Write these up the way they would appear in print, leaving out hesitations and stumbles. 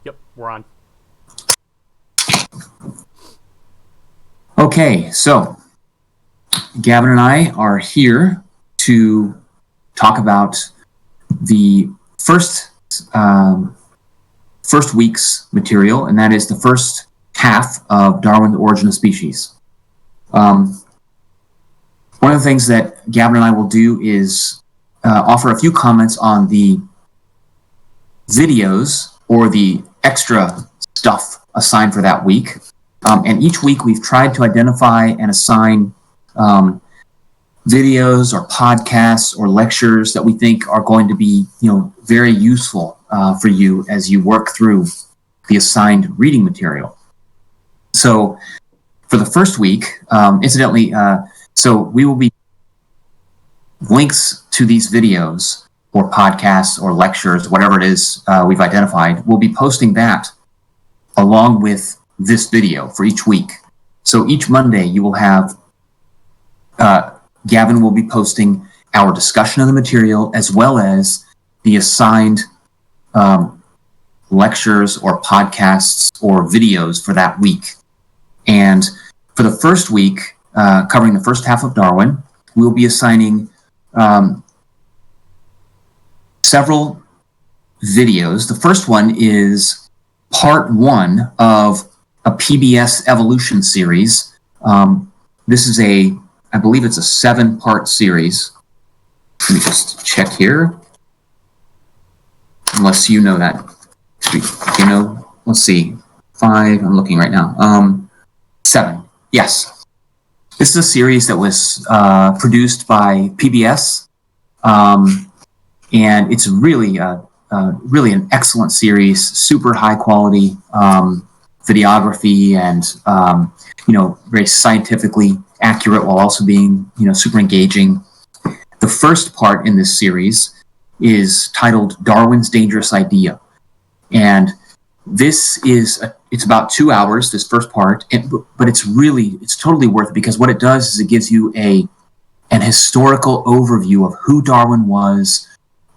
Yep, we're on. Okay, so Gavin and I are here to talk about the first week's material, and that is the first half of Darwin's Origin of Species. One of the things that Gavin and I will do is offer a few comments on the videos or the extra stuff assigned for that week. And each week we've tried to identify and assign videos or podcasts or lectures that we think are going to be, very useful for you as you work through the assigned reading material. So for the first week, incidentally, so we will be links to these videos or podcasts or lectures, whatever it is we've identified. We'll be posting that along with this video for each week. So each Monday you will have, Gavin will be posting our discussion of the material as well as the assigned lectures or podcasts or videos for that week. And for the first week, covering the first half of Darwin, we'll be assigning several videos. The first one is part 1 of a PBS evolution series. This is I believe it's a 7-part series. Let me just check here. Unless you know that. Let's see. 5, I'm looking right now. 7, yes. This is a series that was produced by PBS. And it's really an excellent series, super high quality videography and, very scientifically accurate while also being, super engaging. The first part in this series is titled Darwin's Dangerous Idea. And this it's about 2 hours, this first part, but it's totally worth it because what it does is it gives you an historical overview of who Darwin was,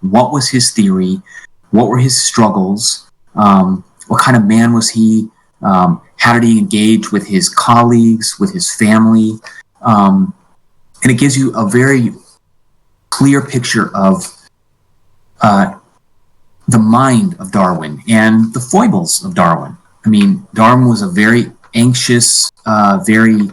what was his theory, what were his struggles, what kind of man was he, how did he engage with his colleagues, with his family, and it gives you a very clear picture of the mind of Darwin and the foibles of Darwin. I mean, Darwin was a very anxious, he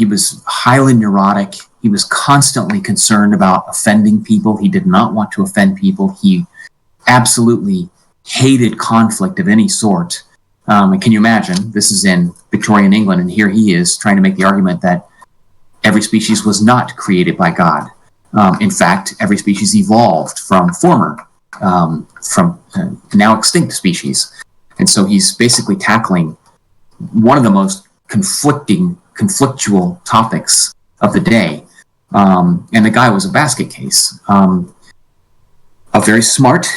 was highly neurotic. He was constantly concerned about offending people. He did not want to offend people. He absolutely hated conflict of any sort. And can you imagine? This is in Victorian England, and here he is trying to make the argument that every species was not created by God. In fact, every species evolved from now extinct species. And so he's basically tackling one of the most conflictual topics of the day. And the guy was a basket case. A very smart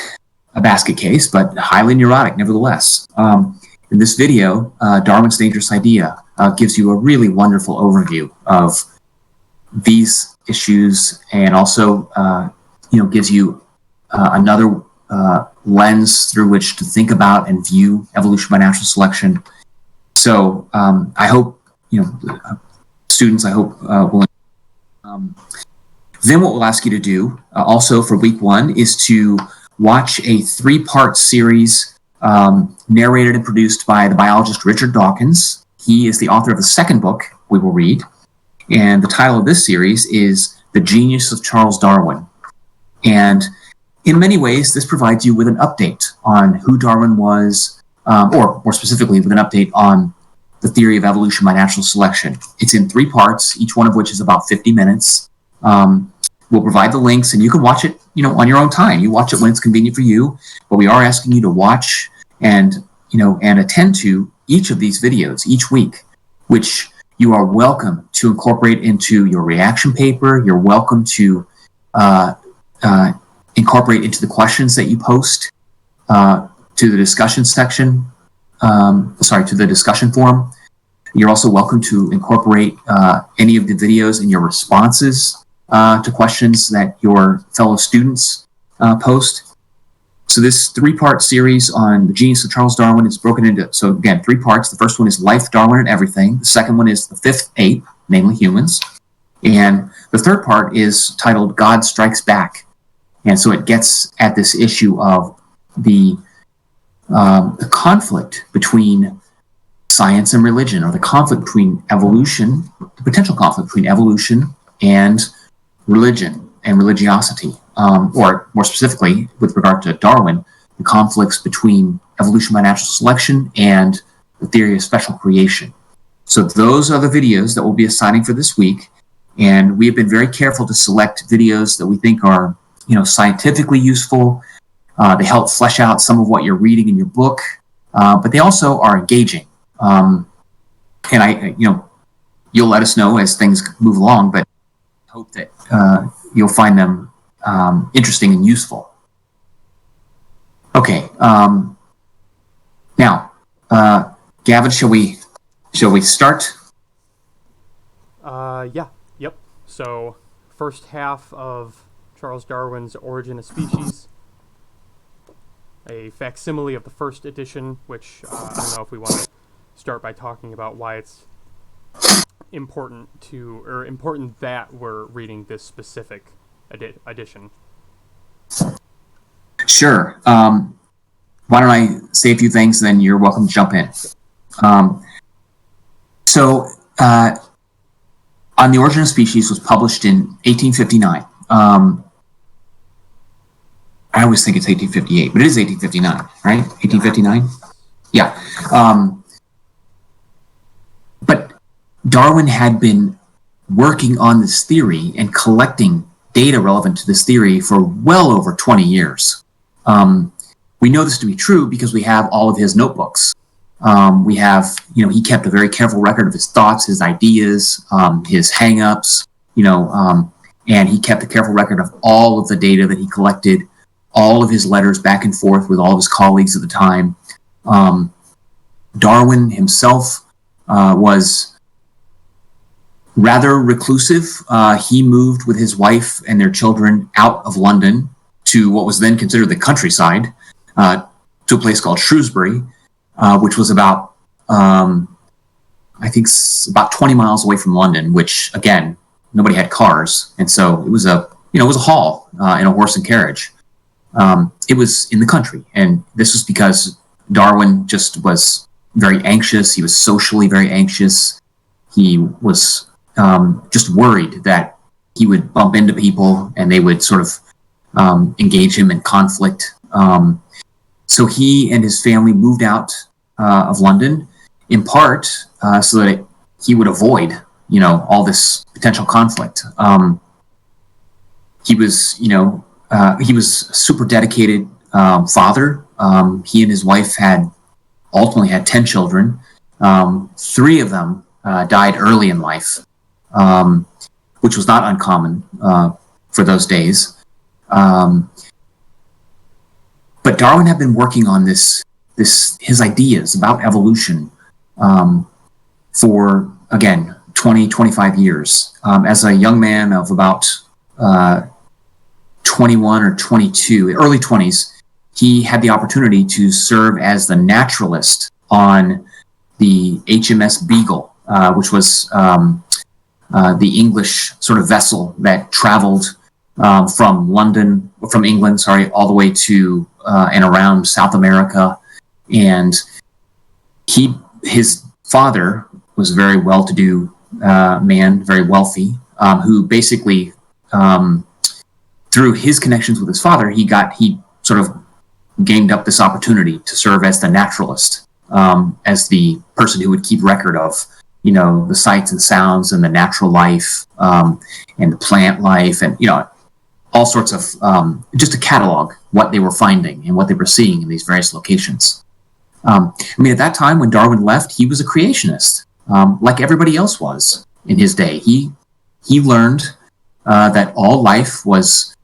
basket case, but highly neurotic nevertheless. In this video, Darwin's Dangerous Idea gives you a really wonderful overview of these issues and also, gives you another lens through which to think about and view evolution by natural selection. So I hope, students, will. Then what we'll ask you to do also for week 1 is to watch a 3-part series narrated and produced by the biologist Richard Dawkins. He is the author of the second book we will read. And the title of this series is The Genius of Charles Darwin. And in many ways, this provides you with an update on who Darwin was, or more specifically, with an update on the theory of evolution by natural selection. It's in 3 parts, each one of which is about 50 minutes. We'll provide the links, and you can watch it, on your own time. You watch it when it's convenient for you, but we are asking you to watch and attend to each of these videos each week, which you are welcome to incorporate into your reaction paper. You're welcome to incorporate into the questions that you post to the discussion section, to the discussion forum. You're also welcome to incorporate any of the videos in your responses to questions that your fellow students post. So this three-part series on the genius of Charles Darwin is broken into, so again, three parts. The first one is Life, Darwin, and Everything. The second one is The Fifth Ape, namely humans. And the third part is titled God Strikes Back. And so it gets at this issue of the conflict between science and religion, or the conflict between evolution, the potential conflict between evolution and religion and religiosity. Or more specifically, with regard to Darwin, the conflicts between evolution by natural selection and the theory of special creation. So those are the videos that we'll be assigning for this week. And we have been very careful to select videos that we think are, scientifically useful. They help flesh out some of what you're reading in your book, but they also are engaging. And you'll let us know as things move along, but I hope that you'll find them interesting and useful. Okay. Now, Gavin, shall we start? Yeah. Yep. So, first half of Charles Darwin's Origin of Species, a facsimile of the first edition, which I don't know if we want to start by talking about why it's important that we're reading this specific edition. Sure. Why don't I say a few things, then you're welcome to jump in. On the Origin of Species was published in 1859. I always think it's 1858, but it is 1859, right? 1859? Yeah. But Darwin had been working on this theory and collecting data relevant to this theory for well over 20 years. We know this to be true because we have all of his notebooks. We have, he kept a very careful record of his thoughts, his ideas, his hang-ups, and he kept a careful record of all of the data that he collected, all of his letters back and forth with all of his colleagues at the time. Darwin himself was rather reclusive. He moved with his wife and their children out of London to what was then considered the countryside, to a place called Shrewsbury, which was about, about 20 miles away from London, which, again, nobody had cars. And so it was a haul in a horse and carriage. It was in the country. And this was because Darwin just was very anxious. He was socially very anxious. He was just worried that he would bump into people and they would sort of engage him in conflict. So he and his family moved out of London, in part so that he would avoid, all this potential conflict. He was a super dedicated father. He and his wife ultimately had 10 children. 3 of them died early in life, which was not uncommon for those days. But Darwin had been working on his ideas about evolution for, again, 20, 25 years. As a young man of about 21 or 22, early 20s, he had the opportunity to serve as the naturalist on the HMS Beagle, which was the English sort of vessel that traveled from England, all the way to and around South America. And his father was a very well-to-do man, very wealthy, who basically, through his connections with his father, he sort of gained up this opportunity to serve as the naturalist, as the person who would keep record of, the sights and sounds and the natural life, and the plant life, and, all sorts of, just to catalog what they were finding and what they were seeing in these various locations. At that time when Darwin left, he was a creationist, like everybody else was in his day. He learned that all life was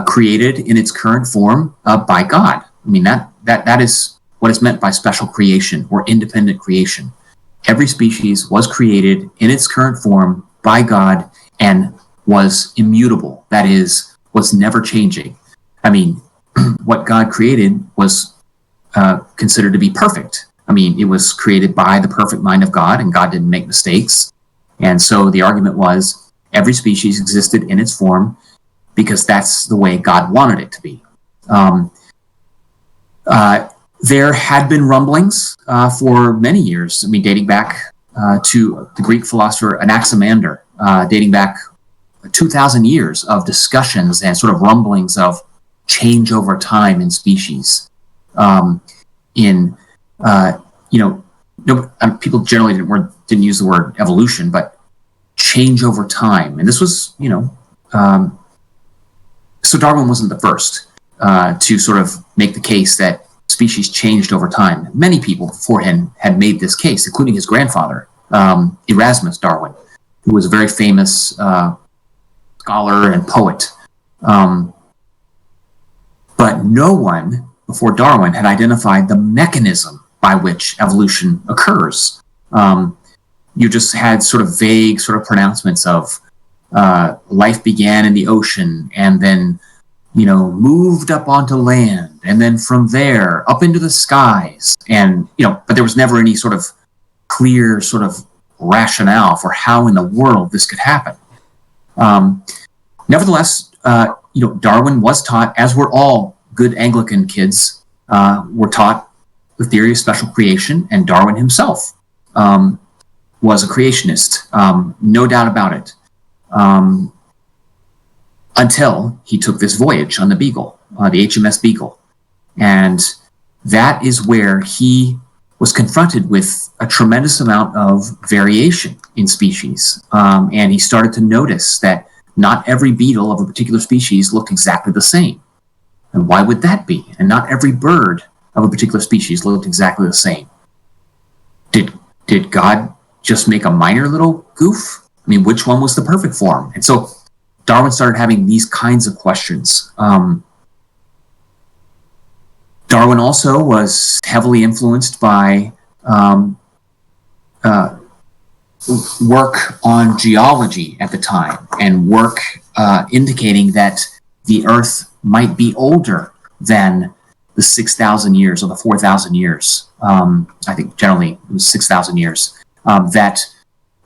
created in its current form by God. That is what is meant by special creation or independent creation. Every species was created in its current form by God and was immutable. That is, was never changing. what God created was considered to be perfect. I mean, it was created by the perfect mind of God, and God didn't make mistakes. And so the argument was every species existed in its form because that's the way God wanted it to be. There had been rumblings for many years, I mean, dating back to the Greek philosopher Anaximander, dating back 2,000 years of discussions and sort of rumblings of change over time in species. People generally didn't use the word evolution, but change over time. And this was, so Darwin wasn't the first to sort of make the case that species changed over time. Many people before him had made this case, including his grandfather, Erasmus Darwin, who was a very famous scholar and poet. But no one before Darwin had identified the mechanism by which evolution occurs. You just had sort of vague sort of pronouncements of life began in the ocean and then, moved up onto land, and then from there up into the skies. And, but there was never any sort of clear sort of rationale for how in the world this could happen. Nevertheless, Darwin was taught, as were all good Anglican kids, were taught the theory of special creation, and Darwin himself was a creationist, no doubt about it, until he took this voyage on the Beagle, the HMS Beagle. And that is where he was confronted with a tremendous amount of variation in species. And he started to notice that not every beetle of a particular species looked exactly the same. And why would that be? And not every bird of a particular species looked exactly the same. Did God just make a minor little goof? I mean, which one was the perfect form? And so Darwin started having these kinds of questions. Darwin also was heavily influenced by work on geology at the time, and work indicating that the Earth might be older than the 6,000 years or the 4,000 years. I think generally it was 6,000 years that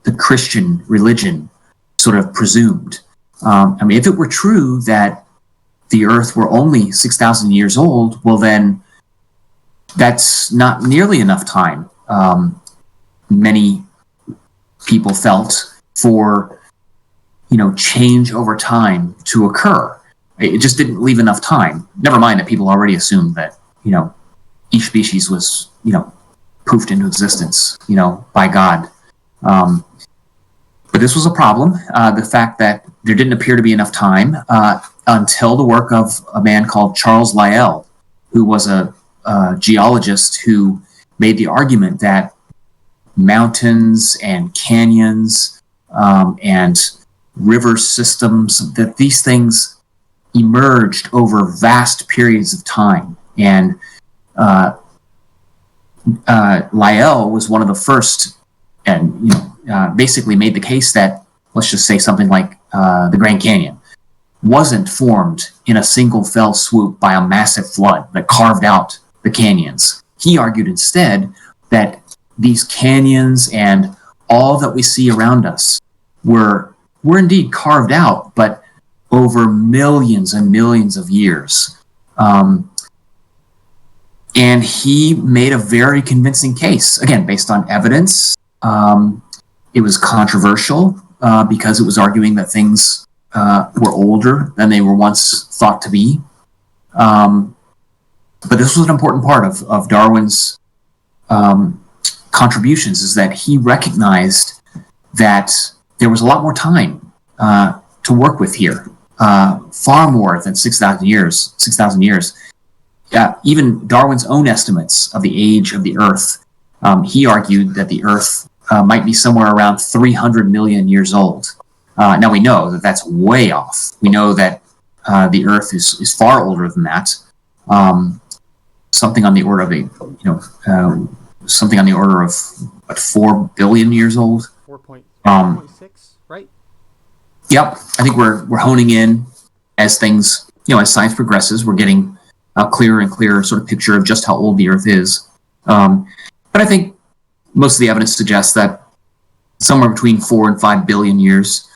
the Christian religion sort of presumed. If it were true that the Earth were only 6,000 years old, well then that's not nearly enough time, many people felt, for change over time to occur. It just didn't leave enough time. Never mind that people already assumed that each species was poofed into existence by God. But this was a problem, the fact that there didn't appear to be enough time until the work of a man called Charles Lyell, who was a geologist who made the argument that mountains and canyons and river systems, that these things emerged over vast periods of time. And Lyell was one of the first, and basically made the case that, let's just say something like the Grand Canyon wasn't formed in a single fell swoop by a massive flood that carved out the canyons. He argued instead that these canyons and all that we see around us were indeed carved out, but over millions and millions of years. And he made a very convincing case, again, based on evidence. It was controversial because it was arguing that things were older than they were once thought to be. But this was an important part of Darwin's contributions, is that he recognized that there was a lot more time to work with here, far more than 6,000 years. Even Darwin's own estimates of the age of the Earth, he argued that the Earth might be somewhere around 300 million years old. Now we know that that's way off. We know that the Earth is far older than that. Something on the order of 4 billion years old. 4.6, right? Yep. I think we're honing in as things, as science progresses. We're getting a clearer and clearer sort of picture of just how old the Earth is. But I think most of the evidence suggests that somewhere between 4 and 5 billion years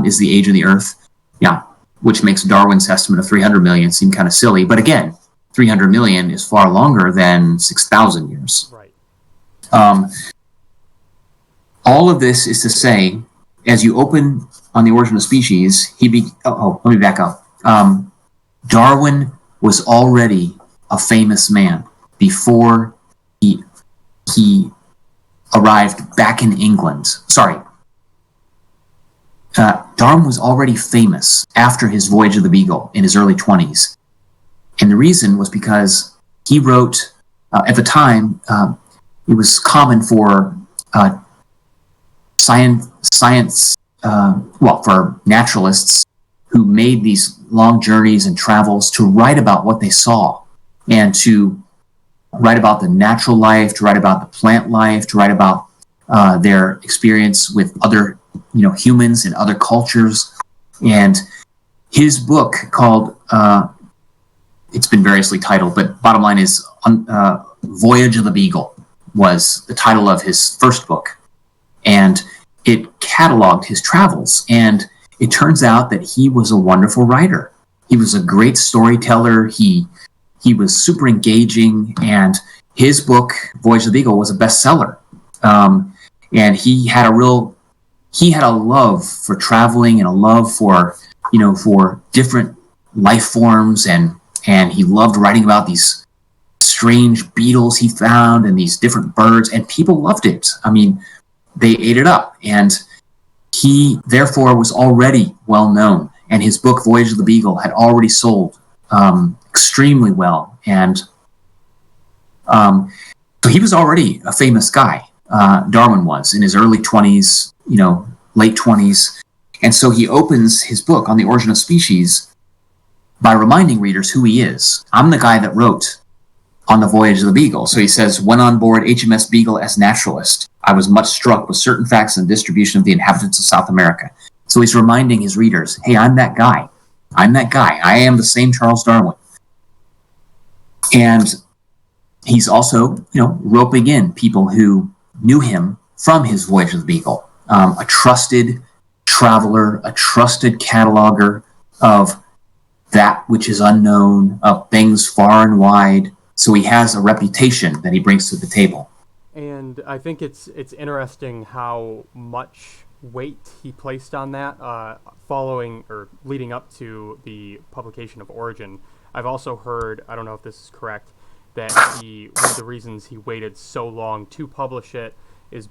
is the age of the Earth. Yeah, which makes Darwin's estimate of 300 million seem kind of silly. But again, 300 million is far longer than 6,000 years. Right. All of this is to say, as you open on the origin of species, let me back up. Darwin was already a famous man before he arrived back in England. Sorry. Darwin was already famous after his voyage of the Beagle in his early 20s. And the reason was because he wrote, at the time, it was common for for naturalists who made these long journeys and travels to write about what they saw and to write about the natural life, to write about the plant life, to write about their experience with other, humans and other cultures. And his book called, it's been variously titled, but bottom line is Voyage of the Beagle was the title of his first book. And it cataloged his travels. And it turns out that he was a wonderful writer. He was a great storyteller. He was super engaging, and his book, Voyage of the Beagle, was a bestseller. And he had a love for traveling and a love for different life forms, and he loved writing about these strange beetles he found and these different birds, and people loved it. I mean, they ate it up, and he therefore was already well known, and his book Voyage of the Beagle had already sold extremely well, and so he was already a famous guy. Darwin was in his early 20s, late 20s, and so he opens his book on the origin of species by reminding readers who he is. I'm the guy that wrote on the Voyage of the Beagle. So he says, went on board HMS Beagle as naturalist. I was much struck with certain facts in the distribution of the inhabitants of South America. So he's reminding his readers, hey, I'm that guy. I'm that guy. I am the same Charles Darwin. And he's also, roping in people who knew him from his Voyage of the Beagle. A trusted traveler, a trusted cataloger of that which is unknown, of things far and wide. So he has a reputation that he brings to the table. And I think it's interesting how much weight he placed on that following or leading up to the publication of Origin. I've also heard, I don't know if this is correct, that one of the reasons he waited so long to publish it is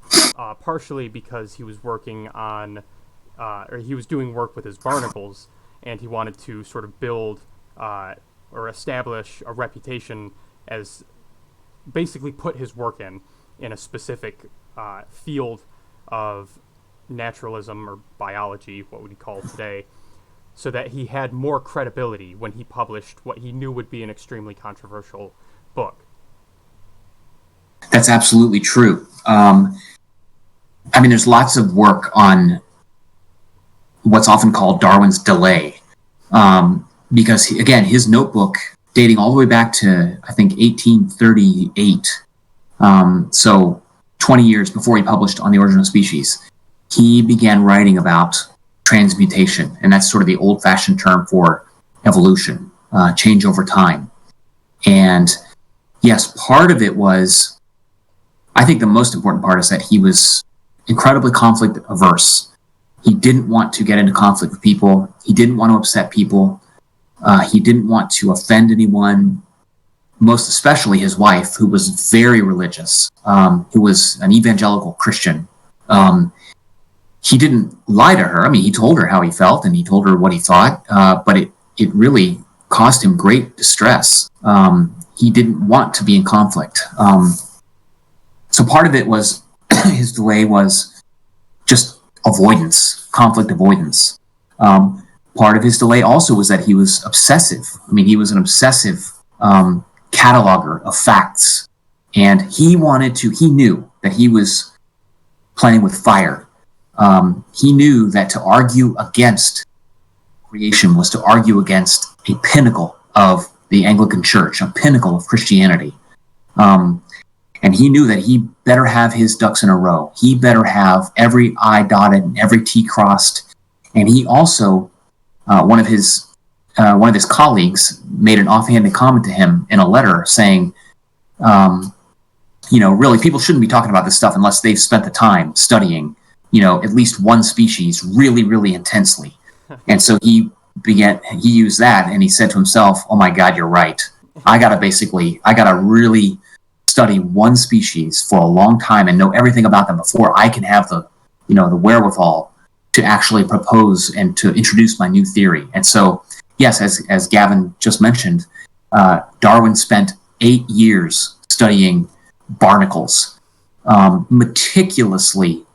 partially because he was working on, or he was doing work with his barnacles, and he wanted to sort of build or establish a reputation as basically put his work in a specific field of naturalism or biology, what would you call it today, so that he had more credibility when he published what he knew would be an extremely controversial book. That's absolutely true. There's lots of work on what's often called Darwin's delay, because, his notebook, dating all the way back to, I think, 1838, so 20 years before he published On the Origin of Species, he began writing about transmutation, and that's sort of the old-fashioned term for evolution, change over time. And yes, part of it was, I think the most important part is that he was incredibly conflict averse. He didn't want to get into conflict with people. He didn't want to upset people. He didn't want to offend anyone, most especially his wife, who was very religious, who was an evangelical Christian. He didn't lie to her. He told her how he felt and he told her what he thought, but it really caused him great distress. He didn't want to be in conflict. So part of it was, his delay was just avoidance, conflict avoidance. Part of his delay also was that he was obsessive. He was an obsessive cataloger of facts. And he knew that he was playing with fire. He knew that to argue against creation was to argue against a pinnacle of the Anglican Church, a pinnacle of Christianity. And he knew that he better have his ducks in a row. He better have every I dotted and every T crossed. And he also, one of his colleagues made an offhanded comment to him in a letter saying, really, people shouldn't be talking about this stuff unless they've spent the time studying, at least one species really, really intensely. And so he used that, and he said to himself, oh my God, you're right. I gotta really study one species for a long time and know everything about them before I can have the wherewithal to actually propose and to introduce my new theory. And so, yes, as Gavin just mentioned, Darwin spent 8 years studying barnacles, meticulously,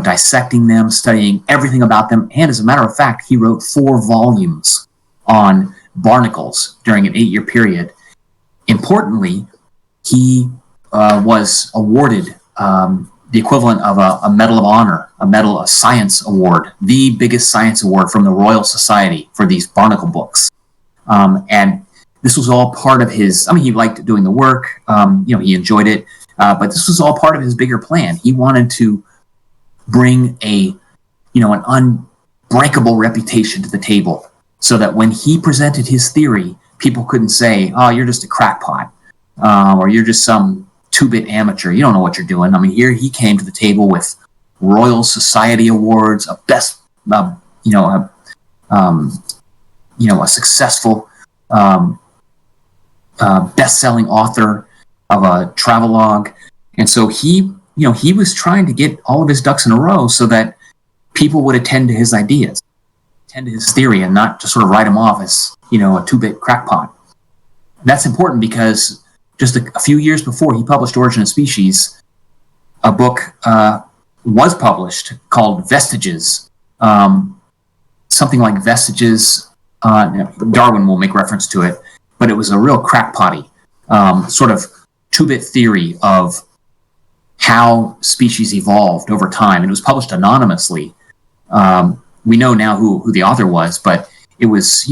dissecting them, studying everything about them. And as a matter of fact, he wrote 4 volumes on barnacles during an 8-year period. Importantly, he was awarded the equivalent of a Medal of Honor, a science award, the biggest science award from the Royal Society for these barnacle books. And this was all part of his, he liked doing the work, he enjoyed it, but this was all part of his bigger plan. He wanted to bring an unbreakable reputation to the table so that when he presented his theory, people couldn't say, oh, you're just a crackpot, or you're just some 2-bit amateur. You don't know what you're doing. Here he came to the table with Royal Society awards, a successful best-selling author of a travelogue. And so he was trying to get all of his ducks in a row so that people would attend to his ideas, attend to his theory, and not just sort of write him off as, a 2-bit crackpot. That's important because just a few years before he published Origin of Species, a book was published called Vestiges, something like Vestiges. Darwin will make reference to it, but it was a real crackpotty sort of 2-bit theory of how species evolved over time. And it was published anonymously. We know now who the author was, but it was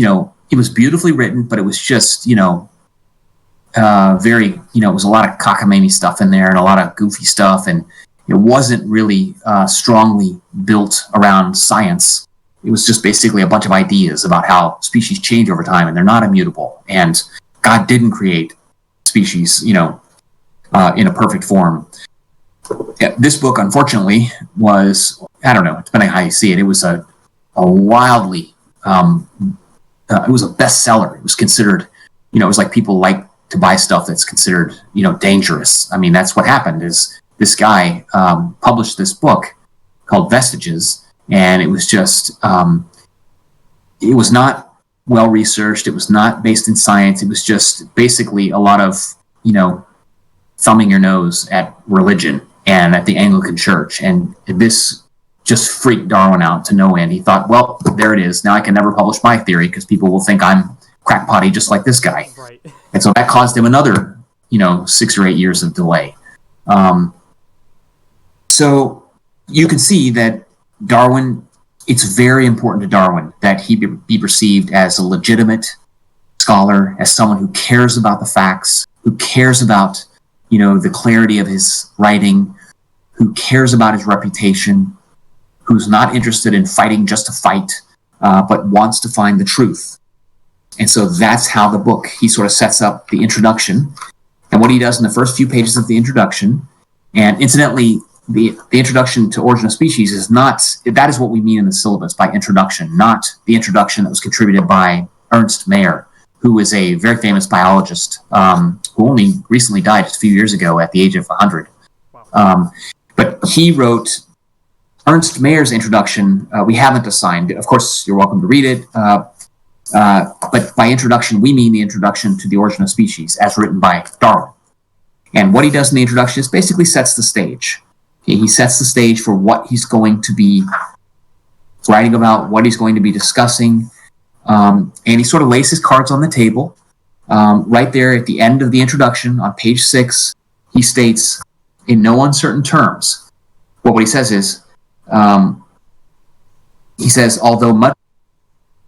beautifully written, but it was just, very, it was a lot of cockamamie stuff in there and a lot of goofy stuff. And it wasn't really strongly built around science. It was just basically a bunch of ideas about how species change over time and they're not immutable. And God didn't create species, in a perfect form. This book, unfortunately, was, I don't know, depending on how you see it, it was a wildly, it was a bestseller. It was considered, it was like people like to buy stuff that's considered, dangerous. That's what happened is this guy published this book called Vestiges, and it was just, it was not well-researched. It was not based in science. It was just basically a lot of, thumbing your nose at religion and at the Anglican Church. And this just freaked Darwin out to no end. He thought, well, there it is. Now I can never publish my theory because people will think I'm crackpotty just like this guy. Right. And so that caused him another, 6 or 8 years of delay. So you can see that Darwin, it's very important to Darwin that he be perceived as a legitimate scholar, as someone who cares about the facts, who cares about, the clarity of his writing, who cares about his reputation, who's not interested in fighting just to fight, but wants to find the truth. And so that's how the book, he sort of sets up the introduction. And what he does in the first few pages of the introduction, and incidentally, the introduction to Origin of Species is not, that is what we mean in the syllabus by introduction, not the introduction that was contributed by Ernst Mayr, who is a very famous biologist who only recently died just a few years ago at the age of 100. Wow. But he wrote Ernst Mayr's introduction. We haven't assigned. Of course, you're welcome to read it. But by introduction, we mean the introduction to the Origin of Species as written by Darwin. And what he does in the introduction is basically sets the stage. Okay, he sets the stage for what he's going to be writing about, what he's going to be discussing. And he sort of lays his cards on the table. Right there at the end of the introduction on page 6, he states, in no uncertain terms, what he says is, he says, although much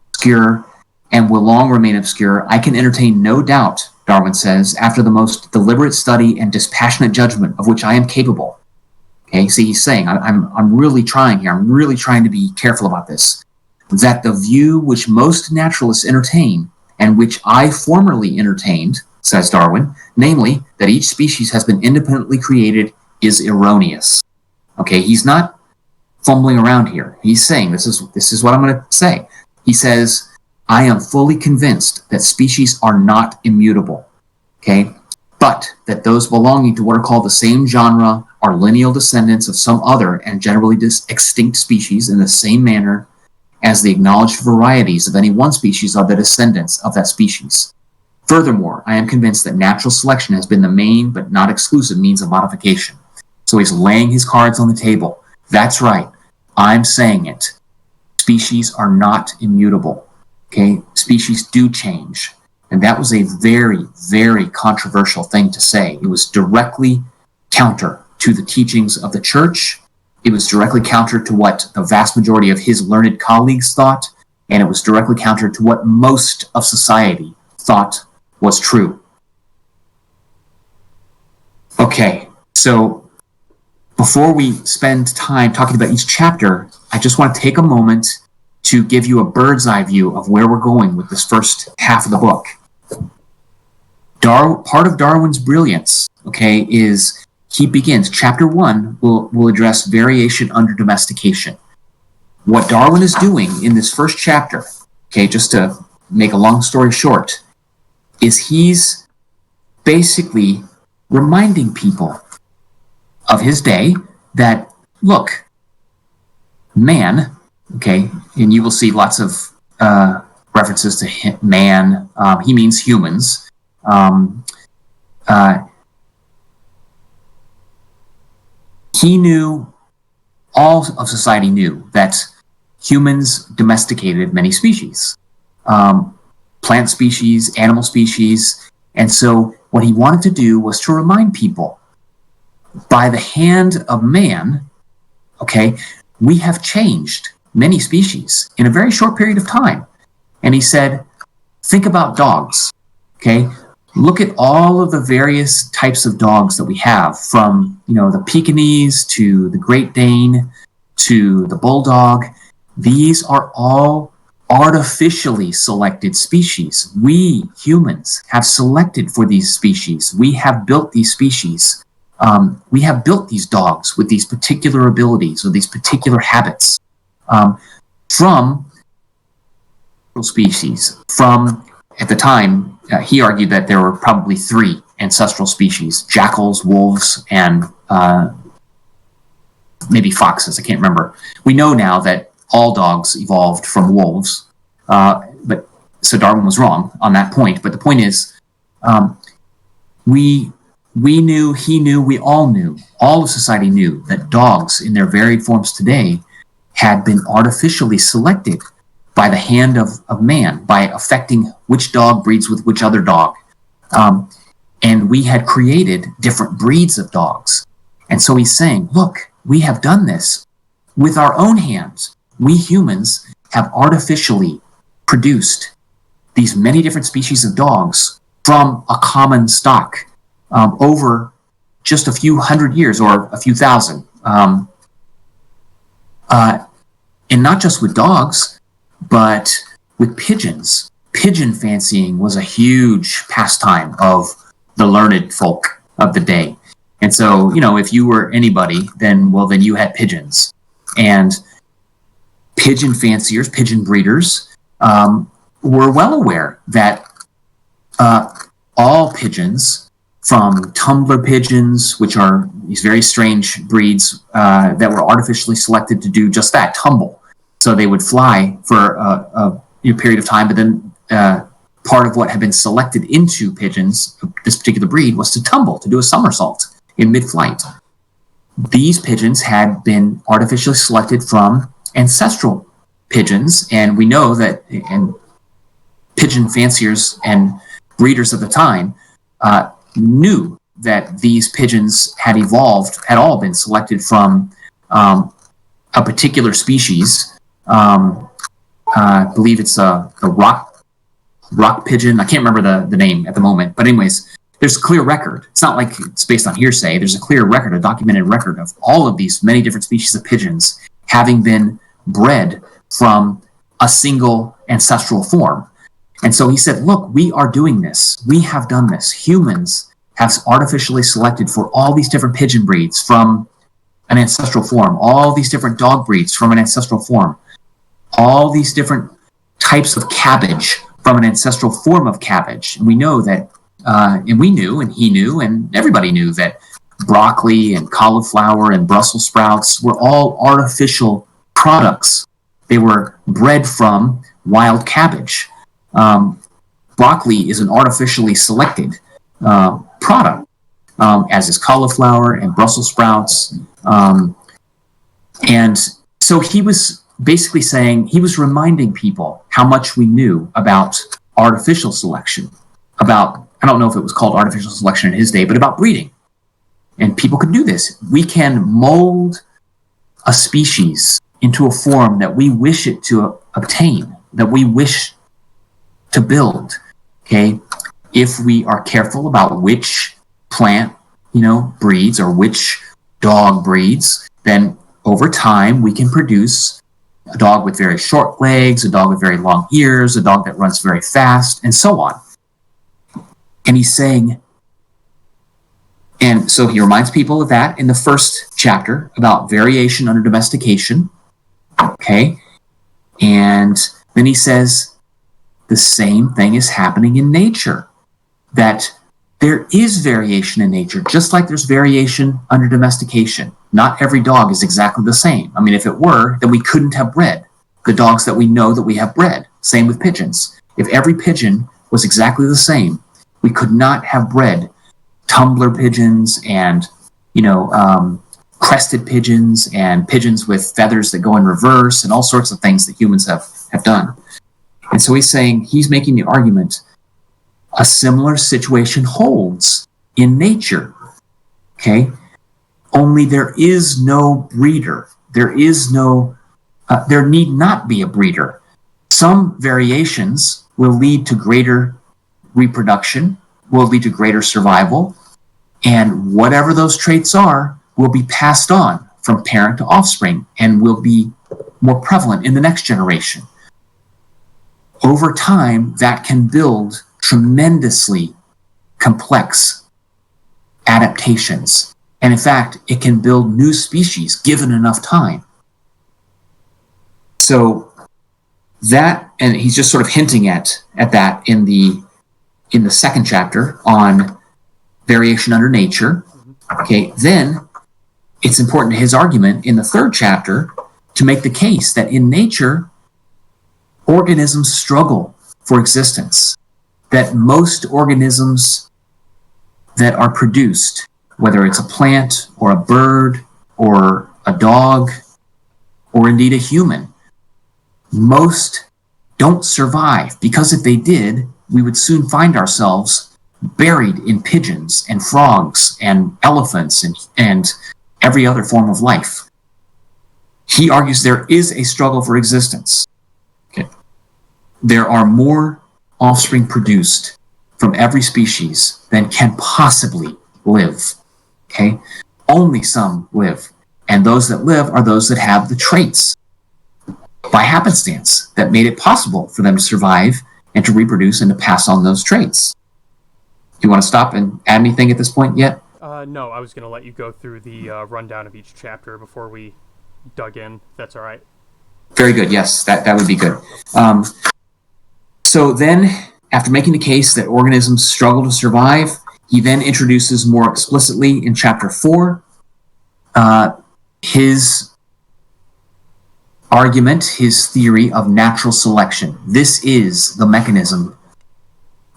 obscure and will long remain obscure, I can entertain no doubt, Darwin says, after the most deliberate study and dispassionate judgment of which I am capable. Okay, see, he's saying, I'm really trying here. I'm really trying to be careful about this. That the view which most naturalists entertain, and which I formerly entertained, says Darwin, namely, that each species has been independently created, is erroneous. Okay, he's not fumbling around here. He's saying, this is what I'm going to say. He says, I am fully convinced that species are not immutable. Okay, but that those belonging to what are called the same genre are lineal descendants of some other and generally extinct species in the same manner as the acknowledged varieties of any one species are the descendants of that species. Furthermore, I am convinced that natural selection has been the main but not exclusive means of modification. So he's laying his cards on the table. That's right. I'm saying it. Species are not immutable. Okay? Species do change. And that was a very, very controversial thing to say. It was directly counter to the teachings of the church. It was directly counter to what the vast majority of his learned colleagues thought, and it was directly counter to what most of society thought was true. Okay, so before we spend time talking about each chapter, I just want to take a moment to give you a bird's eye view of where we're going with this first half of the book. Part of Darwin's brilliance, okay, is he begins, chapter 1 will address variation under domestication. What Darwin is doing in this first chapter, okay, just to make a long story short, is he's basically reminding people of his day that, look, man, okay, and you will see lots of references to man, he means humans. He knew, all of society knew, that humans domesticated many species, plant species, animal species, and so what he wanted to do was to remind people, by the hand of man, okay, we have changed many species in a very short period of time. And he said, think about dogs, okay? Look at all of the various types of dogs that we have, from, the Pekingese to the Great Dane to the Bulldog. These are all artificially selected species. We humans have selected for these species. We have built these species. We have built these dogs with these particular abilities or these particular habits from species. From, at the time, he argued that there were probably 3 ancestral species: jackals, wolves, and maybe foxes. I can't remember. We know now that all dogs evolved from wolves, but so Darwin was wrong on that point. But the point is, we knew, he knew, we all knew, all of society knew that dogs in their varied forms today had been artificially selected by the hand of man, by affecting which dog breeds with which other dog. And we had created different breeds of dogs. And so he's saying, look, we have done this with our own hands. We humans have artificially produced these many different species of dogs from a common stock over just a few hundred years or a few thousand. And not just with dogs, but with pigeons. Pigeon fancying was a huge pastime of the learned folk of the day. And so, if you were anybody, then you had pigeons. And pigeon fanciers, pigeon breeders, were well aware that all pigeons, from tumbler pigeons, which are these very strange breeds that were artificially selected to do just that, tumble. So they would fly for a period of time, but then part of what had been selected into pigeons, this particular breed, was to tumble, to do a somersault in mid-flight. These pigeons had been artificially selected from ancestral pigeons, and we know that, and pigeon fanciers and breeders of the time knew that these pigeons had all been selected from a particular species. I believe it's the rock rock pigeon. I can't remember the name at the moment, but anyways, there's a clear record. It's not like it's based on hearsay. There's a clear record, a documented record of all of these many different species of pigeons having been bred from a single ancestral form. And so he said, look, we are doing this. We have done this. Humans have artificially selected for all these different pigeon breeds from an ancestral form, all these different dog breeds from an ancestral form, all these different types of cabbage from an ancestral form of cabbage. And we know that, and we knew, and he knew, and everybody knew that broccoli and cauliflower and Brussels sprouts were all artificial products. They were bred from wild cabbage. Broccoli is an artificially selected product, as is cauliflower and Brussels sprouts. And so he was basically saying, he was reminding people how much we knew about artificial selection, about, I don't know if it was called artificial selection in his day, but about breeding. And people could do this. We can mold a species into a form that we wish it to obtain, that we wish to build, okay? If we are careful about which plant, breeds or which dog breeds, then over time we can produce a dog with very short legs, a dog with very long ears, a dog that runs very fast, and so on. And he's saying, and so he reminds people of that in the first chapter about variation under domestication, okay? And then he says the same thing is happening in nature, that there is variation in nature, just like there's variation under domestication. Not every dog is exactly the same. I mean, if it were, then we couldn't have bred the dogs that we know that we have bred. Same with pigeons. If every pigeon was exactly the same, we could not have bred tumbler pigeons and, crested pigeons and pigeons with feathers that go in reverse and all sorts of things that humans have done. And so he's making the argument, a similar situation holds in nature, okay? Only there is no breeder. There need not be a breeder. Some variations will lead to greater reproduction, will lead to greater survival, and whatever those traits are will be passed on from parent to offspring and will be more prevalent in the next generation. Over time, that can build tremendously complex adaptations. And in fact, it can build new species given enough time. So that, and he's just sort of hinting at that in the second chapter on variation under nature. Okay, then it's important to his argument in the third chapter to make the case that in nature, organisms struggle for existence, that most organisms that are produced, whether it's a plant or a bird or a dog or indeed a human, most don't survive, because if they did, we would soon find ourselves buried in pigeons and frogs and elephants and every other form of life. He argues there is a struggle for existence. Okay. There are more offspring produced from every species than can possibly live. Okay? Only some live. And those that live are those that have the traits by happenstance that made it possible for them to survive and to reproduce and to pass on those traits. Do you want to stop and add anything at this point yet? No, I was going to let you go through the rundown of each chapter before we dug in. That's all right. Very good. Yes, that would be good. So then, after making the case that organisms struggle to survive, he then introduces more explicitly in chapter 4 his argument, his theory of natural selection. This is the mechanism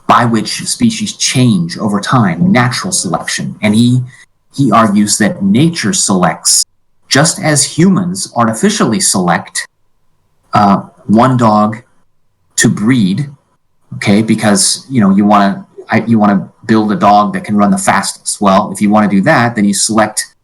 by which species change over time, natural selection. And he argues that nature selects, just as humans artificially select one dog to breed, okay, because you want to build a dog that can run the fastest. Well, if you want to do that, then you select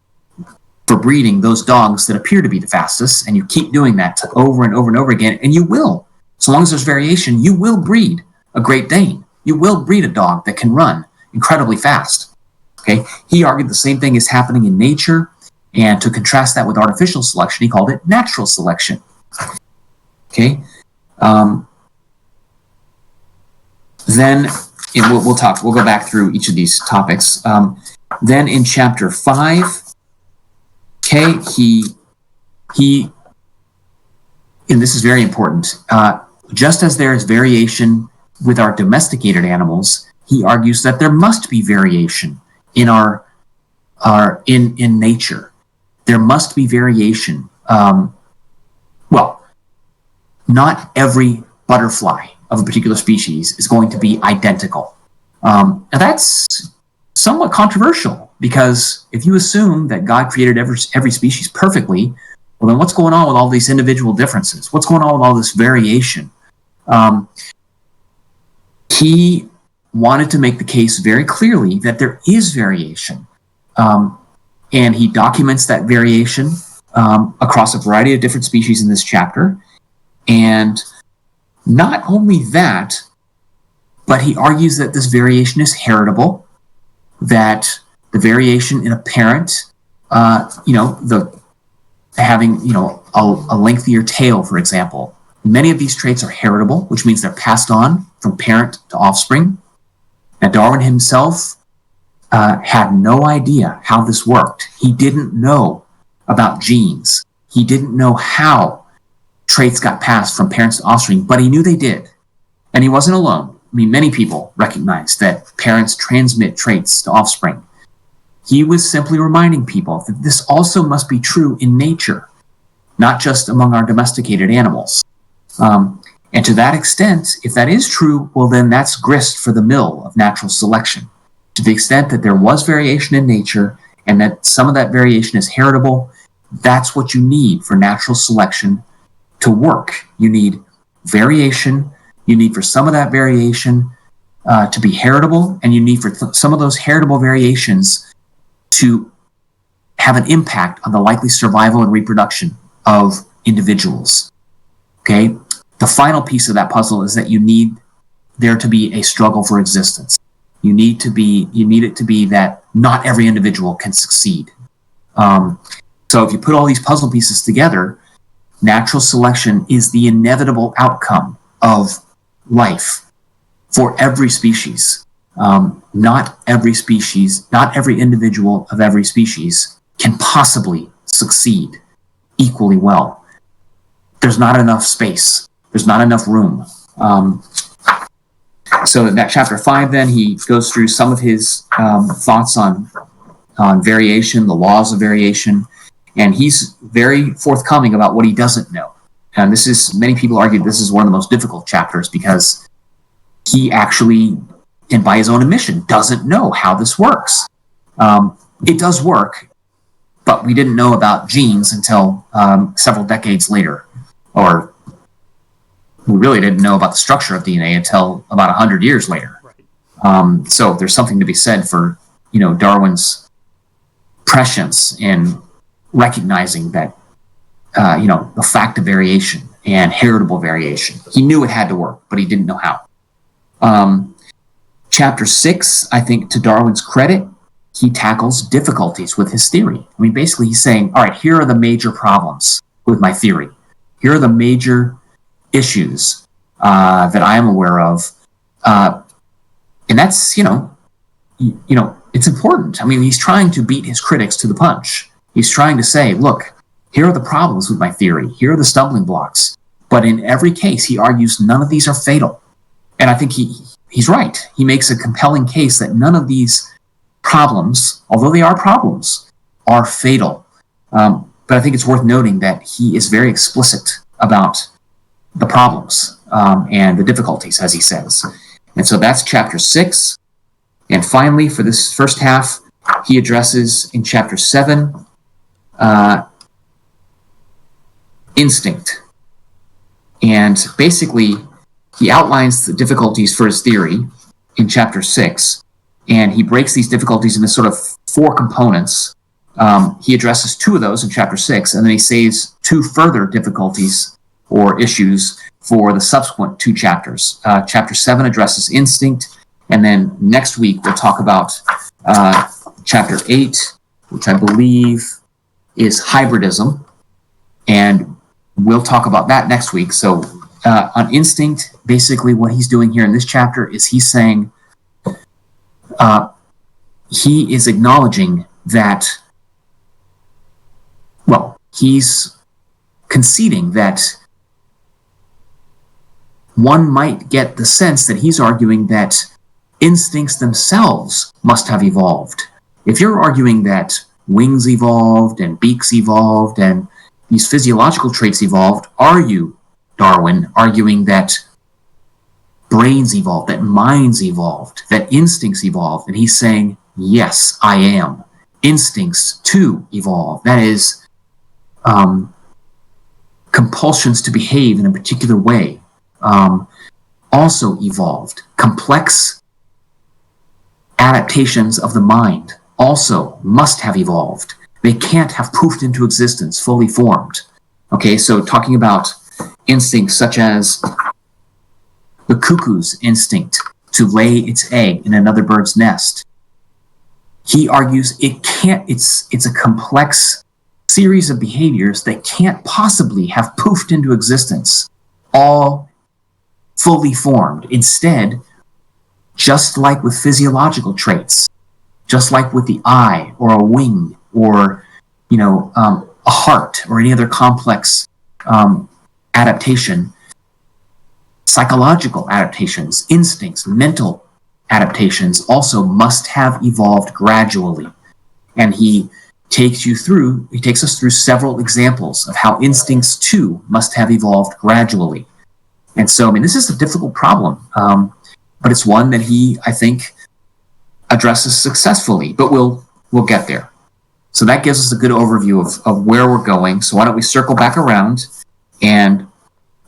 for breeding those dogs that appear to be the fastest, and you keep doing that over and over and over again, and you will. So long as there's variation, you will breed a Great Dane. You will breed a dog that can run incredibly fast. Okay, he argued the same thing is happening in nature, and to contrast that with artificial selection, he called it natural selection. Okay, then we'll go back through each of these topics. Then in chapter 5, okay, he and this is very important. Just as there is variation with our domesticated animals, he argues that there must be variation in in nature. There must be variation. Well, not every butterfly of a particular species is going to be identical. And that's somewhat controversial, because if you assume that God created every species perfectly, well, then what's going on with all these individual differences? What's going on with all this variation? He wanted to make the case very clearly that there is variation. And he documents that variation across a variety of different species in this chapter. And not only that, but he argues that this variation is heritable, that the variation in a parent, having a lengthier tail, for example, many of these traits are heritable, which means they're passed on from parent to offspring. Now, Darwin himself had no idea how this worked. He didn't know about genes. He didn't know how traits got passed from parents to offspring, but he knew they did. And he wasn't alone. I mean, many people recognize that parents transmit traits to offspring. He was simply reminding people that this also must be true in nature, not just among our domesticated animals. And to that extent, if that is true, well, then that's grist for the mill of natural selection. To the extent that there was variation in nature and that some of that variation is heritable, that's what you need for natural selection to work. You need variation. You need for some of that variation to be heritable, and you need for some of those heritable variations to have an impact on the likely survival and reproduction of individuals. Okay? The final piece of that puzzle is that you need there to be a struggle for existence. You need it to be that not every individual can succeed. So if you put all these puzzle pieces together, natural selection is the inevitable outcome of life for every species. Not every individual of every species can possibly succeed equally well. There's not enough space. There's not enough room. So in that chapter 5, then, he goes through some of his thoughts on variation, the laws of variation, and he's very forthcoming about what he doesn't know. And many people argue this is one of the most difficult chapters, because he actually, and by his own admission, doesn't know how this works. It does work, but we didn't know about genes until several decades later, or we really didn't know about the structure of DNA until about 100 years later. Right. So there's something to be said for, Darwin's prescience in recognizing that, the fact of variation and heritable variation. He knew it had to work, but he didn't know how. Chapter 6, I think, to Darwin's credit, he tackles difficulties with his theory. I mean, basically he's saying, all right, here are the major problems with my theory. Here are the major issues that I am aware of. And that's, it's important. I mean, he's trying to beat his critics to the punch. He's trying to say, look, here are the problems with my theory. Here are the stumbling blocks. But in every case, he argues none of these are fatal. And I think he's right. He makes a compelling case that none of these problems, although they are problems, are fatal. But I think it's worth noting that he is very explicit about the problems and the difficulties, as he says. And so that's chapter 6. And finally, for this first half, he addresses in chapter 7 instinct. And basically, he outlines the difficulties for his theory in chapter 6, and he breaks these difficulties into sort of 4 components. He addresses 2 of those in chapter 6, and then he saves 2 further difficulties or issues for the subsequent 2 chapters. Chapter 7 addresses instinct, and then next week we'll talk about chapter 8, which I believe is hybridism, and we'll talk about that next week. So on instinct, basically what he's doing here in this chapter is he's saying he is acknowledging that, well, he's conceding that one might get the sense that he's arguing that instincts themselves must have evolved. If you're arguing that wings evolved and beaks evolved and these physiological traits evolved, are you, Darwin, arguing that brains evolved, that minds evolved, that instincts evolved? And he's saying, yes, I am. Instincts too evolve. That is, compulsions to behave in a particular way also evolved. Complex adaptations of the mind also must have evolved. They can't have poofed into existence fully formed. Okay, so talking about instincts such as the cuckoo's instinct to lay its egg in another bird's nest. He argues it can't, it's a complex series of behaviors that can't possibly have poofed into existence, all fully formed. Instead, just like with physiological traits, just like with the eye or a wing or, a heart or any other complex adaptation, psychological adaptations, instincts, mental adaptations also must have evolved gradually. And he takes us through several examples of how instincts too must have evolved gradually. And so, this is a difficult problem, but it's one that he, I think, addresses successfully, but we'll get there. So that gives us a good overview of where we're going. So why don't we circle back around and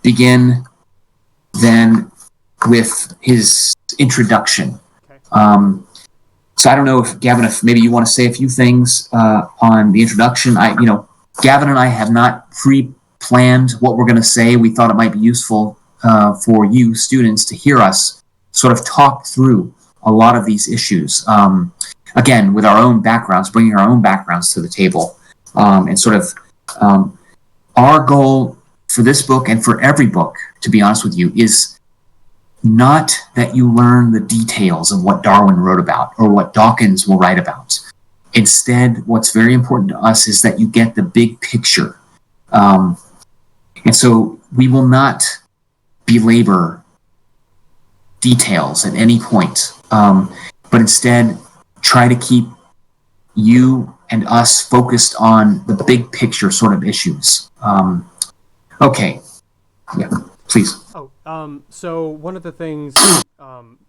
begin then with his introduction. Okay. So I don't know if Gavin, if maybe you want to say a few things on the introduction. Gavin and I have not pre-planned what we're going to say. We thought it might be useful for you students to hear us sort of talk through a lot of these issues. Again, with our own backgrounds, bringing our own backgrounds to the table, and sort of our goal for this book and for every book, to be honest with you, is not that you learn the details of what Darwin wrote about or what Dawkins will write about. Instead, what's very important to us is that you get the big picture. And so we will not belabor details at any point, but instead try to keep you and us focused on the big picture sort of issues. Okay. Yeah, please. So one of the things,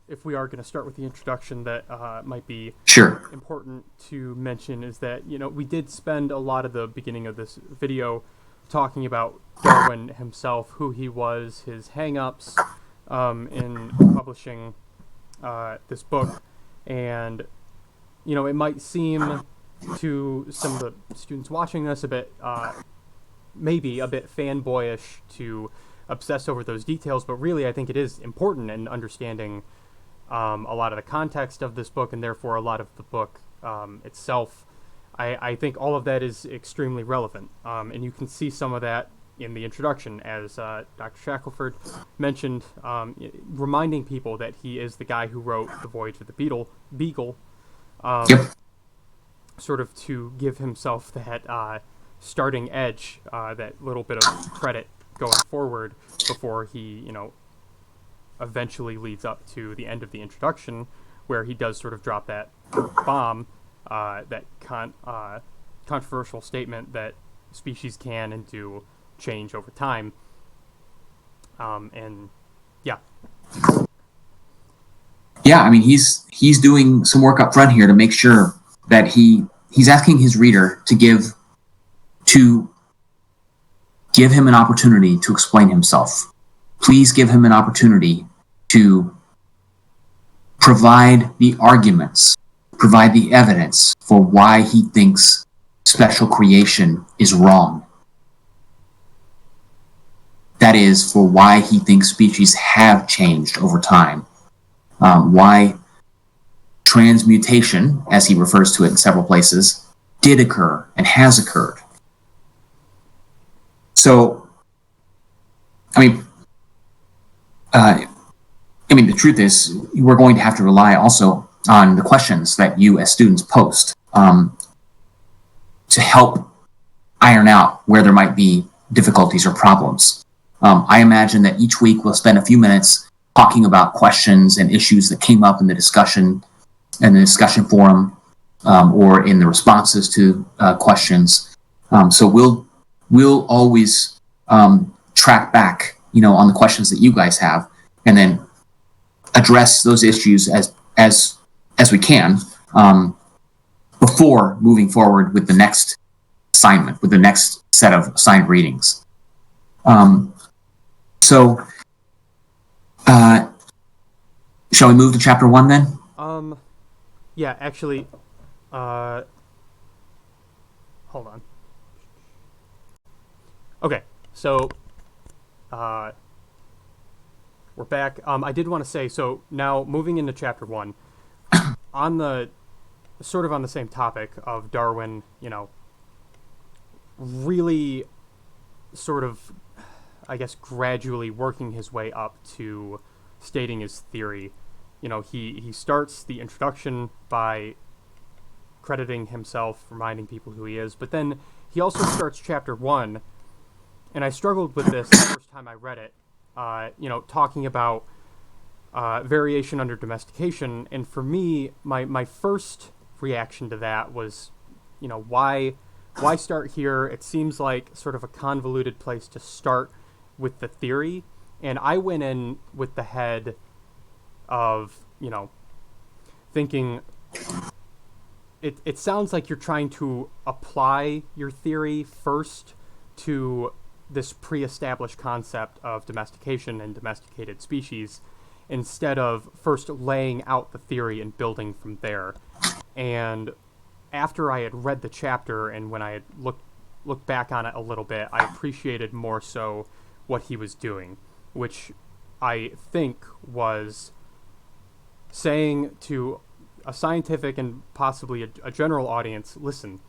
if we are going to start with the introduction, that might be sure important to mention is that, we did spend a lot of the beginning of this video talking about Darwin himself, who he was, his hang-ups in publishing this book. And, it might seem to some of the students watching this a bit, maybe a bit fanboyish to obsess over those details, but really I think it is important in understanding a lot of the context of this book, and therefore a lot of the book itself. I think all of that is extremely relevant, and you can see some of that in the introduction, as Dr. Shackelford mentioned, reminding people that he is the guy who wrote The Voyage of the Beagle, Yep. sort of to give himself that starting edge, that little bit of credit going forward before he, eventually leads up to the end of the introduction, where he does sort of drop that bomb, that controversial statement that species can and do change over time. And yeah. Yeah, he's doing some work up front here to make sure that he's asking his reader to give him an opportunity to explain himself. Please give him an opportunity to provide the arguments, provide the evidence for why he thinks special creation is wrong. that is for why he thinks species have changed over time, why transmutation, as he refers to it in several places, did occur and has occurred. So, the truth is, we're going to have to rely also on the questions that you as students post to help iron out where there might be difficulties or problems. I imagine that each week we'll spend a few minutes talking about questions and issues that came up in the discussion forum or in the responses to questions. So we'll always track back, on the questions that you guys have, and then address those issues as we can before moving forward with the next assignment, with the next set of assigned readings. So, shall we move to chapter 1 then? Yeah, actually, hold on. Okay, so, we're back. I did want to say, so now moving into chapter 1, on the same topic of Darwin, really sort of, I guess, gradually working his way up to stating his theory. He starts the introduction by crediting himself, reminding people who he is, but then he also starts chapter 1, and I struggled with this the first time I read it, talking about variation under domestication, and for me, my first reaction to that was, why start here? It seems like sort of a convoluted place to start with the theory, and I went in with the head of, thinking it sounds like you're trying to apply your theory first to this pre-established concept of domestication and domesticated species, instead of first laying out the theory and building from there. And after I had read the chapter and when I had looked back on it a little bit, I appreciated more so what he was doing, which I think was saying to a scientific and possibly a general audience, listen,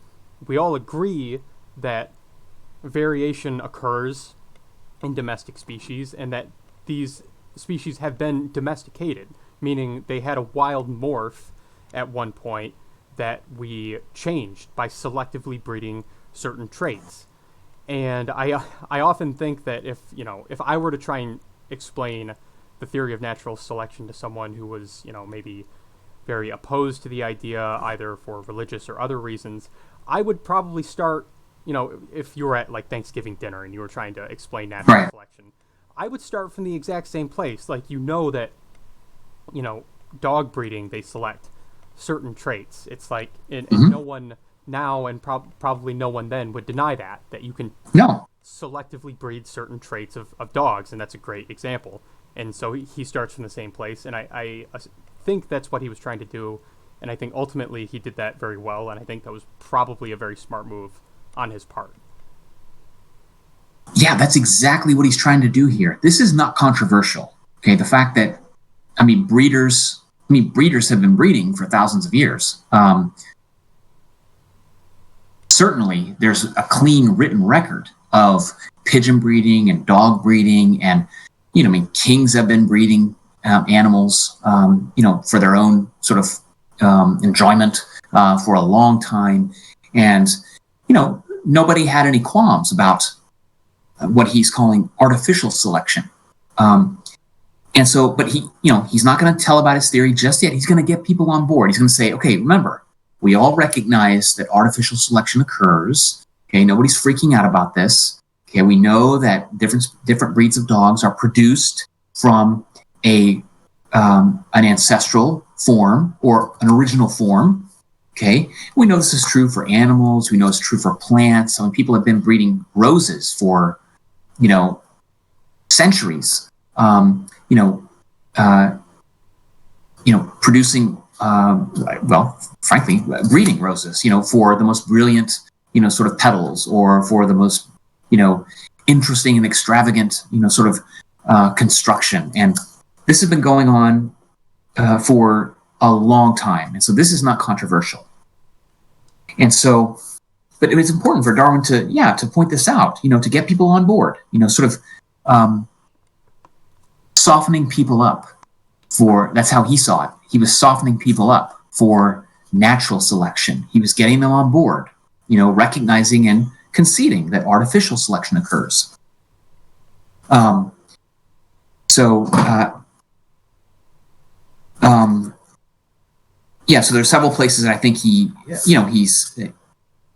we all agree that variation occurs in domestic species and that these species have been domesticated, meaning they had a wild morph at one point that we changed by selectively breeding certain traits. And I often think that if I were to try and explain the theory of natural selection to someone who was, maybe very opposed to the idea, either for religious or other reasons, I would probably start, if you were at like Thanksgiving dinner and you were trying to explain natural selection, I would start from the exact same place. Like, that, dog breeding, they select certain traits. It's like, and no one now and probably no one then would deny that you can selectively breed certain traits of dogs, and that's a great example. And so he starts from the same place, and I think that's what he was trying to do, and I think ultimately he did that very well, and I think that was probably a very smart move on his part. Yeah, that's exactly what he's trying to do here. This is not controversial. Okay, the fact that, breeders have been breeding for thousands of years. Certainly, there's a clean written record of pigeon breeding and dog breeding, and kings have been breeding animals, for their own sort of enjoyment for a long time, and nobody had any qualms about what he's calling artificial selection. And so, but he's not going to tell about his theory just yet. He's going to get people on board. He's going to say, okay, remember, we all recognize that artificial selection occurs. Okay, nobody's freaking out about this. Okay, we know that different breeds of dogs are produced from an ancestral form or an original form. Okay, we know this is true for animals. We know it's true for plants. People have been breeding roses for, centuries. Producing, frankly, breeding roses, for the most brilliant, sort of petals, or for the most, interesting and extravagant, sort of construction. And this has been going on for a long time. And so this is not controversial. And so, but it was important for Darwin to point this out, to get people on board, sort of softening people up that's how he saw it. He was softening people up for natural selection. He was getting them on board, recognizing and conceding that artificial selection occurs. So there's several places that I think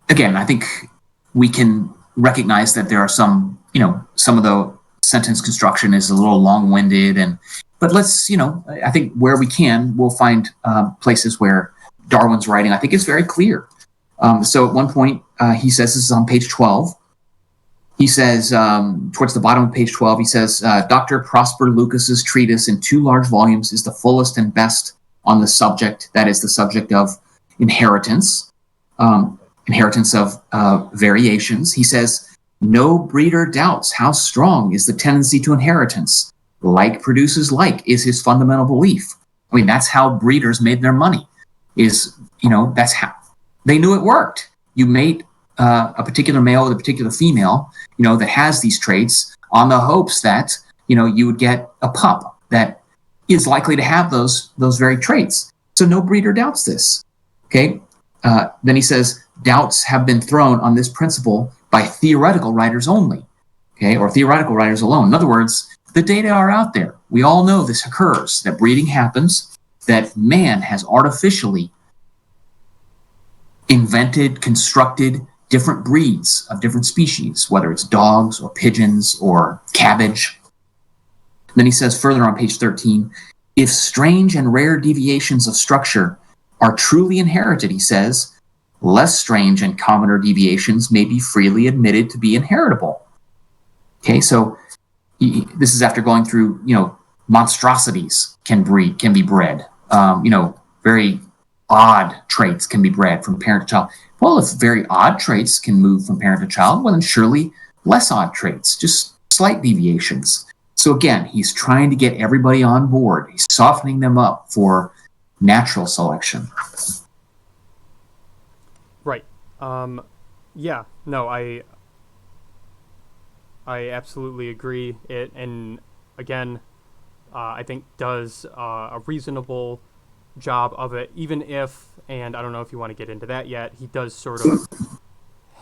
I think we can recognize that there are some of the sentence construction is a little long-winded, but let's, I think where we can, we'll find places where Darwin's writing, I think, is very clear. So at one point, he says, this is on page 12, he says, towards the bottom of page 12, he says, Dr. Prosper Lucas's treatise in 2 large volumes is the fullest and best on the subject, that is the subject of inheritance, inheritance of variations. He says, no breeder doubts how strong is the tendency to inheritance. Like produces like is his fundamental belief. I mean, that's how breeders made their money, that's how they knew it worked. You mate a particular male with a particular female, that has these traits on the hopes that, you would get a pup that is likely to have those very traits. So no breeder doubts this. Okay. Then he says, doubts have been thrown on this principle by theoretical writers only, okay, or theoretical writers alone. In other words, the data are out there. We all know this occurs, that breeding happens, that man has artificially invented, constructed different breeds of different species, whether it's dogs or pigeons or cabbage. Then he says further on page 13, if strange and rare deviations of structure are truly inherited, he says, less strange and commoner deviations may be freely admitted to be inheritable. Okay, so this is after going through, monstrosities can be bred. Very odd traits can be bred from parent to child. Well, if very odd traits can move from parent to child, well, then surely less odd traits, just slight deviations. So again, he's trying to get everybody on board. He's softening them up for natural selection. Right. I absolutely agree. And again, I think does a reasonable job of it, even if, and I don't know if you want to get into that yet, he does sort of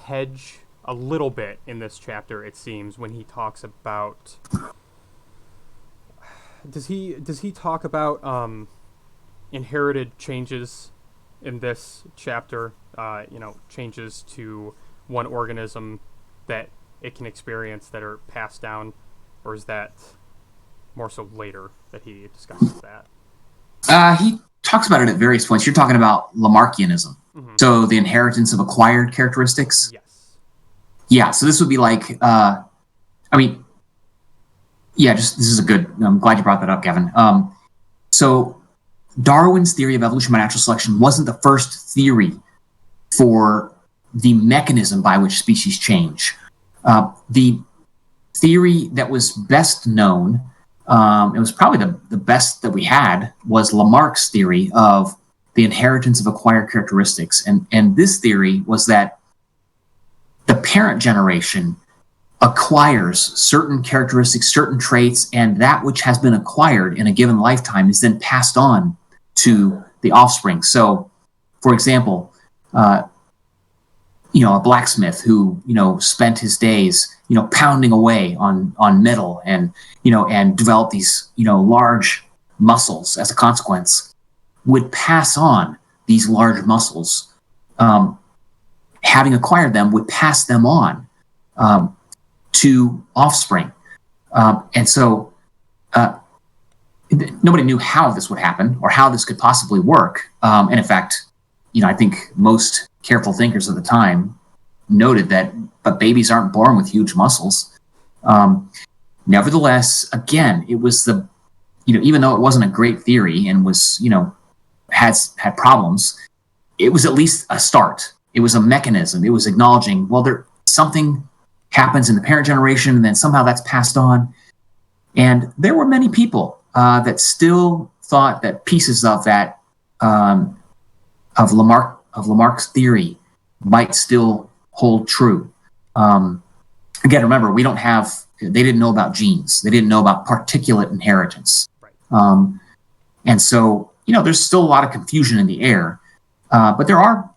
hedge a little bit in this chapter, it seems, when he talks about, does he talk about inherited changes in this chapter, changes to one organism that it can experience that are passed down, or is that more so later that he discusses that? He talks about it at various points. You're talking about Lamarckianism. Mm-hmm. So the inheritance of acquired characteristics. Yes. Yeah. So this would be like, this is a good, I'm glad you brought that up, Gavin. So Darwin's theory of evolution by natural selection wasn't the first theory for the mechanism by which species change. The theory that was best known, it was probably the best that we had, was Lamarck's theory of the inheritance of acquired characteristics. And this theory was that the parent generation acquires certain characteristics, certain traits, and that which has been acquired in a given lifetime is then passed on to the offspring. So, for example, a blacksmith who, spent his days, pounding away on metal and developed these, large muscles as a consequence, would pass on these large muscles, having acquired them, would pass them on to offspring. And so nobody knew how this would happen or how this could possibly work. And in fact, I think most careful thinkers of the time noted that, but babies aren't born with huge muscles. Nevertheless, again, it was even though it wasn't a great theory and was, had problems, it was at least a start. It was a mechanism. It was acknowledging, well, something happens in the parent generation, and then somehow that's passed on. And there were many people that still thought that pieces of that of Lamarck's theory might still hold true. Again, remember, they didn't know about genes. They didn't know about particulate inheritance. Right. And so, there's still a lot of confusion in the air. But there are,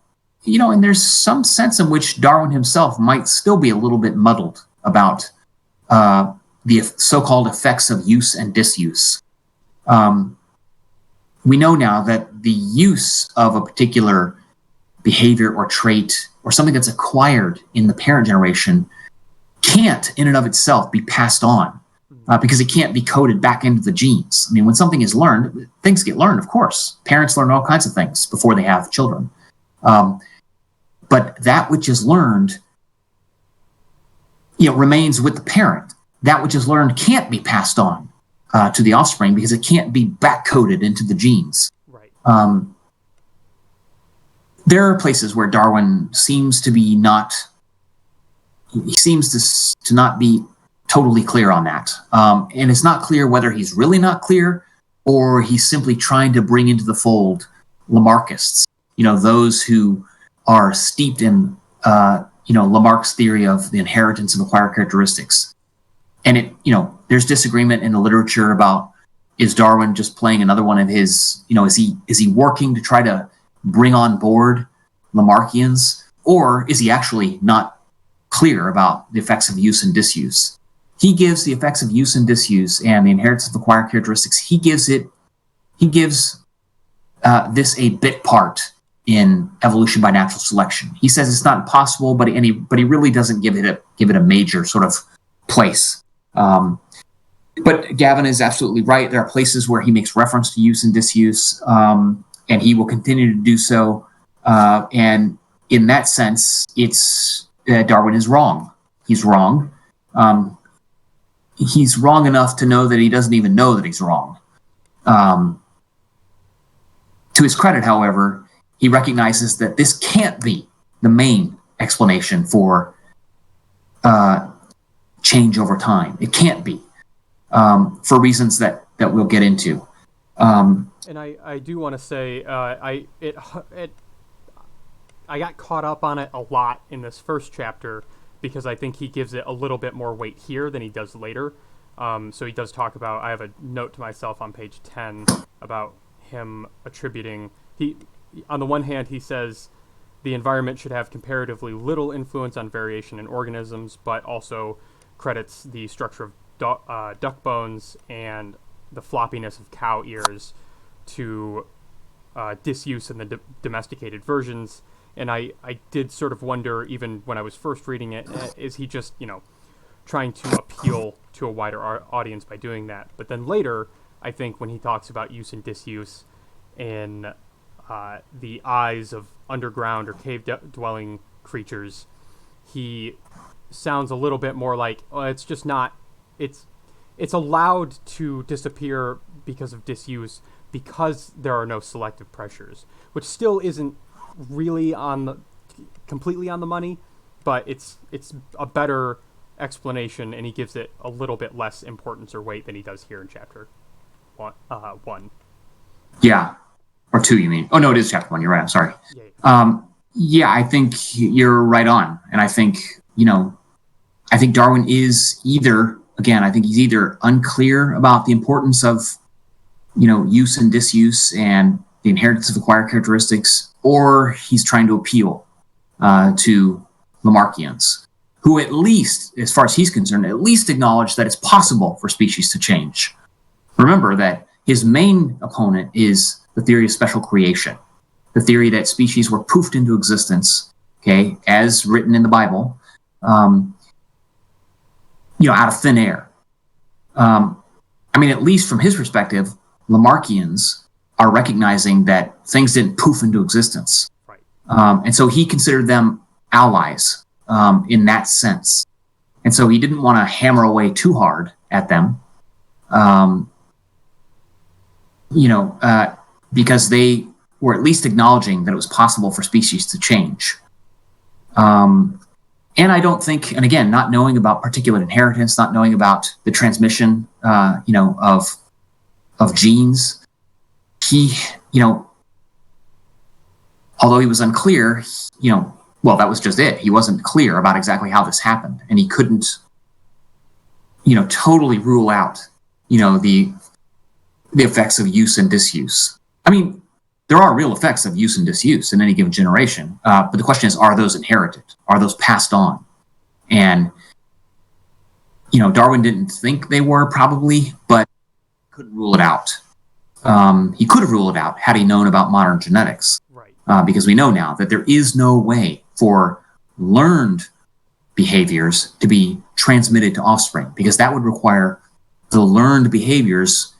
and there's some sense in which Darwin himself might still be a little bit muddled about the so-called effects of use and disuse. We know now that the use of a particular behavior or trait or something that's acquired in the parent generation can't in and of itself be passed on because it can't be coded back into the genes. I mean, when something is learned, things get learned, of course. Parents learn all kinds of things before they have children. But that which is learned, remains with the parent. That which is learned can't be passed on to the offspring because it can't be back-coded into the genes. Right. There are places where Darwin seems to be not be totally clear on that. And it's not clear whether he's really not clear or he's simply trying to bring into the fold Lamarckists, those who are steeped in, Lamarck's theory of the inheritance of acquired characteristics. And there's disagreement in the literature about, is Darwin just playing another one of his, is he working to try to bring on board Lamarckians, or is he actually not clear about the effects of use and disuse? He gives the effects of use and disuse and the inheritance of acquired characteristics. He gives this a bit part in evolution by natural selection. He says it's not impossible, but he really doesn't give it a major sort of place. But Gavin is absolutely right. There are places where he makes reference to use and disuse, and he will continue to do so. And in that sense, it's Darwin is wrong. He's wrong. He's wrong enough to know that he doesn't even know that he's wrong. To his credit, however, he recognizes that this can't be the main explanation for change over time. It can't be, for reasons that we'll get into. And I do want to say I got caught up on it a lot in this first chapter because I think he gives it a little bit more weight here than he does later. So he does talk about, I have a note to myself on page 10 about him attributing, on the one hand he says the environment should have comparatively little influence on variation in organisms, but also credits the structure of duck bones and the floppiness of cow ears to disuse in the domesticated versions. And I did sort of wonder, even when I was first reading it, is he just, trying to appeal to a wider audience by doing that? But then later, I think when he talks about use and disuse in the eyes of underground or cave-dwelling creatures, he sounds a little bit more like, it's just not, it's allowed to disappear because of disuse because there are no selective pressures, which still isn't really completely on the money, but it's a better explanation, and he gives it a little bit less importance or weight than he does here in chapter one. Yeah, or 2, you mean? Oh no, it is chapter 1. You're right. I'm sorry. Yeah. I think you're right on, and I think I think Darwin is either unclear about the importance of use and disuse and the inheritance of acquired characteristics, or he's trying to appeal to Lamarckians, who at least, as far as he's concerned, at least acknowledge that it's possible for species to change. Remember that his main opponent is the theory of special creation, the theory that species were poofed into existence, okay, as written in the Bible, out of thin air. At least from his perspective, Lamarckians are recognizing that things didn't poof into existence. Right. And so he considered them allies in that sense. And so he didn't want to hammer away too hard at them, because they were at least acknowledging that it was possible for species to change. And I don't think, and again, not knowing about particulate inheritance, not knowing about the transmission, of genes, he, although he was unclear, well, that was just it. He wasn't clear about exactly how this happened, and he couldn't, totally rule out, the effects of use and disuse. I mean, there are real effects of use and disuse in any given generation, but the question is, are those inherited? Are those passed on? And, Darwin didn't think they were, probably, but couldn't rule it out. He could have ruled it out had he known about modern genetics. Right. Because we know now that there is no way for learned behaviors to be transmitted to offspring, because that would require the learned behaviors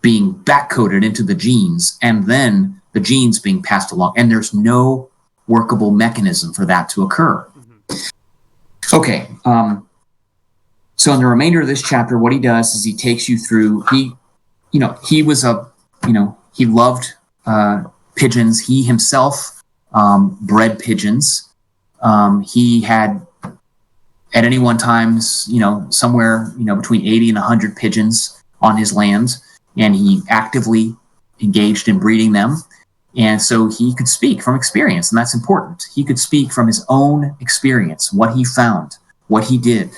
being backcoded into the genes and then the genes being passed along. And there's no workable mechanism for that to occur. Mm-hmm. Okay. So in the remainder of this chapter, what he does is he takes you through, he loved pigeons. He himself bred pigeons. He had, at any one time, somewhere, between 80 and 100 pigeons on his land, and he actively engaged in breeding them. And so he could speak from experience, and that's important. He could speak from his own experience, what he found, what he did.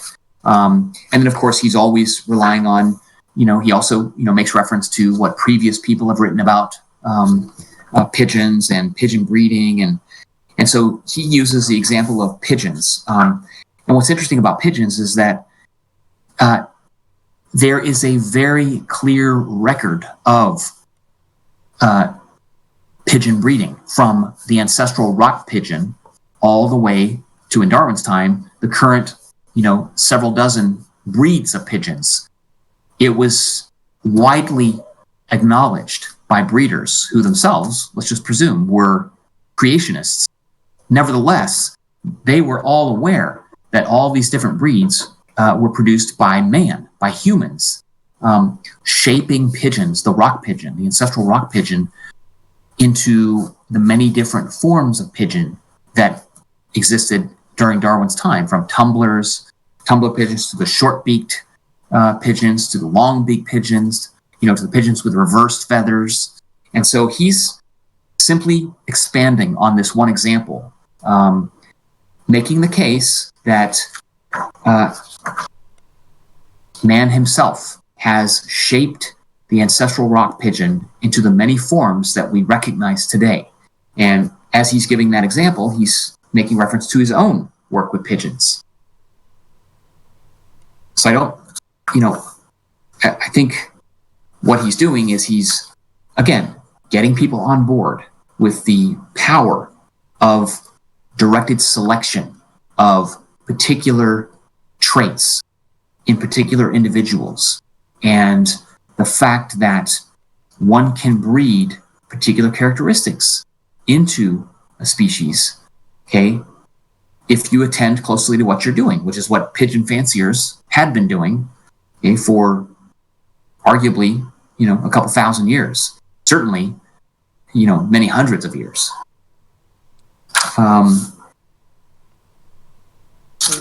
And then, of course, he's always relying on, he also, makes reference to what previous people have written about pigeons and pigeon breeding. And so he uses the example of pigeons. And what's interesting about pigeons is that there is a very clear record of pigeon breeding from the ancestral rock pigeon all the way to, in Darwin's time, the current, several dozen breeds of pigeons. It was widely acknowledged by breeders who themselves, let's just presume, were creationists. Nevertheless, they were all aware that all these different breeds were produced by man, by humans, shaping pigeons, the rock pigeon, the ancestral rock pigeon, into the many different forms of pigeon that existed during Darwin's time, from tumbler pigeons to the short-beaked pigeons to the long-beaked pigeons, to the pigeons with reversed feathers. And so he's simply expanding on this one example, making the case that man himself has shaped the ancestral rock pigeon into the many forms that we recognize today. And as he's giving that example, he's making reference to his own work with pigeons. So I think what he's doing is he's, again, getting people on board with the power of directed selection of particular traits in particular individuals, and the fact that one can breed particular characteristics into a species, okay, if you attend closely to what you're doing, which is what pigeon fanciers had been doing, okay, for arguably, a couple thousand years, certainly, many hundreds of years.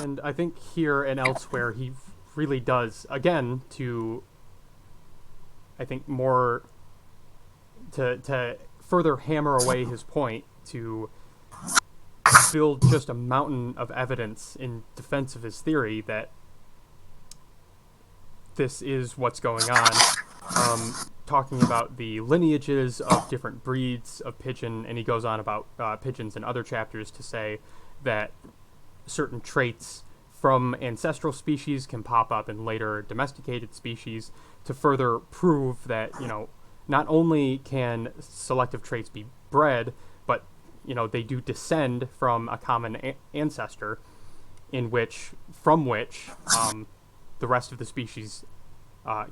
And I think here and elsewhere, he really does, again, to, I think, more to further hammer away his point, to build just a mountain of evidence in defense of his theory that this is what's going on. Talking about the lineages of different breeds of pigeon, and he goes on about pigeons in other chapters to say that certain traits from ancestral species can pop up in later domesticated species, to further prove that, not only can selective traits be bred, but, they do descend from a common ancestor from which the rest of the species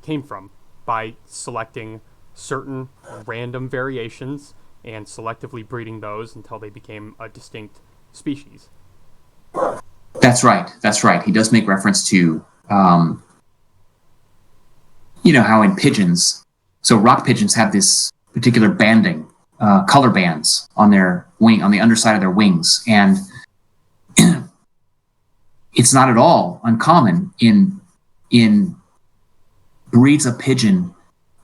came from, by selecting certain random variations and selectively breeding those until they became a distinct species. That's right. He does make reference to, how in pigeons, so rock pigeons have this particular banding, color bands on their wing, on the underside of their wings. And it's not at all uncommon in breeds of pigeon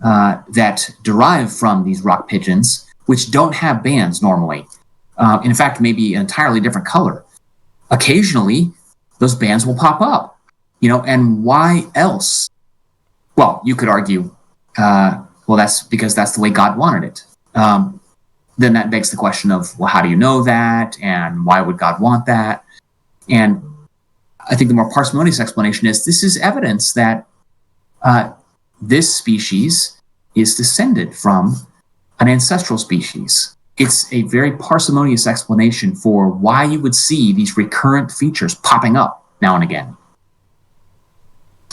that derive from these rock pigeons, which don't have bands normally. In fact, maybe an entirely different color. Occasionally, those bands will pop up, and why else? Well, you could argue, well, that's because that's the way God wanted it. Then that begs the question of, well, how do you know that? And why would God want that? And I think the more parsimonious explanation is this is evidence that this species is descended from an ancestral species. It's a very parsimonious explanation for why you would see these recurrent features popping up now and again.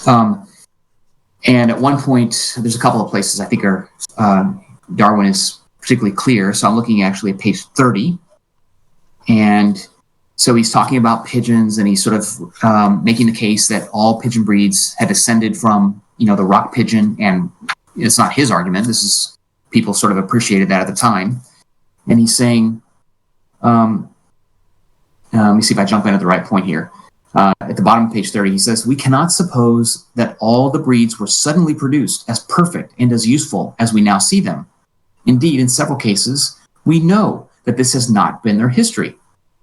And at one point, there's a couple of places I think are Darwin is particularly clear. So I'm looking actually at page 30. And so he's talking about pigeons, and he's sort of making the case that all pigeon breeds had descended from, the rock pigeon. And it's not his argument. This is people sort of appreciated that at the time. And he's saying, let me see if I jump in at the right point here. At the bottom of page 30, he says, we cannot suppose that all the breeds were suddenly produced as perfect and as useful as we now see them. Indeed, in several cases, we know that this has not been their history.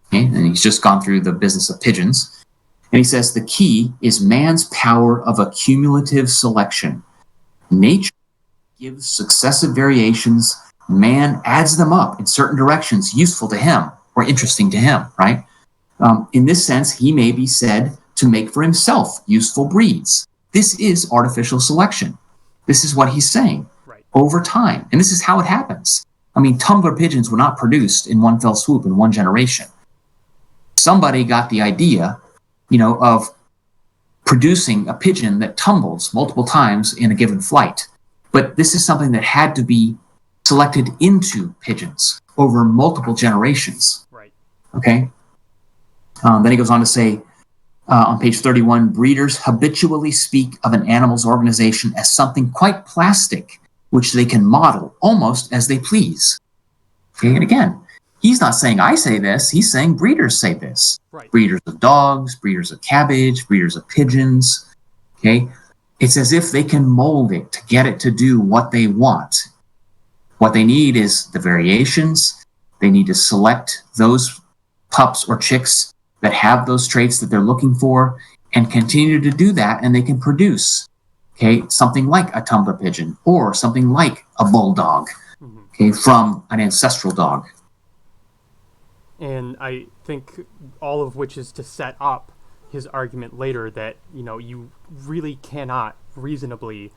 Okay? And he's just gone through the business of pigeons. And he says, the key is man's power of accumulative selection. Nature gives successive variations. Man adds them up in certain directions useful to him or interesting to him, right? In this sense, he may be said to make for himself useful breeds. This is artificial selection. This is what he's saying. Right. Over time. And this is how it happens. I mean, tumbler pigeons were not produced in one fell swoop in one generation. Somebody got the idea, of producing a pigeon that tumbles multiple times in a given flight. But this is something that had to be selected into pigeons over multiple generations. Right. Okay? Then he goes on to say, on page 31, breeders habitually speak of an animal's organization as something quite plastic, which they can model almost as they please. Okay, and again, he's not saying I say this, he's saying breeders say this. Right. Breeders of dogs, breeders of cabbage, breeders of pigeons. Okay, it's as if they can mold it to get it to do what they want. What they need is the variations. They need to select those pups or chicks that have those traits that they're looking for and continue to do that, and they can produce, something like a tumbler pigeon or something like a bulldog, from an ancestral dog. And I think all of which is to set up his argument later that, you really cannot reasonably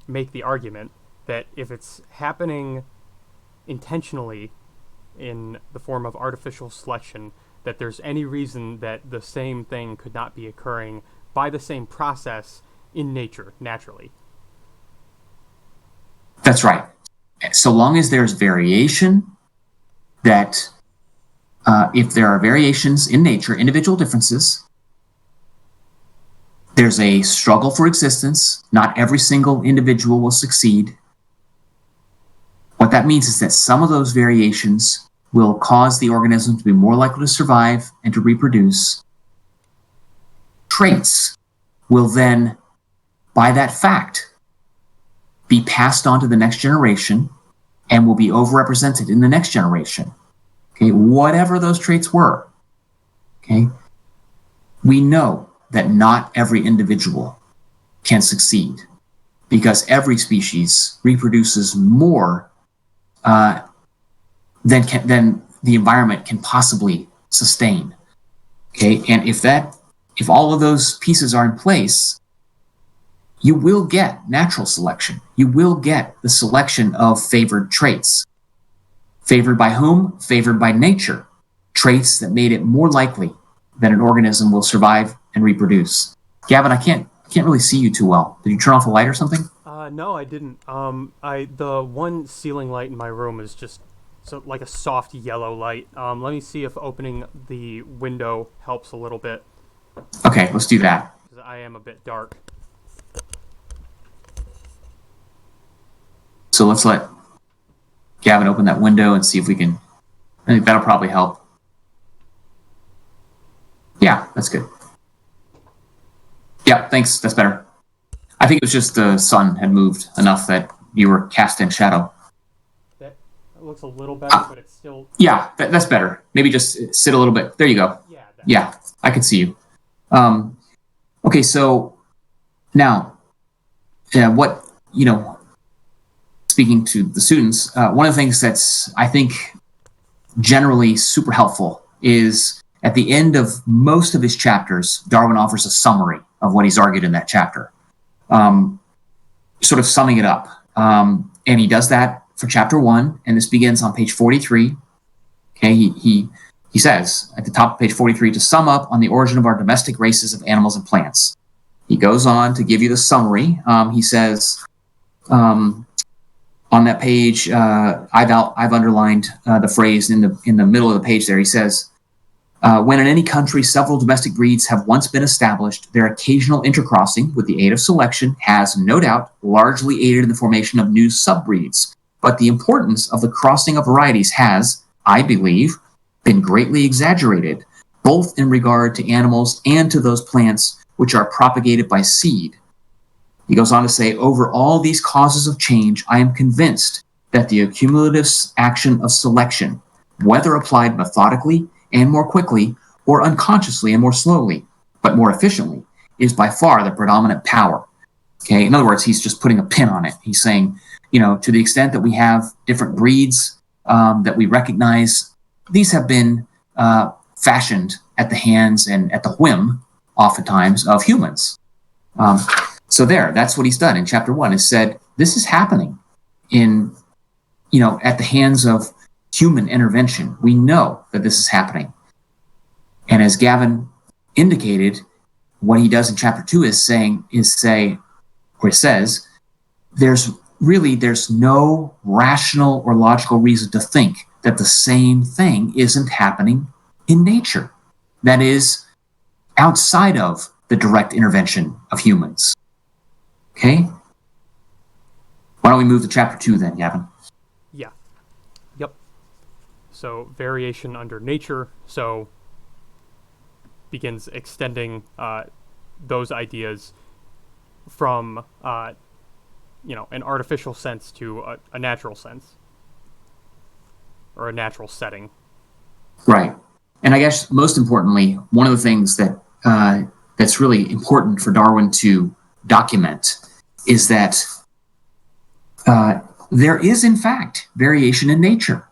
make the argument that if it's happening intentionally in the form of artificial selection, that there's any reason that the same thing could not be occurring by the same process in nature, naturally. That's right. So long as there's variation, that if there are variations in nature, individual differences, there's a struggle for existence. Not every single individual will succeed. What that means is that some of those variations will cause the organism to be more likely to survive and to reproduce. Traits will then, by that fact, be passed on to the next generation and will be overrepresented in the next generation. Okay, whatever those traits were. Okay, we know that not every individual can succeed because every species reproduces more than the environment can possibly sustain. Okay, and if all of those pieces are in place, you will get natural selection. You will get the selection of favored traits. Favored by whom? Favored by nature. Traits that made it more likely that an organism will survive and reproduce. Gavin, I can't really see you too well. Did you turn off a light or something? No, I didn't. The one ceiling light in my room is just like a soft yellow light. Let me see if opening the window helps a little bit. Okay, let's do that. Because I am a bit dark. So let's let Gavin open that window and see if we can. I think that'll probably help. Yeah, that's good. Yeah, thanks. That's better. I think it was just the sun had moved enough that you were cast in shadow. That looks a little better, but it's still. Yeah, that's better. Maybe just sit a little bit. There you go. Yeah. Yeah, I can see you. Okay, so now, what, speaking to the students, one of the things that's, I think, generally super helpful is at the end of most of his chapters, Darwin offers a summary of what he's argued in that chapter, sort of summing it up. And he does that for chapter 1, and this begins on page 43. Okay, he says at the top of page 43, to sum up on the origin of our domestic races of animals and plants. He goes on to give you the summary. He says, on that page, I've underlined the phrase in the middle of the page there. He says, when in any country several domestic breeds have once been established, their occasional intercrossing with the aid of selection has, no doubt, largely aided in the formation of new subbreeds. But the importance of the crossing of varieties has, I believe, been greatly exaggerated, both in regard to animals and to those plants which are propagated by seed. He goes on to say, over all these causes of change, I am convinced that the accumulative action of selection, whether applied methodically and more quickly, or unconsciously and more slowly, but more efficiently, is by far the predominant power. Okay, in other words, he's just putting a pin on it. He's saying, to the extent that we have different breeds that we recognize, these have been fashioned at the hands and at the whim, oftentimes, of humans. So that's what he's done in chapter 1, is said, this is happening at the hands of human intervention. We know that this is happening. And as Gavin indicated, what he does in chapter 2 it says, there's no rational or logical reason to think that the same thing isn't happening in nature. That is outside of the direct intervention of humans. Okay? Why don't we move to chapter 2 then, Gavin? Yeah. Yep. So variation under nature. So begins extending those ideas from an artificial sense to a natural sense, or a natural setting. Right. And I guess most importantly, one of the things that that's really important for Darwin to document is that there is, in fact, variation in nature.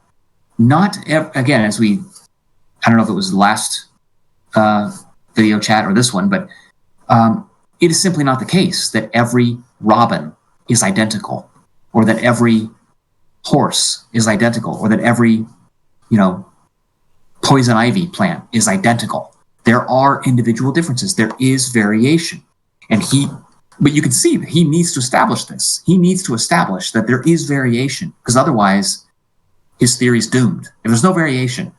Not, again, I don't know if it was the last video chat or this one, but it is simply not the case that every robin is identical, or that every horse is identical, or that every, poison ivy plant is identical. There are individual differences. There is variation. But you can see that he needs to establish this. He needs to establish that there is variation, because otherwise his theory is doomed. If there's no variation,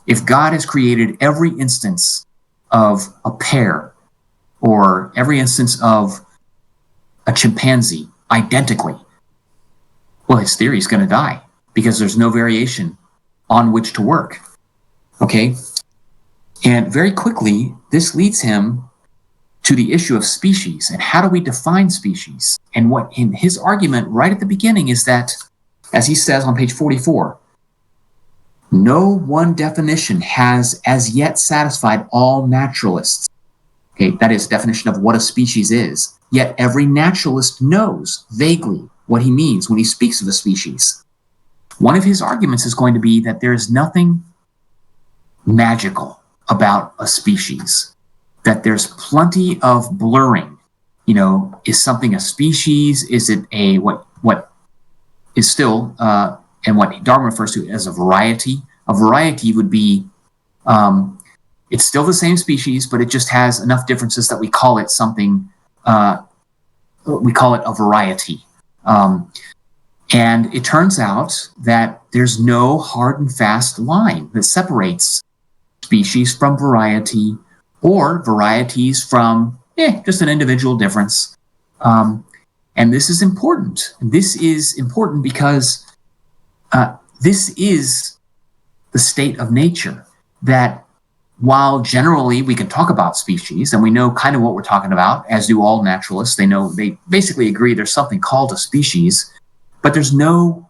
if God has created every instance of a pear or every instance of a chimpanzee identically, well, his theory is going to die because there's no variation on which to work. Okay? And very quickly, this leads him to the issue of species and how do we define species. And what in his argument right at the beginning is that, as he says on page 44, no one definition has as yet satisfied all naturalists. Okay, that is definition of what a species is. Yet every naturalist knows vaguely what he means when he speaks of a species. One of his arguments is going to be that there is nothing magical about a species, that there's plenty of blurring. Is something a species? Is it what is still, and what Darwin refers to as a variety? A variety would be, it's still the same species, but it just has enough differences that we call it something, we call it a variety. And it turns out that there's no hard and fast line that separates species from variety, or varieties from just an individual difference. And this is important. This is important because this is the state of nature, that while generally we can talk about species and we know kind of what we're talking about, as do all naturalists, they basically agree there's something called a species, but there's no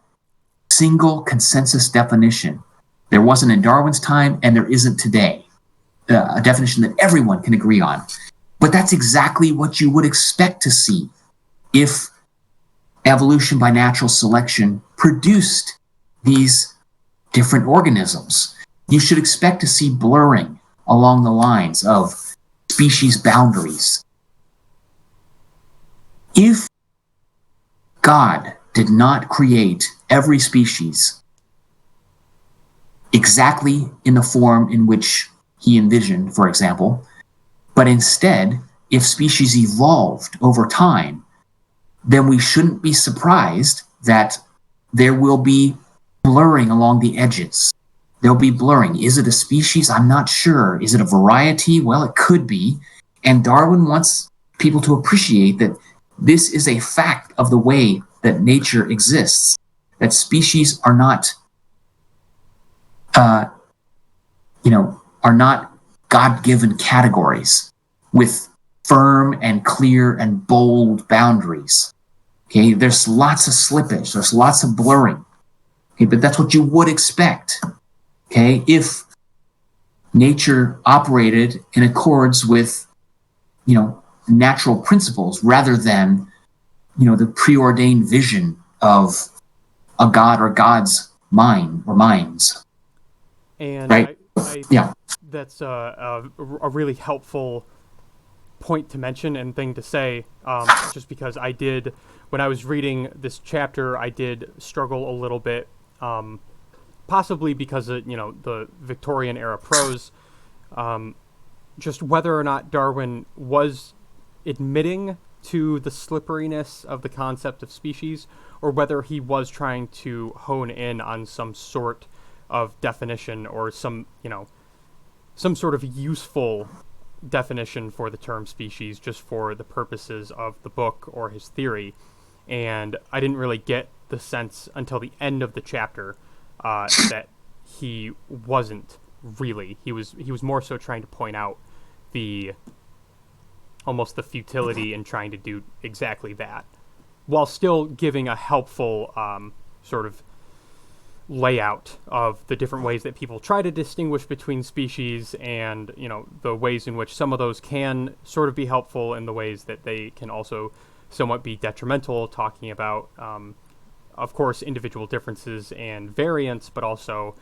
single consensus definition. There wasn't in Darwin's time, and there isn't today, a definition that everyone can agree on. But that's exactly what you would expect to see if evolution by natural selection produced these different organisms. You should expect to see blurring along the lines of species boundaries. If God did not create every species exactly in the form in which he envisioned, for example, but instead, if species evolved over time, then we shouldn't be surprised that there will be blurring along the edges. There'll be blurring. Is it a species? I'm not sure. Is it a variety? Well, it could be. And Darwin wants people to appreciate that this is a fact of the way that nature exists, that species are not, are not God-given categories with firm and clear and bold boundaries. Okay, there's lots of slippage, there's lots of blurring. Okay, but that's what you would expect. Okay, if nature operated in accordance with, natural principles rather than, the preordained vision of a god or gods mind or minds. And right? Yeah. That's a really helpful point to mention and thing to say, just because when I was reading this chapter, I did struggle a little bit, possibly because of, the Victorian era prose, just whether or not Darwin was admitting to the slipperiness of the concept of species, or whether he was trying to hone in on some sort of definition or some sort of useful definition for the term species just for the purposes of the book or his theory. And I didn't really get the sense until the end of the chapter that he wasn't really. He was more so trying to point out almost the futility in trying to do exactly that, while still giving a helpful sort of layout of the different ways that people try to distinguish between species, and the ways in which some of those can sort of be helpful and the ways that they can also somewhat be detrimental, talking about of course individual differences and variants, but also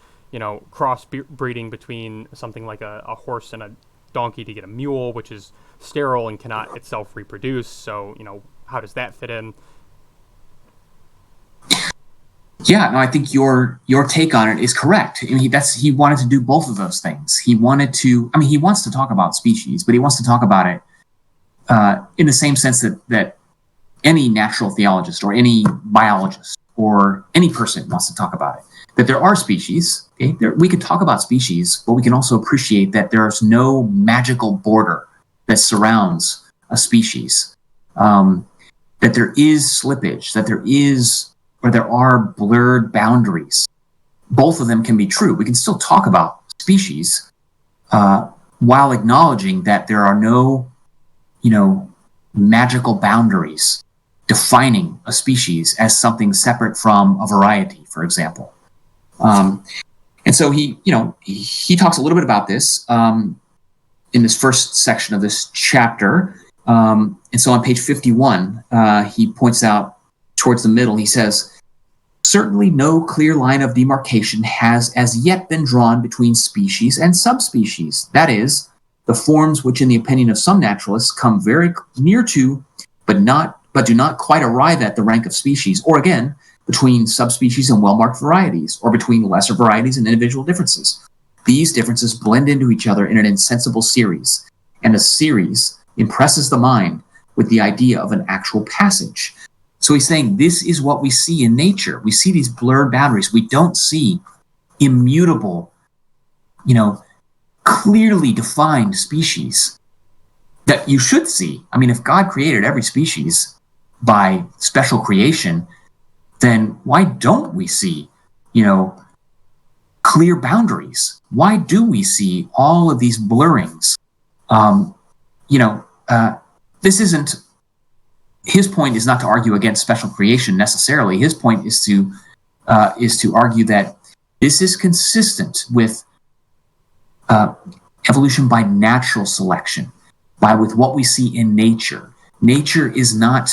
cross breeding between something like a horse and a donkey to get a mule, which is sterile and cannot itself reproduce. So how does that fit in? Yeah, no, I think your take on it is correct. I mean, he wanted to do both of those things. He wants to talk about species, but he wants to talk about it in the same sense that any natural theologist or any biologist or any person wants to talk about it. That there are species. Okay? We can talk about species, but we can also appreciate that there's no magical border that surrounds a species. That there is slippage. That there are blurred boundaries. Both of them can be true. We can still talk about species while acknowledging that there are no, magical boundaries defining a species as something separate from a variety, for example. And so he talks a little bit about this in this first section of this chapter. And so on page 51, he points out towards the middle, he says, certainly no clear line of demarcation has as yet been drawn between species and subspecies. That is, the forms which in the opinion of some naturalists come very near to, but do not quite arrive at the rank of species, or again, between subspecies and well-marked varieties, or between lesser varieties and individual differences. These differences blend into each other in an insensible series, and a series impresses the mind with the idea of an actual passage. So he's saying this is what we see in nature. We see these blurred boundaries. We don't see immutable, clearly defined species that you should see. I mean, if God created every species by special creation, then why don't we see, clear boundaries? Why do we see all of these blurrings? This isn't, his point is not to argue against special creation necessarily. His point is to argue that this is consistent with evolution by natural selection, with what we see in nature. Nature is not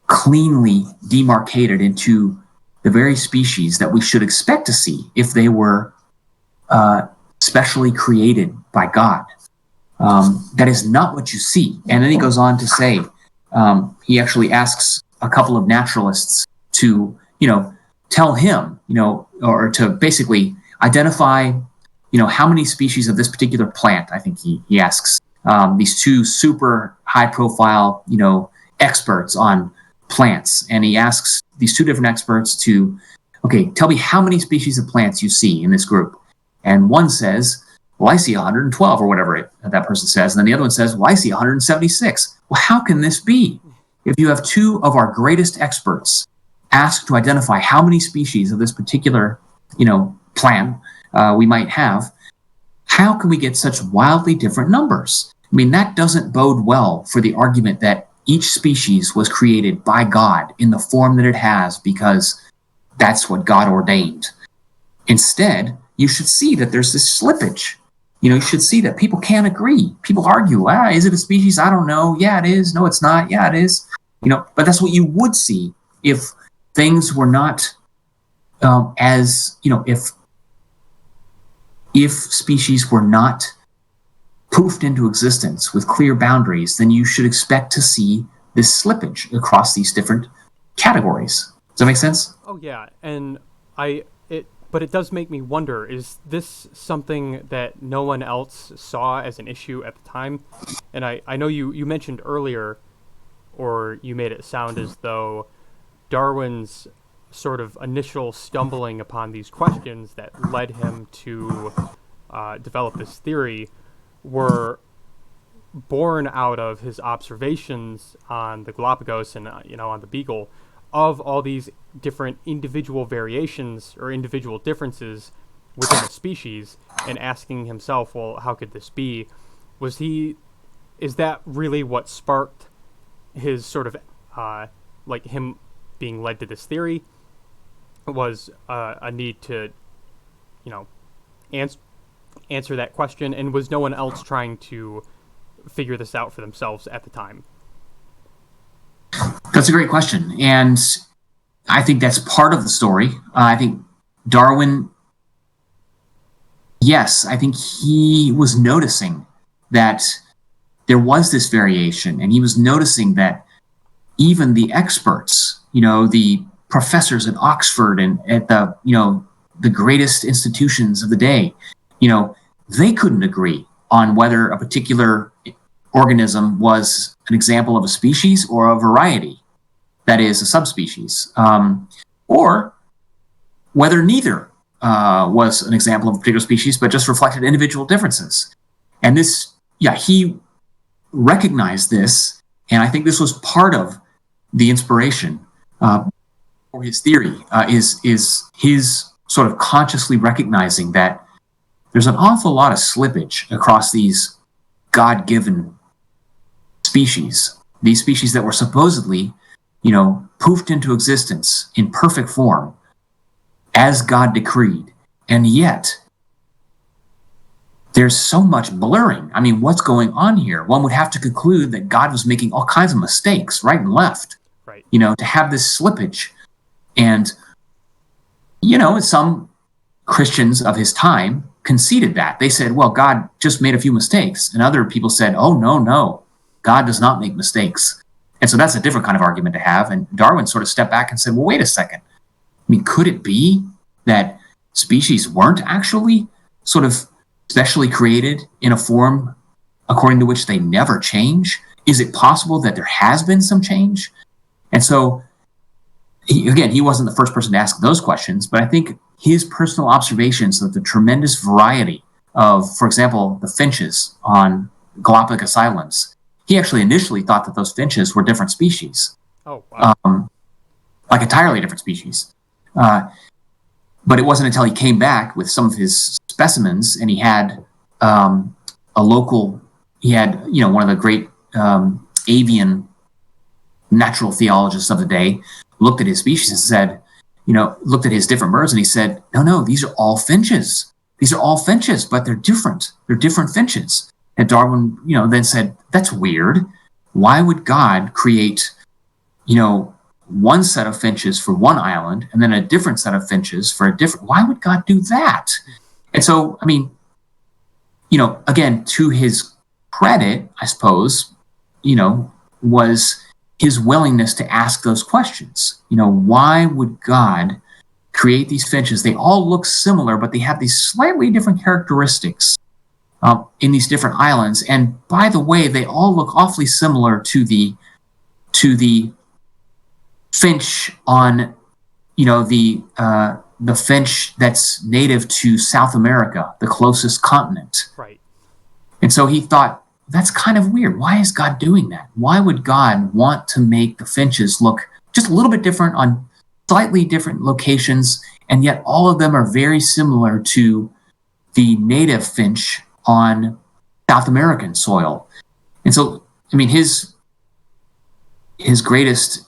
cleanly demarcated into the very species that we should expect to see if they were specially created by God. That is not what you see. And then he goes on to say, he actually asks a couple of naturalists to, tell him, or to basically identify, how many species of this particular plant. I think he asks these two super high profile, experts on plants. And he asks these two different experts to, okay, tell me how many species of plants you see in this group. And one says, well, I see 112 or whatever that person says. And then the other one says, well, I see 176. Well, how can this be? If you have two of our greatest experts asked to identify how many species of this particular, plant we might have, how can we get such wildly different numbers? I mean, that doesn't bode well for the argument that each species was created by God in the form that it has because that's what God ordained. Instead, you should see that there's this slippage. You should see that people can't agree. People argue, is it a species? I don't know. Yeah, it is. No, it's not. Yeah, it is. But that's what you would see if things were not if species were not poofed into existence with clear boundaries, then you should expect to see this slippage across these different categories. Does that make sense? Oh yeah, and but it does make me wonder, is this something that no one else saw as an issue at the time? And I know you mentioned earlier, or you made it sound as though Darwin's sort of initial stumbling upon these questions that led him to develop this theory were born out of his observations on the Galapagos and on the Beagle of all these different individual variations or individual differences within a species, and asking himself, well, how could this be? Is that really what sparked his sort of him being led to this theory? Was a need to answer that question, and was no one else trying to figure this out for themselves at the time? That's a great question, and I think that's part of the story. I think Darwin, yes, I think he was noticing that there was this variation, and he was noticing that even the experts, the professors at Oxford and at the greatest institutions of the day, they couldn't agree on whether a particular organism was an example of a species or a variety, that is, a subspecies, or whether neither was an example of a particular species, but just reflected individual differences. And he recognized this, and I think this was part of the inspiration for his theory, is his sort of consciously recognizing that there's an awful lot of slippage across these God-given species, these species that were supposedly, poofed into existence in perfect form as God decreed. And yet, there's so much blurring. I mean, what's going on here? One would have to conclude that God was making all kinds of mistakes right and left, right? To have this slippage. And, some Christians of his time conceded that. They said, well, God just made a few mistakes. And other people said, oh, no, God does not make mistakes. And so that's a different kind of argument to have. And Darwin sort of stepped back and said, well, wait a second. I mean, could it be that species weren't actually sort of specially created in a form according to which they never change? Is it possible that there has been some change? And so, he wasn't the first person to ask those questions, but I think his personal observations of the tremendous variety of, for example, the finches on Galapagos Islands, he actually initially thought that those finches were different species. Oh, wow. Like entirely different species. But it wasn't until he came back with some of his specimens, and he had a local, he had, one of the great avian natural theologists of the day, looked at his species and said, looked at his different birds, and he said, no, these are all finches. These are all finches, but they're different. They're different finches. And Darwin, then said, that's weird. Why would God create, one set of finches for one island and then a different set of finches for a different? Why would God do that? And so, again, to his credit, I suppose, was his willingness to ask those questions. Why would God create these finches? They all look similar, but they have these slightly different characteristics in these different islands. And by the way, they all look awfully similar to the finch on, the finch that's native to South America, the closest continent. Right. And so he thought, that's kind of weird. Why is God doing that? Why would God want to make the finches look just a little bit different on slightly different locations, and yet all of them are very similar to the native finch on South American soil? And so, his greatest,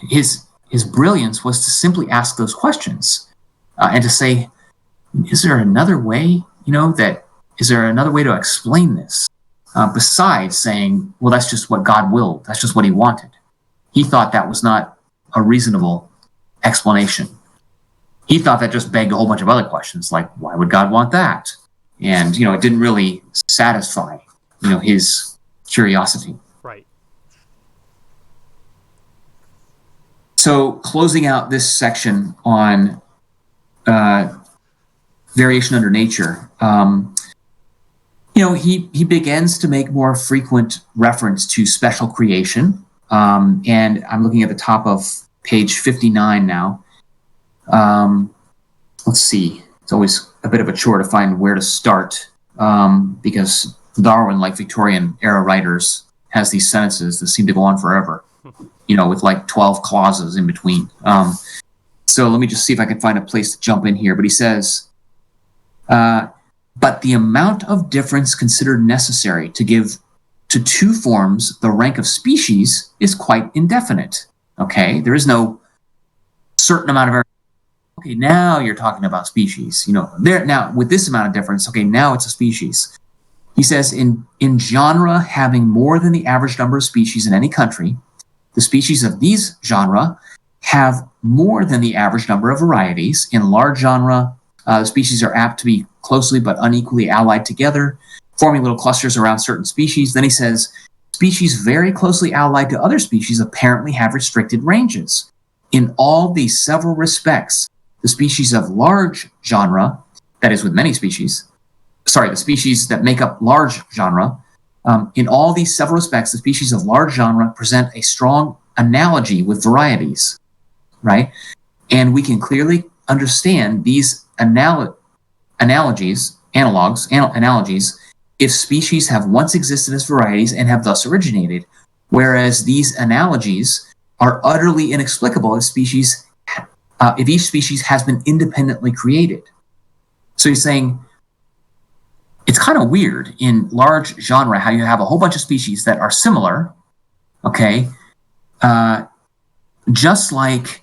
his brilliance was to simply ask those questions and to say, is there another way, is there another way to explain this? Besides saying, well, that's just what God willed. That's just what he wanted. He thought that was not a reasonable explanation. He thought that just begged a whole bunch of other questions, like, why would God want that? And, it didn't really satisfy, his curiosity. Right. So closing out this section on variation under nature, he begins to make more frequent reference to special creation. And I'm looking at the top of page 59 now. Let's see. It's always a bit of a chore to find where to start because Darwin, like Victorian era writers, has these sentences that seem to go on forever, with like 12 clauses in between. So let me just see if I can find a place to jump in here. But he says, but the amount of difference considered necessary to give to two forms the rank of species is quite indefinite. Okay, there is no certain amount of. Okay, now you're talking about species. There now with this amount of difference. Okay, now it's a species. He says in genre having more than the average number of species in any country, the species of these genre have more than the average number of varieties. In large genre, species are apt to be closely but unequally allied together, forming little clusters around certain species. Then he says, species very closely allied to other species apparently have restricted ranges. In all these several respects, the species of large genre, that is with many species, the species that make up large genre, in all these several respects, the species of large genre present a strong analogy with varieties, right? And we can clearly understand these analogies, if species have once existed as varieties and have thus originated, whereas these analogies are utterly inexplicable if each species has been independently created. So he's saying it's kind of weird in large genre how you have a whole bunch of species that are similar, okay, just like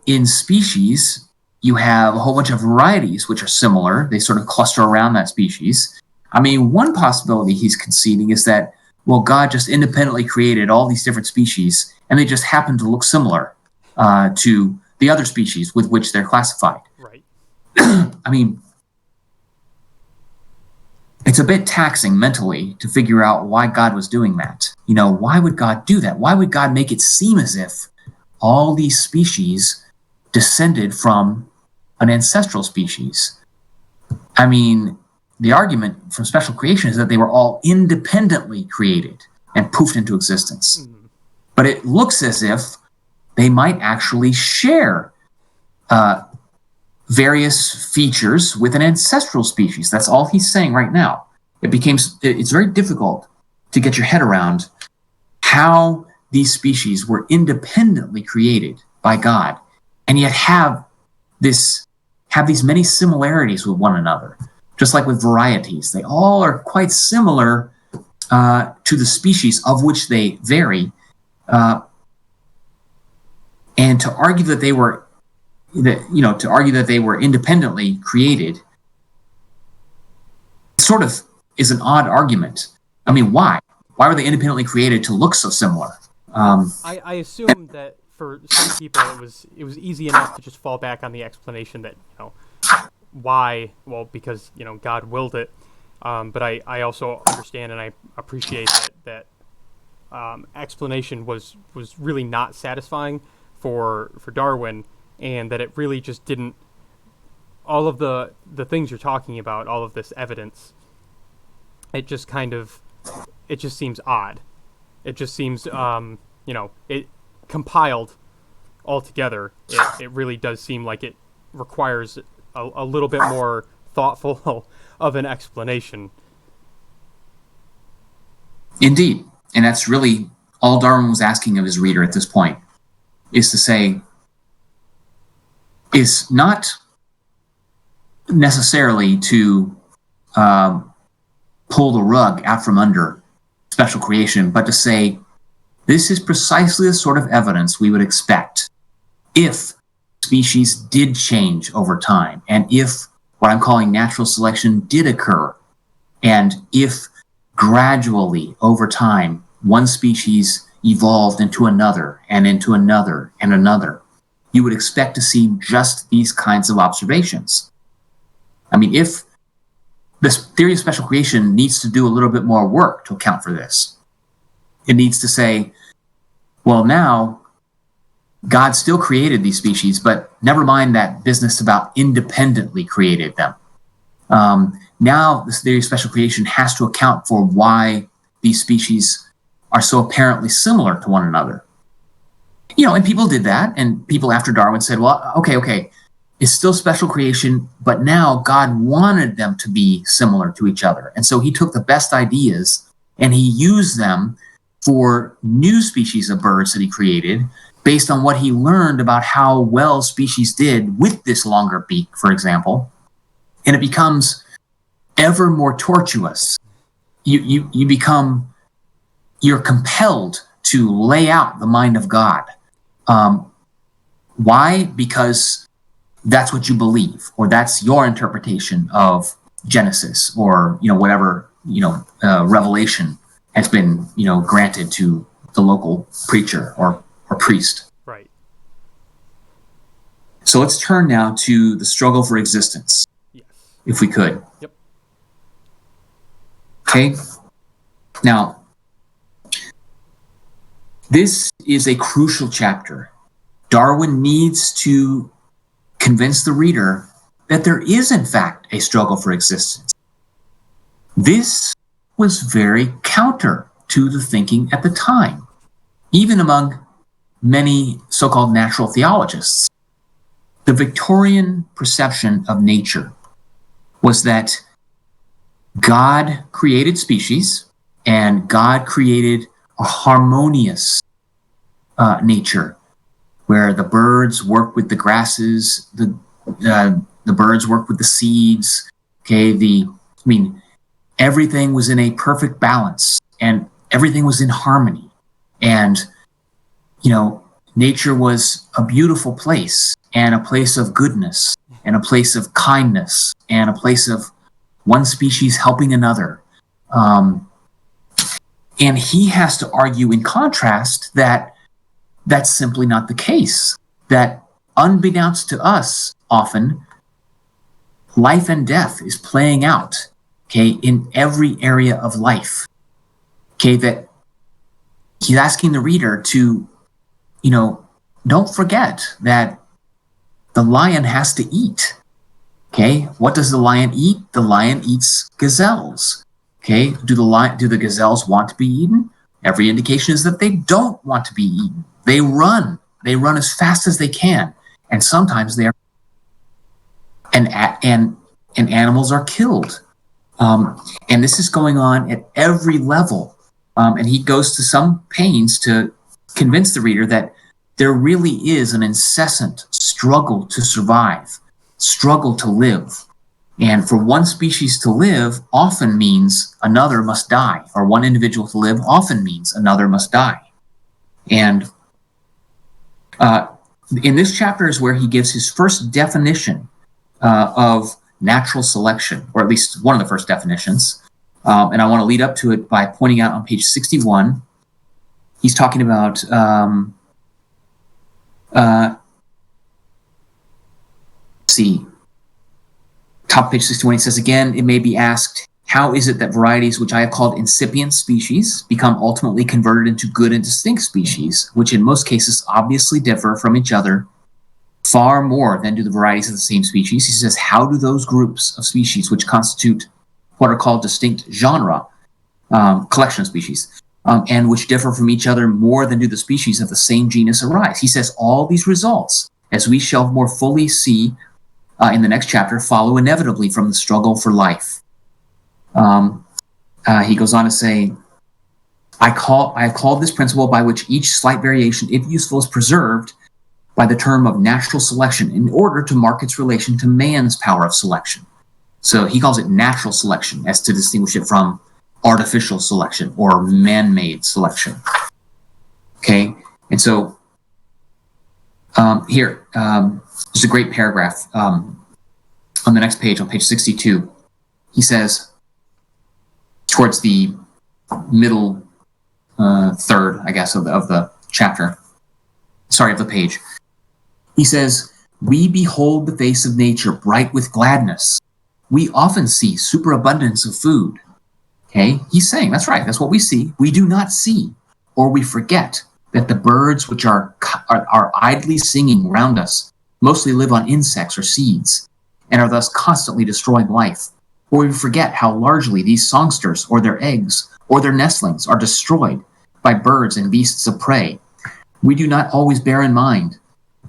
in species you have a whole bunch of varieties which are similar. They sort of cluster around that species. One possibility he's conceding is that, well, God just independently created all these different species and they just happen to look similar to the other species with which they're classified. Right. It's a bit taxing mentally to figure out why God was doing that. Why would God do that? Why would God make it seem as if all these species descended from an ancestral species? The argument from special creation is that they were all independently created and poofed into existence. Mm-hmm. But it looks as if they might actually share various features with an ancestral species. That's all he's saying right now. It's very difficult to get your head around how these species were independently created by God and yet have this have these many similarities with one another, just like with varieties. They all are quite similar to the species of which they vary, and to argue that they were independently created sort of is an odd argument. I mean, why? Why were they independently created to look so similar? I assume that for some people it was easy enough to just fall back on the explanation that why? Well, because God willed it. But I also understand and I appreciate that explanation was really not satisfying for Darwin, and that it really just didn't. All of the things you're talking about, all of this evidence, it just seems odd. It just seems it compiled all together. It really does seem like it requires a little bit more thoughtful of an explanation. Indeed. And that's really all Darwin was asking of his reader at this point, is to say, is not necessarily to pull the rug out from under special creation, but to say, this is precisely the sort of evidence we would expect if species did change over time, and if what I'm calling natural selection did occur, and if gradually over time one species evolved into another and into another and another, you would expect to see just these kinds of observations. I mean, if this theory of special creation needs to do a little bit more work to account for this, it needs to say, well, now God still created these species, but never mind that business about independently created them. Now this theory of special creation has to account for why these species are so apparently similar to one another. And people did that, and people after Darwin said, well, okay, it's still special creation, but now God wanted them to be similar to each other. And so he took the best ideas and he used them for new species of birds that he created based on what he learned about how well species did with this longer beak, for example. And it becomes ever more tortuous. You're compelled to lay out the mind of God. Why? Because that's what you believe, or that's your interpretation of Genesis, or whatever revelation has been granted to the local preacher or priest. Right. So let's turn now to the struggle for existence. Yes. If we could. Yep. Okay. Now, this is a crucial chapter. Darwin needs to convince the reader that there is, in fact, a struggle for existence. This was very counter to the thinking at the time, even among many so-called natural theologists. The Victorian perception of nature was that God created species and God created a harmonious nature where the birds work with the grasses, the birds work with the seeds. Okay, everything was in a perfect balance and everything was in harmony. And nature was a beautiful place, and a place of goodness, and a place of kindness, and a place of one species helping another. And he has to argue in contrast that that's simply not the case. That unbeknownst to us, often, life and death is playing out, in every area of life. That he's asking the reader to, don't forget that the lion has to eat. What does the lion eat? The lion eats gazelles. Do the gazelles want to be eaten? Every indication is that they don't want to be eaten. They run as fast as they can, and sometimes they are, and animals are killed. And this is going on at every level. And he goes to some pains to convince the reader that there really is an incessant struggle to survive, struggle to live. And for one species to live often means another must die, or one individual to live often means another must die. And in this chapter is where he gives his first definition of natural selection, or at least one of the first definitions. And I want to lead up to it by pointing out on page 61, he's talking about top page 61, he says, again, it may be asked, how is it that varieties which I have called incipient species become ultimately converted into good and distinct species, which in most cases obviously differ from each other far more than do the varieties of the same species? He says, how do those groups of species which constitute what are called distinct genera, collection of species, and which differ from each other more than do the species of the same genus arise? He says all these results, as we shall more fully see in the next chapter, follow inevitably from the struggle for life. He goes on to say, I have called this principle by which each slight variation, if useful, is preserved by the term of natural selection in order to mark its relation to man's power of selection. So he calls it natural selection as to distinguish it from artificial selection or man-made selection. Okay, and so here, there's a great paragraph on the next page, on page 62. He says, towards the middle third, I guess, of the chapter, of the page, he says, we behold the face of nature bright with gladness. We often see superabundance of food. Okay, he's saying, that's right, that's what we see. We do not see, or we forget, that the birds which are idly singing round us mostly live on insects or seeds, and are thus constantly destroying life. Or we forget how largely these songsters, or their eggs, or their nestlings are destroyed by birds and beasts of prey. We do not always bear in mind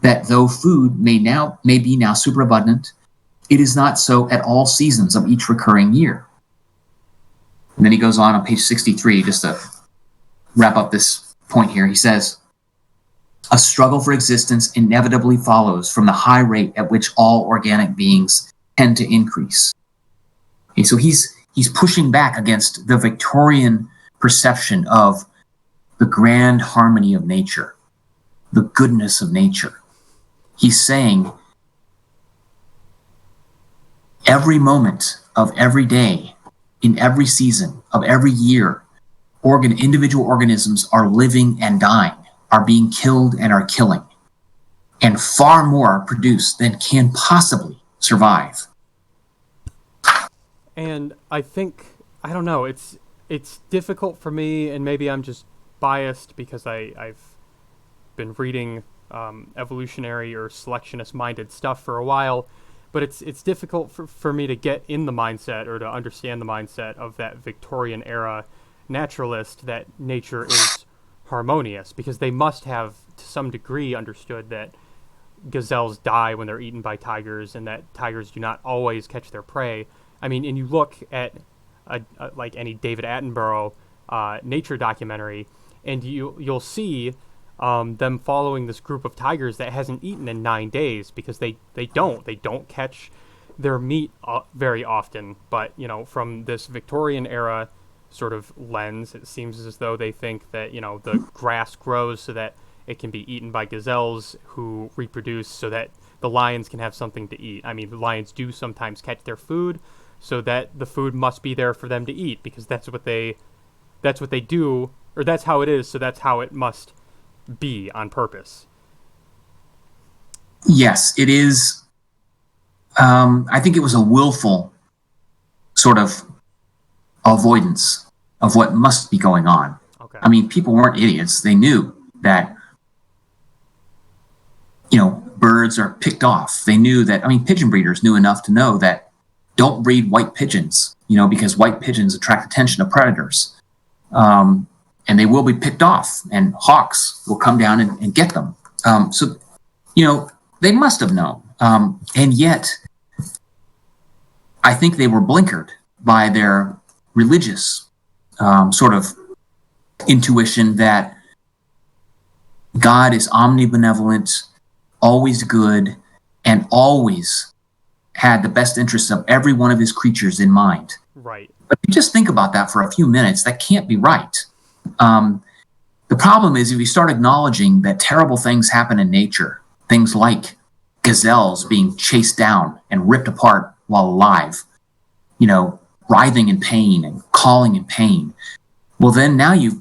that though food may be now superabundant, it is not so at all seasons of each recurring year. And then he goes on page 63, just to wrap up this point here. He says, a struggle for existence inevitably follows from the high rate at which all organic beings tend to increase. Okay, so he's pushing back against the Victorian perception of the grand harmony of nature, the goodness of nature. He's saying every moment of every day, in every season of every year, individual organisms are living and dying, are being killed and are killing, and far more are produced than can possibly survive. And I think, I don't know, it's difficult for me, and maybe I'm just biased because I've been reading evolutionary or selectionist-minded stuff for a while, but it's difficult for me to get in the mindset or to understand the mindset of that Victorian era naturalist that nature is harmonious, because they must have to some degree understood that gazelles die when they're eaten by tigers and that tigers do not always catch their prey. I mean, and you look at like any David Attenborough nature documentary, and you'll see them following this group of tigers that hasn't eaten in 9 days because they don't catch their meat very often. But from this Victorian era sort of lens, it seems as though they think that the grass grows so that it can be eaten by gazelles who reproduce so that the lions can have something to eat. I mean, the lions do sometimes catch their food, so that the food must be there for them to eat, because that's what they do, or that's how it is, so that's how it must be on purpose. Yes, it is. I think it was a willful sort of avoidance of what must be going on. Okay. I mean, people weren't idiots. They knew that, birds are picked off. They knew that, pigeon breeders knew enough to know that don't breed white pigeons, because white pigeons attract attention of predators. And they will be picked off, and hawks will come down and get them. So, they must have known. And yet, I think they were blinkered by their religious sort of intuition that God is omnibenevolent, always good, and always had the best interests of every one of his creatures in mind. Right. But if you just think about that for a few minutes, that can't be right. The problem is if you start acknowledging that terrible things happen in nature, things like gazelles being chased down and ripped apart while alive, writhing in pain and calling in pain, well, then now you've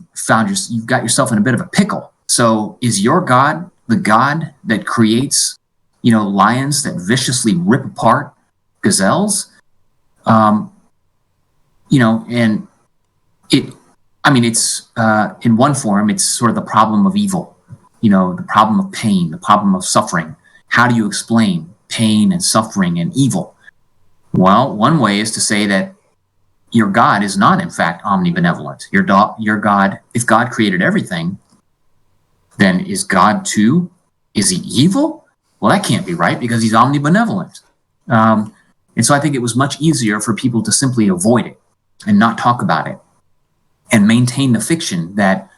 got yourself in a bit of a pickle. So is your God the God that creates, lions that viciously rip apart gazelles? And it's in one form, it's sort of the problem of evil, the problem of pain, the problem of suffering. How do you explain pain and suffering and evil? Well, one way is to say that your God is not, in fact, omnibenevolent. Your God, if God created everything, then is God too? Is he evil? Well, that can't be right because he's omnibenevolent. And so I think it was much easier for people to simply avoid it and not talk about it and maintain the fiction that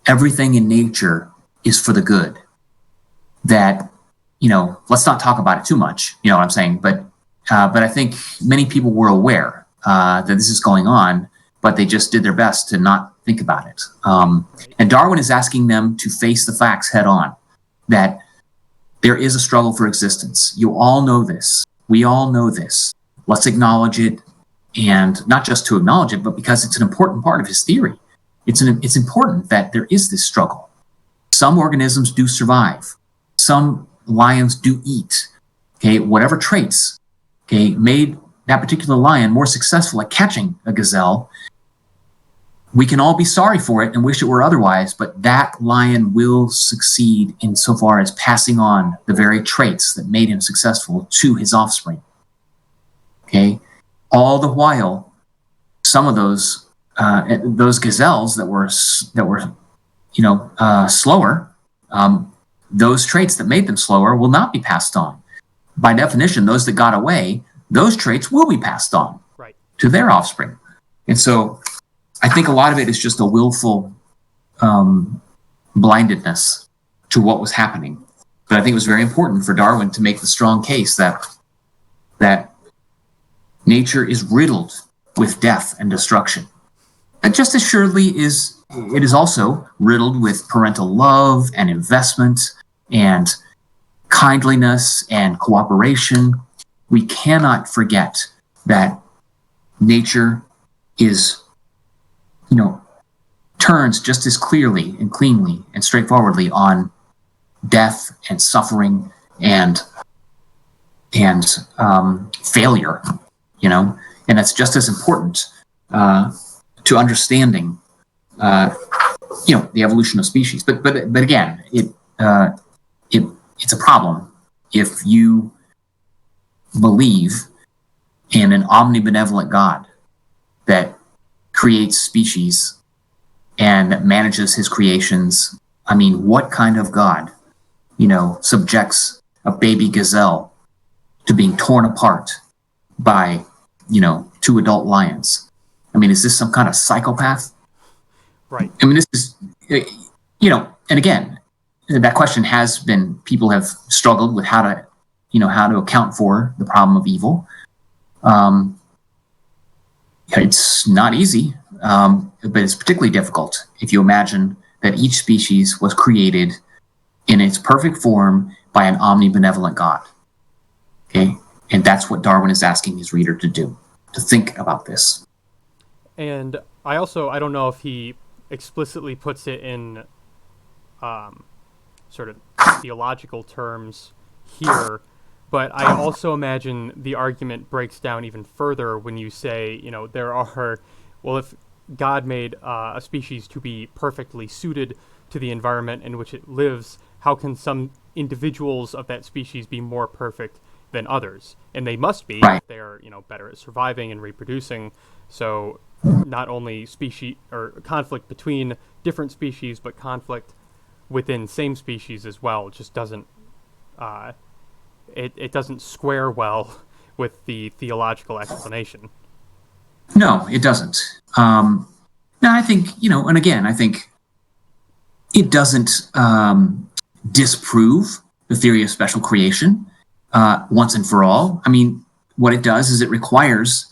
everything in nature is for the good. That, let's not talk about it too much, you know what I'm saying? But I think many people were aware that this is going on, but they just did their best to not think about it. And Darwin is asking them to face the facts head on, that there is a struggle for existence. You all know this. We all know this. Let's acknowledge it, and not just to acknowledge it, but because it's an important part of his theory. It's important that there is this struggle. Some organisms do survive. Some lions do eat. Okay, whatever traits, made that particular lion more successful at catching a gazelle, we can all be sorry for it and wish it were otherwise, but that lion will succeed insofar as passing on the very traits that made him successful to his offspring. Okay, all the while, some of those gazelles that were slower, those traits that made them slower will not be passed on. By definition, those that got away, those traits will be passed on to their offspring. And so I think a lot of it is just a willful blindedness to what was happening. But I think it was very important for Darwin to make the strong case that nature is riddled with death and destruction. And just as surely it is also riddled with parental love and investment and kindliness and cooperation. We cannot forget that nature is, turns just as clearly and cleanly and straightforwardly on death and suffering and failure, and that's just as important to understanding, the evolution of species. But again, it's a problem if you believe in an omnibenevolent God that creates species and manages his creations. I mean, what kind of God, subjects a baby gazelle to being torn apart by, 2 adult lions? I mean, is this some kind of psychopath? Right. I mean, this is, and again, that question has been, people have struggled with how to account for the problem of evil. It's not easy, but it's particularly difficult if you imagine that each species was created in its perfect form by an omnibenevolent God. Okay? And that's what Darwin is asking his reader to do, to think about this. And I don't know if he explicitly puts it in sort of theological terms here, but I also imagine the argument breaks down even further when you say, if God made a species to be perfectly suited to the environment in which it lives, how can some individuals of that species be more perfect than others? And they must be, if they're, better at surviving and reproducing. So not only species or conflict between different species, but conflict within same species as well just doesn't it doesn't square well with the theological explanation. No, it doesn't. No, I think, and again, I think it doesn't disprove the theory of special creation once and for all. I mean, what it does is it requires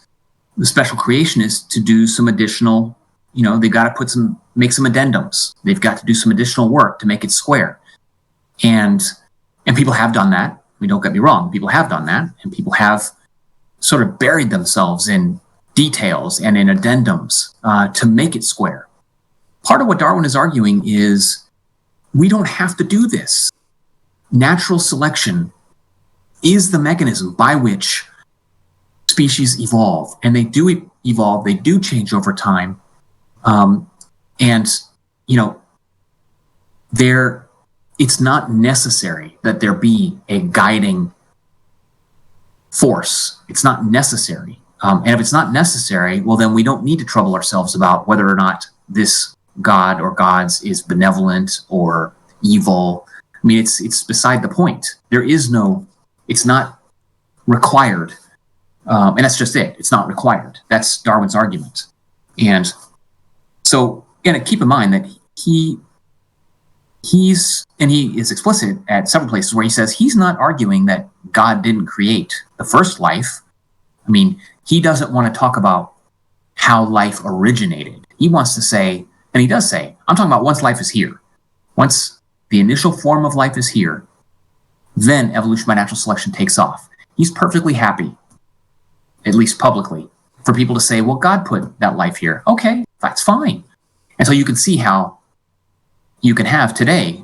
the special creationists to do some additional, they've got to make some addendums. They've got to do some additional work to make it square. And people have done that. I mean, don't get me wrong. People have done that, and people have sort of buried themselves in details and in addendums to make it square. Part of what Darwin is arguing is we don't have to do this. Natural selection is the mechanism by which species evolve, and they do evolve, they do change over time. It's not necessary that there be a guiding force. It's not necessary. And if it's not necessary, well, then we don't need to trouble ourselves about whether or not this God or gods is benevolent or evil. I mean, it's beside the point. It's not required. And that's just it. It's not required. That's Darwin's argument. And so, keep in mind that he is explicit at several places where he says he's not arguing that God didn't create the first life. I mean, he doesn't want to talk about how life originated. He wants to say, and he does say, I'm talking about once life is here. Once the initial form of life is here, then evolution by natural selection takes off. He's perfectly happy, at least publicly, for people to say, well, God put that life here. Okay, that's fine. And so you can see how you can have today,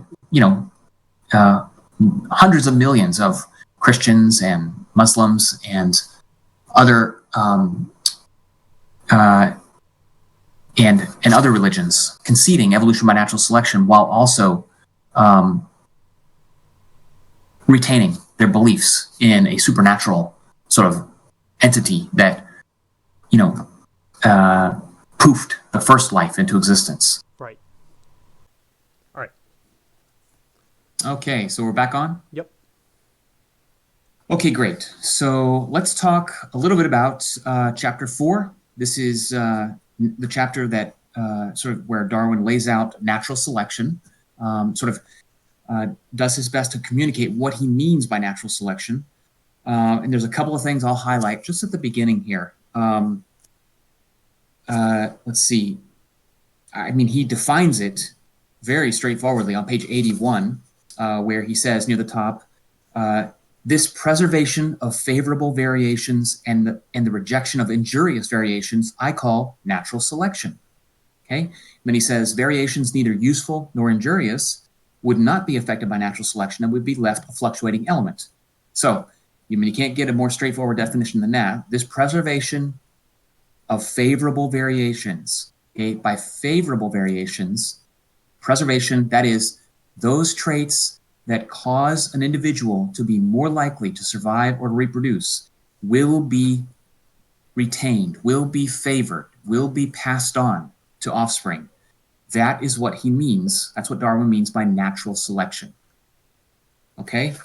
hundreds of millions of Christians and Muslims and other and other religions conceding evolution by natural selection while also retaining their beliefs in a supernatural sort of entity that poofed the first life into existence. Right. All right. Okay, so we're back on? Yep. Okay, great. So let's talk a little bit about chapter 4. This is the chapter that sort of where Darwin lays out natural selection, does his best to communicate what he means by natural selection. And there's a couple of things I'll highlight just at the beginning here. Let's see. I mean, he defines it very straightforwardly on page 81, where he says near the top, this preservation of favorable variations and the rejection of injurious variations I call natural selection. Okay? Then he says variations neither useful nor injurious would not be affected by natural selection and would be left a fluctuating element. So, you can't get a more straightforward definition than that. This preservation of favorable variations. Okay? By favorable variations, preservation, that is, those traits that cause an individual to be more likely to survive or to reproduce will be retained, will be favored, will be passed on to offspring. That is what he means. That's what Darwin means by natural selection. Okay?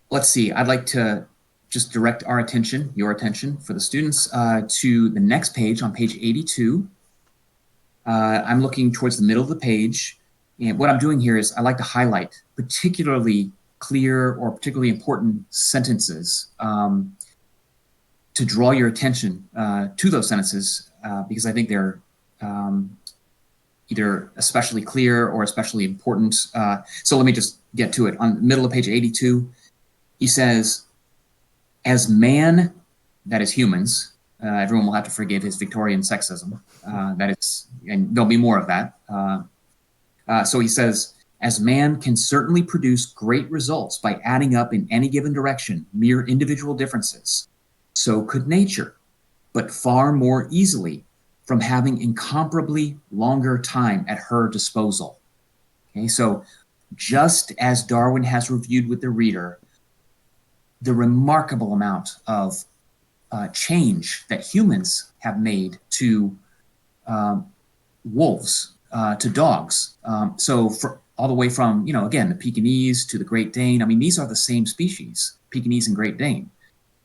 Let's see. I'd like to just direct our attention, your attention for the students, to the next page on page 82. I'm looking towards the middle of the page. And what I'm doing here is I like to highlight particularly clear or particularly important sentences to draw your attention to those sentences because I think they're either especially clear or especially important. So let me just get to it. On the middle of page 82, he says, as man, that is humans, everyone will have to forgive his Victorian sexism. That is, and there'll be more of that. So he says, as man can certainly produce great results by adding up in any given direction mere individual differences, so could nature, but far more easily from having incomparably longer time at her disposal. Okay, so just as Darwin has reviewed with the reader the remarkable amount of change that humans have made to wolves, to dogs. So all the way from, again, the Pekingese to the Great Dane. I mean, these are the same species, Pekingese and Great Dane.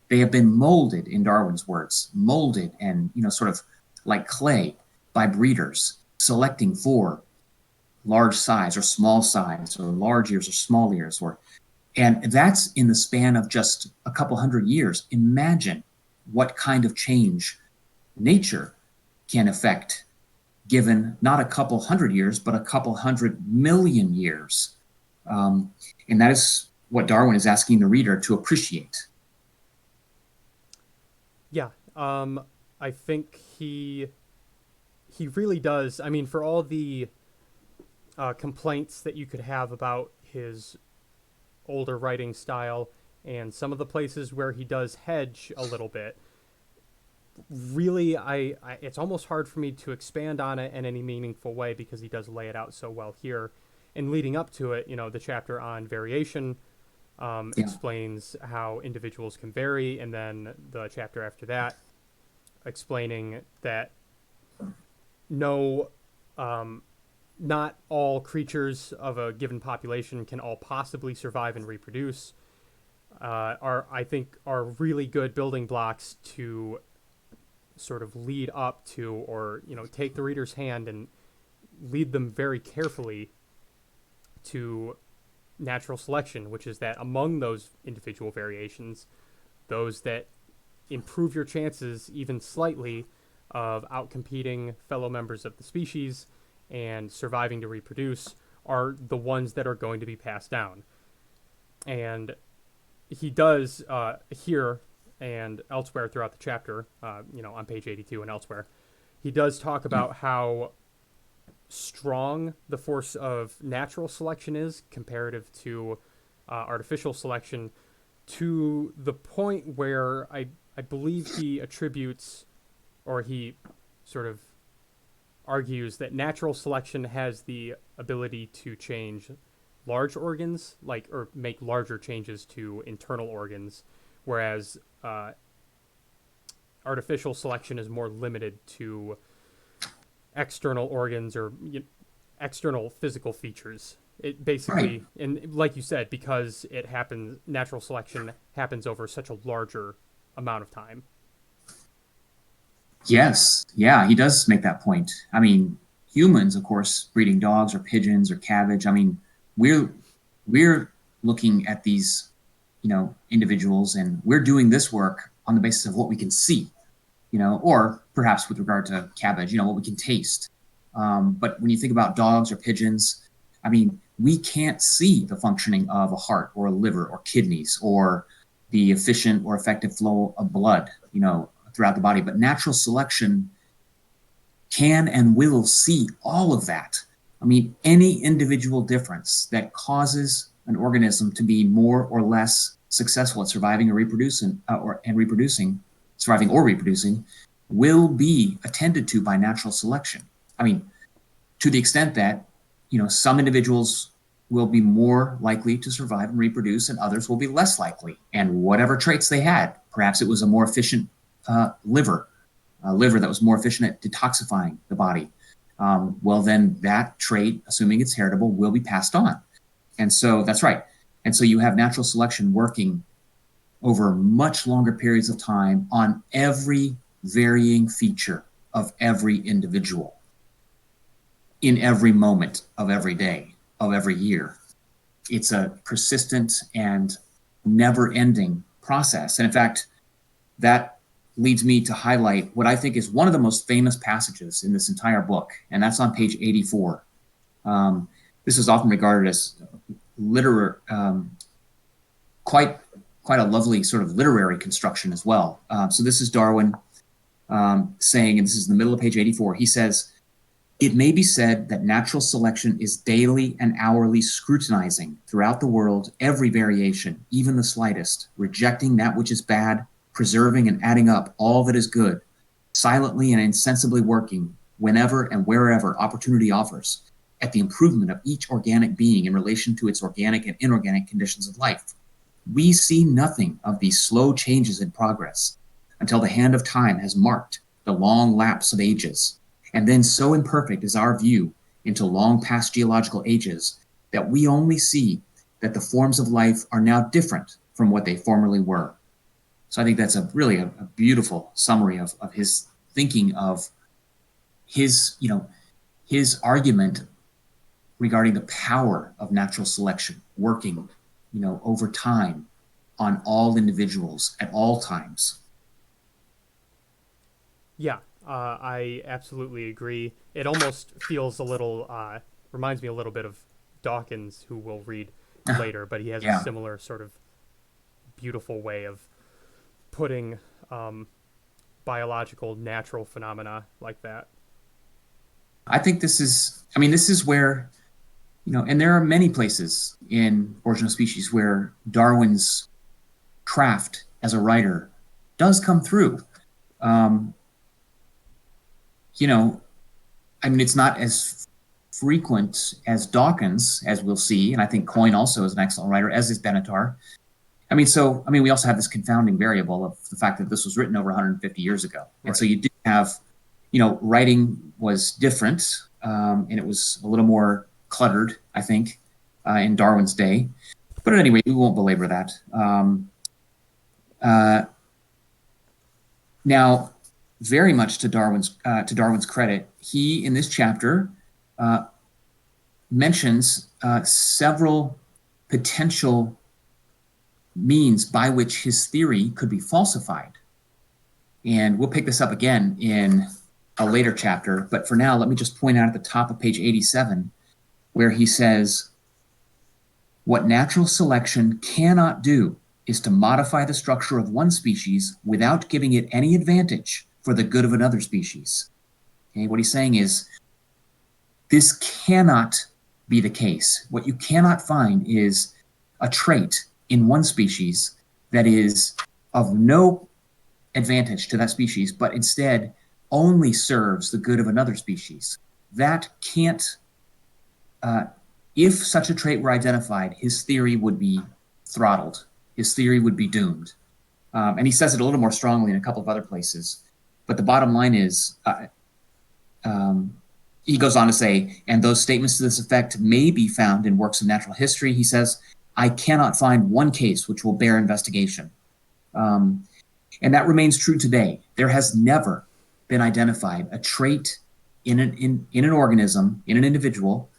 They have been molded, in Darwin's words, molded and, sort of like clay by breeders, selecting for large size or small size, or large ears or small ears, and that's in the span of just a couple hundred years. Imagine what kind of change nature can affect, given not a couple hundred years, but a couple 100 million years. And that is what Darwin is asking the reader to appreciate. Yeah, I think he really does. I mean, for all the complaints that you could have about his older writing style and some of the places where he does hedge a little bit, really, I it's almost hard for me to expand on it in any meaningful way because he does lay it out so well here. And leading up to it, the chapter on variation Yeah. explains how individuals can vary, and then the chapter after that explaining that no, not all creatures of a given population can all possibly survive and reproduce. Are I think are really good building blocks to sort of lead up to, or take the reader's hand and lead them very carefully to natural selection, which is that among those individual variations, those that improve your chances even slightly of outcompeting fellow members of the species and surviving to reproduce are the ones that are going to be passed down. And he does here and elsewhere throughout the chapter, on page 82 and elsewhere, he does talk about how strong the force of natural selection is comparative to artificial selection, to the point where I believe he attributes, or he sort of argues, that natural selection has the ability to change large organs, or make larger changes to internal organs, whereas artificial selection is more limited to external organs or external physical features. It basically, Right. and like you said, because natural selection happens over such a larger amount of time. Yes. Yeah, he does make that point. I mean, humans, of course, breeding dogs or pigeons or cabbage. I mean, we're looking at these, individuals, and we're doing this work on the basis of what we can see, or perhaps with regard to cabbage, what we can taste. But when you think about dogs or pigeons, I mean, we can't see the functioning of a heart or a liver or kidneys or the efficient or effective flow of blood, throughout the body. But natural selection can and will see all of that. I mean, any individual difference that causes an organism to be more or less successful at surviving or reproducing, surviving or reproducing, will be attended to by natural selection. I mean, to the extent that, some individuals will be more likely to survive and reproduce, and others will be less likely. And whatever traits they had, perhaps it was a more efficient liver, a liver that was more efficient at detoxifying the body. Well, then that trait, assuming it's heritable, will be passed on. And so that's right. And so you have natural selection working over much longer periods of time on every varying feature of every individual in every moment of every day, of every year. It's a persistent and never-ending process. And in fact, that leads me to highlight what I think is one of the most famous passages in this entire book, and that's on page 84. This is often regarded as quite a lovely sort of literary construction as well. So this is Darwin saying, and this is in the middle of page 84, he says, "It may be said that natural selection is daily and hourly scrutinizing throughout the world every variation, even the slightest, rejecting that which is bad, preserving and adding up all that is good, silently and insensibly working whenever and wherever opportunity offers, at the improvement of each organic being in relation to its organic and inorganic conditions of life. We see nothing of these slow changes in progress until the hand of time has marked the long lapse of ages, and then so imperfect is our view into long past geological ages that we only see that the forms of life are now different from what they formerly were." So I think that's really a beautiful summary of his thinking of his, his argument regarding the power of natural selection working, over time on all individuals at all times. Yeah, I absolutely agree. It almost feels a little, reminds me a little bit of Dawkins, who we'll read later, but he has a Yeah, similar sort of beautiful way of putting biological, natural phenomena like that. I think this is where, and there are many places in Origin of Species where Darwin's craft as a writer does come through. Um, you know, it's not as frequent as Dawkins, as we'll see, and I think Coyne also is an excellent writer, as is Benatar. We also have this confounding variable of the fact that this was written over 150 years ago, and so Right. you do have, writing was different, and it was a little more cluttered, I think, in Darwin's day. But anyway, we won't belabor that. Uh, Now, very much to Darwin's credit, he in this chapter uh, mentions several potential means by which his theory could be falsified. And we'll pick this up again in a later chapter. But for now, let me just point out at the top of page 87, where he says, "What natural selection cannot do is to modify the structure of one species without giving it any advantage for the good of another species." Okay, what he's saying is this cannot be the case. What you cannot find is a trait in one species that is of no advantage to that species, but instead only serves the good of another species. That can't, if such a trait were identified, his theory would be throttled. His theory would be doomed. And he says it a little more strongly in a couple of other places. But the bottom line is, he goes on to say, and those statements to this effect may be found in works of natural history. He says, I cannot find one case which will bear investigation. And that remains true today. There has never been identified a trait in an organism, in an individual,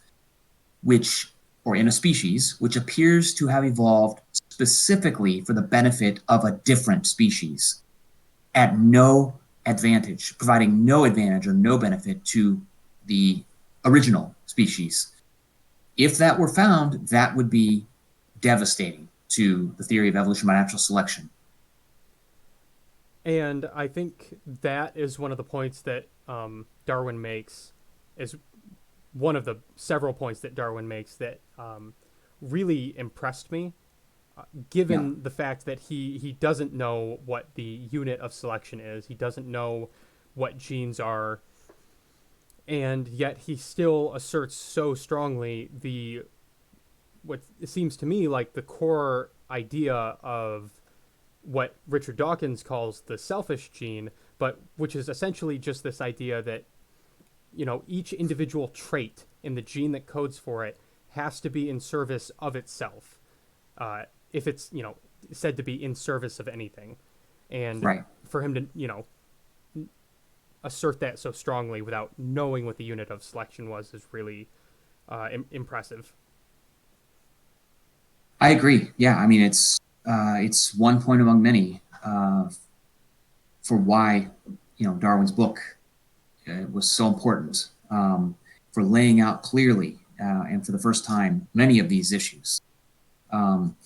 or in a species, which appears to have evolved specifically for the benefit of a different species at no advantage, providing no advantage or no benefit to the original species. If that were found, that would be devastating to the theory of evolution by natural selection. And I think that is one of the points that Darwin makes, is one of the several points that Darwin makes that really impressed me, Yeah, given the fact that he doesn't know what the unit of selection is. He doesn't know what genes are, and yet he still asserts so strongly what seems to me like the core idea of what Richard Dawkins calls the selfish gene, but which is essentially just this idea that each individual trait in the gene that codes for it has to be in service of itself. If it's said to be in service of anything, and right. for him to assert that so strongly without knowing what the unit of selection was is really impressive. I agree. Yeah, it's one point among many for why Darwin's book was so important for laying out clearly and for the first time many of these issues. Um,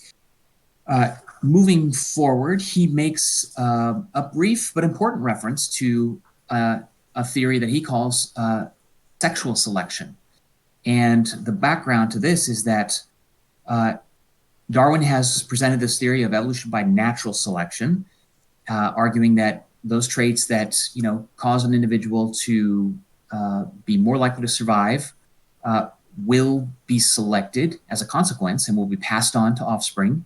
Moving forward, he makes a brief but important reference to a theory that he calls sexual selection. And the background to this is that Darwin has presented this theory of evolution by natural selection, arguing that those traits that cause an individual to be more likely to survive will be selected as a consequence and will be passed on to offspring.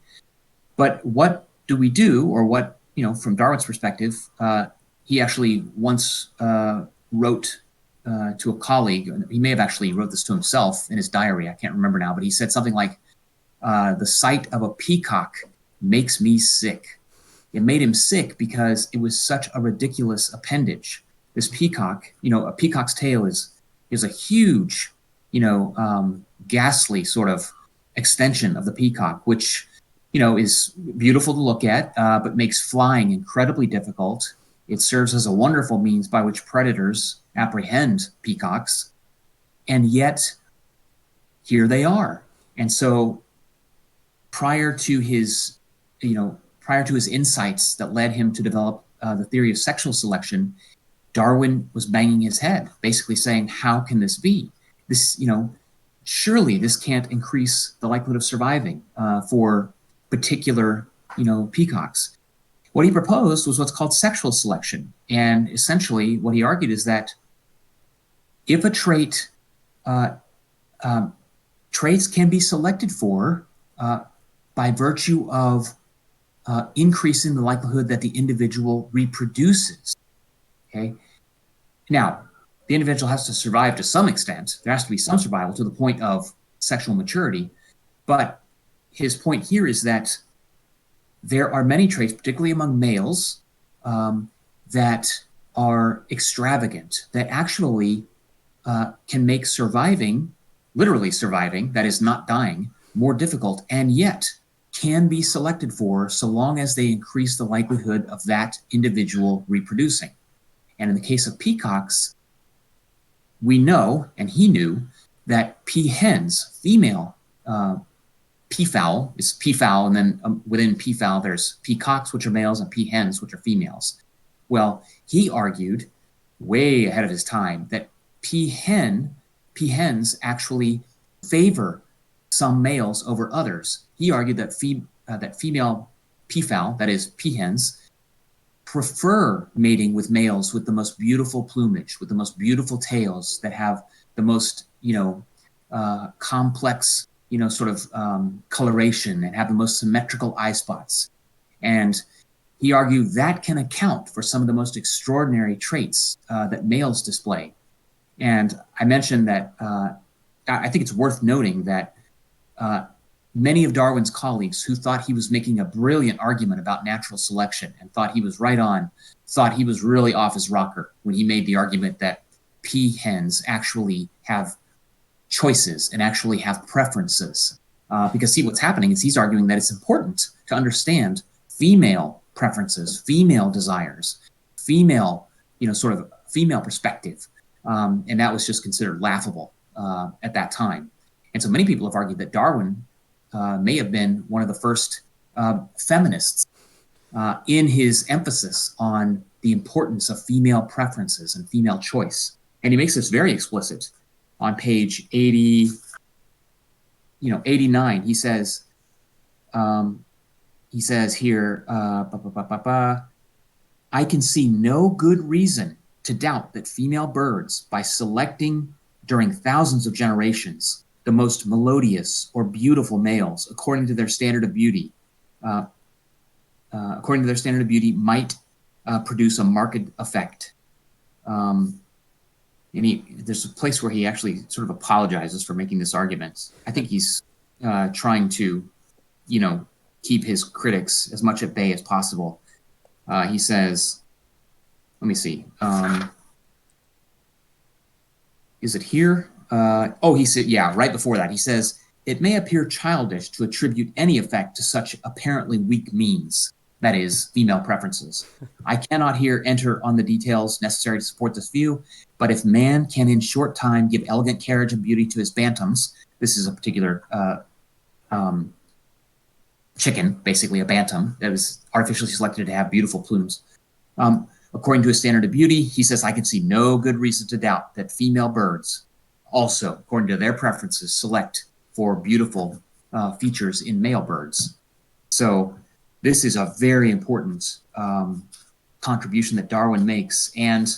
But what do we do, or what from Darwin's perspective, he actually once wrote to a colleague. He may have actually wrote this to himself in his diary. I can't remember now, but he said something like, "The sight of a peacock makes me sick." It made him sick because it was such a ridiculous appendage this peacock, a peacock's tail is a huge, ghastly sort of extension of the peacock, which is beautiful to look at, but makes flying incredibly difficult. It serves as a wonderful means by which predators apprehend peacocks, and yet here they are. And so prior to his insights that led him to develop the theory of sexual selection, Darwin was banging his head, basically saying, how can this be? Surely this can't increase the likelihood of surviving for particular, peacocks. What he proposed was what's called sexual selection. And essentially what he argued is that if a traits can be selected for by virtue of increasing the likelihood that the individual reproduces. Okay. Now, the individual has to survive to some extent. There has to be some survival to the point of sexual maturity. But his point here is that there are many traits, particularly among males, that are extravagant, that actually can make surviving, literally surviving, that is not dying, more difficult, and yet can be selected for so long as they increase the likelihood of that individual reproducing. And in the case of peacocks, we know, and he knew, that peahens, female peafowl, is peafowl, and then within peafowl there's peacocks, which are males, and peahens, which are females. Well, he argued, way ahead of his time, that peahens actually favor some males over others. He argued that female peafowl, that is peahens, prefer mating with males with the most beautiful plumage, with the most beautiful tails, that have the most, complex, coloration, and have the most symmetrical eye spots. And he argued that can account for some of the most extraordinary traits that males display. And I mentioned that I think it's worth noting that many of Darwin's colleagues who thought he was making a brilliant argument about natural selection and thought he was right on, thought he was really off his rocker when he made the argument that peahens actually have choices and actually have preferences. Because see, what's happening is he's arguing that it's important to understand female preferences, female desires, female, sort of female perspective. And that was just considered laughable at that time. And so many people have argued that Darwin may have been one of the first feminists in his emphasis on the importance of female preferences and female choice. And he makes this very explicit on page 89. He says here, I can see no good reason to doubt that female birds, by selecting during thousands of generations the most melodious or beautiful males according to their standard of beauty, might produce a marked effect. And there's a place where he actually sort of apologizes for making this argument. I think he's trying to, keep his critics as much at bay as possible. He says, let me see. Is it here? He said, yeah, right before that. He says, it may appear childish to attribute any effect to such apparently weak means, that is, female preferences. I cannot here enter on the details necessary to support this view, but if man can in short time give elegant carriage and beauty to his bantams, this is a particular chicken, basically a bantam, that was artificially selected to have beautiful plumes. According to his standard of beauty, he says, I can see no good reason to doubt that female birds also, according to their preferences, select for beautiful features in male birds. So this is a very important contribution that Darwin makes. And,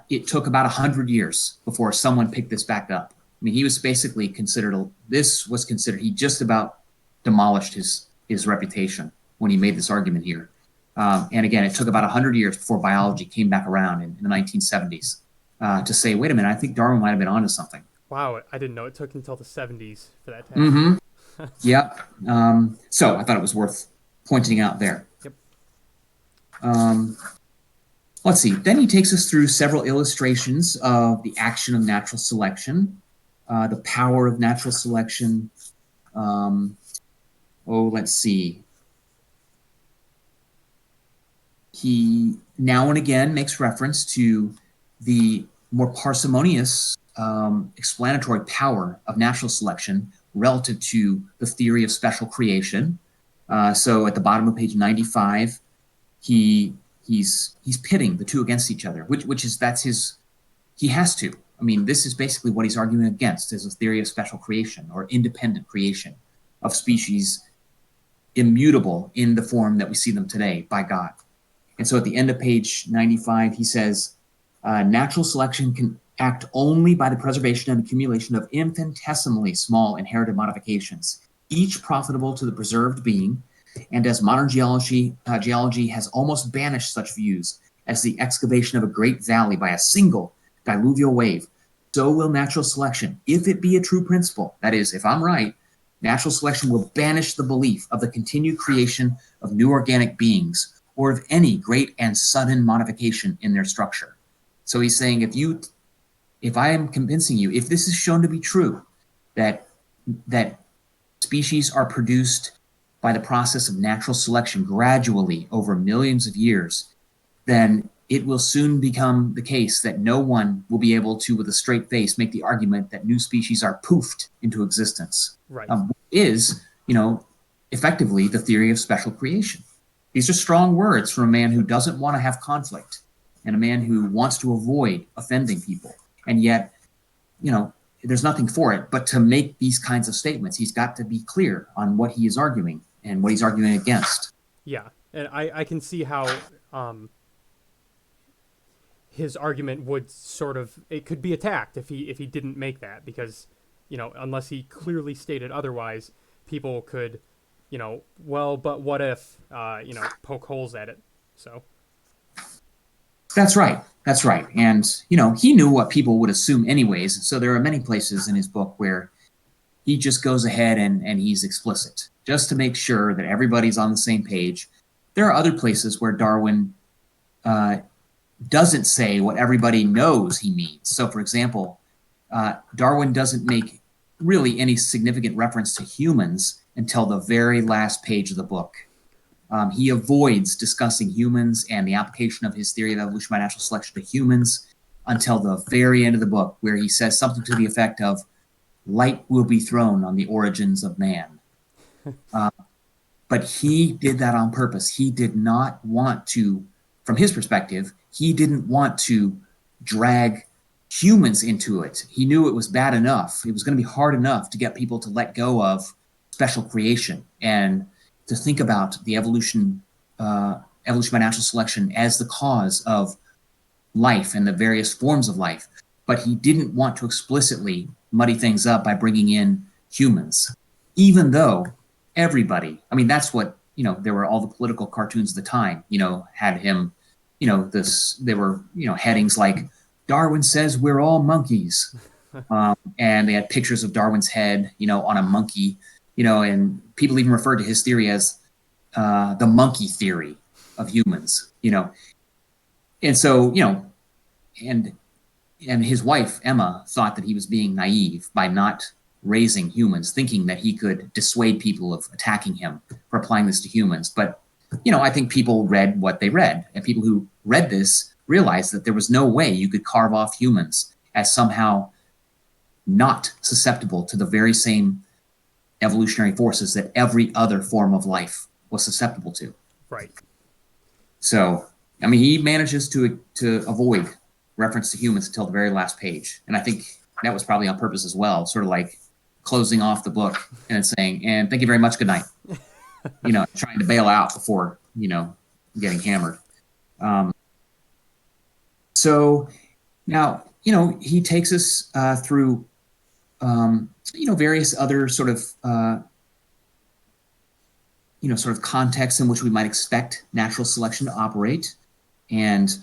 it took about 100 years before someone picked this back up. I mean, he was basically he just about demolished his reputation when he made this argument here. And again, it took about 100 years before biology came back around in the 1970s to say, wait a minute, I think Darwin might have been onto something. Wow, I didn't know it took until the 70s for that to happen. Mm-hmm. Yep. So I thought it was worth pointing out there. Yep. let's see. Then he takes us through several illustrations of the action of natural selection, the power of natural selection. Let's see. He now and again makes reference to the more parsimonious explanatory power of natural selection relative to the theory of special creation. So at the bottom of page 95, he's pitting the two against each other, which is he has to. I mean, this is basically what he's arguing against, is a theory of special creation or independent creation of species immutable in the form that we see them today by God. And so at the end of page 95, he says, natural selection can act only by the preservation and accumulation of infinitesimally small inherited modifications, each profitable to the preserved being. And as modern geology has almost banished such views as the excavation of a great valley by a single diluvial wave, so will natural selection, if it be a true principle, that is, if I'm right, natural selection will banish the belief of the continued creation of new organic beings or of any great and sudden modification in their structure. So he's saying, if I am convincing you, if this is shown to be true, that species are produced by the process of natural selection gradually over millions of years, then it will soon become the case that no one will be able to, with a straight face, make the argument that new species are poofed into existence. Right. Is, effectively the theory of special creation. These are strong words from a man who doesn't want to have conflict and a man who wants to avoid offending people. And yet, there's nothing for it but to make these kinds of statements. He's got to be clear on what he is arguing and what he's arguing against. Yeah, and I can see how his argument would it could be attacked if he didn't make that, because, unless he clearly stated otherwise, people could, but what if, poke holes at it. So. That's right. And, he knew what people would assume anyways. So there are many places in his book where he just goes ahead and he's explicit just to make sure that everybody's on the same page. There are other places where Darwin doesn't say what everybody knows he means. So, for example, Darwin doesn't make really any significant reference to humans until the very last page of the book. He avoids discussing humans and the application of his theory of evolution by natural selection to humans until the very end of the book, where he says something to the effect of, light will be thrown on the origins of man. But he did that on purpose. He did not want to, from his perspective, he didn't want to drag humans into it. He knew it was bad enough. It was going to be hard enough to get people to let go of special creation and to think about the evolution by natural selection as the cause of life and the various forms of life. But he didn't want to explicitly muddy things up by bringing in humans, even though everybody, that's what, there were all the political cartoons of the time, had him, there were, headings like, Darwin says we're all monkeys. And they had pictures of Darwin's head, on a monkey, and people even referred to his theory as the monkey theory of humans, And so, and his wife, Emma, thought that he was being naive by not raising humans, thinking that he could dissuade people of attacking him for applying this to humans. But, I think people read what they read, and people who read this realized that there was no way you could carve off humans as somehow not susceptible to the very same evolutionary forces that every other form of life was susceptible to. Right. So, he manages to avoid reference to humans until the very last page. And I think that was probably on purpose as well, sort of like closing off the book and saying, and thank you very much, good night. Trying to bail out before, getting hammered. So now, he takes us through, various other sort of, contexts in which we might expect natural selection to operate, and,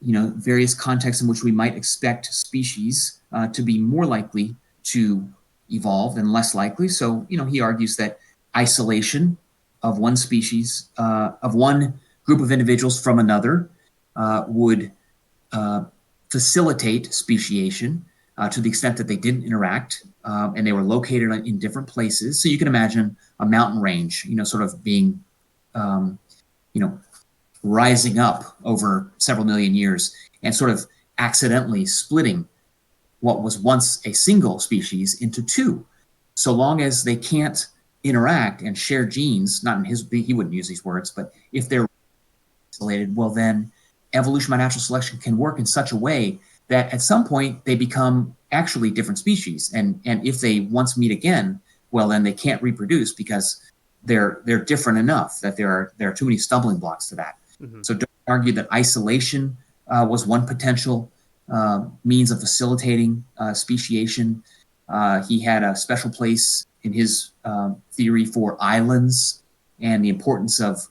various contexts in which we might expect species to be more likely to evolve and less likely. So, he argues that isolation of one species, of one group of individuals from another, would facilitate speciation to the extent that they didn't interact, and they were located in different places. So you can imagine a mountain range, sort of being, you know, rising up over several million years and sort of accidentally splitting what was once a single species into two. So long as they can't interact and share genes, not in he wouldn't use these words, but if they're isolated, well, then evolution by natural selection can work in such a way that at some point they become actually different species. And if they once meet again, well, then they can't reproduce because they're different enough that there are too many stumbling blocks to that. Mm-hmm. So Darwin argued that isolation was one potential means of facilitating speciation. He had a special place in his theory for islands and the importance of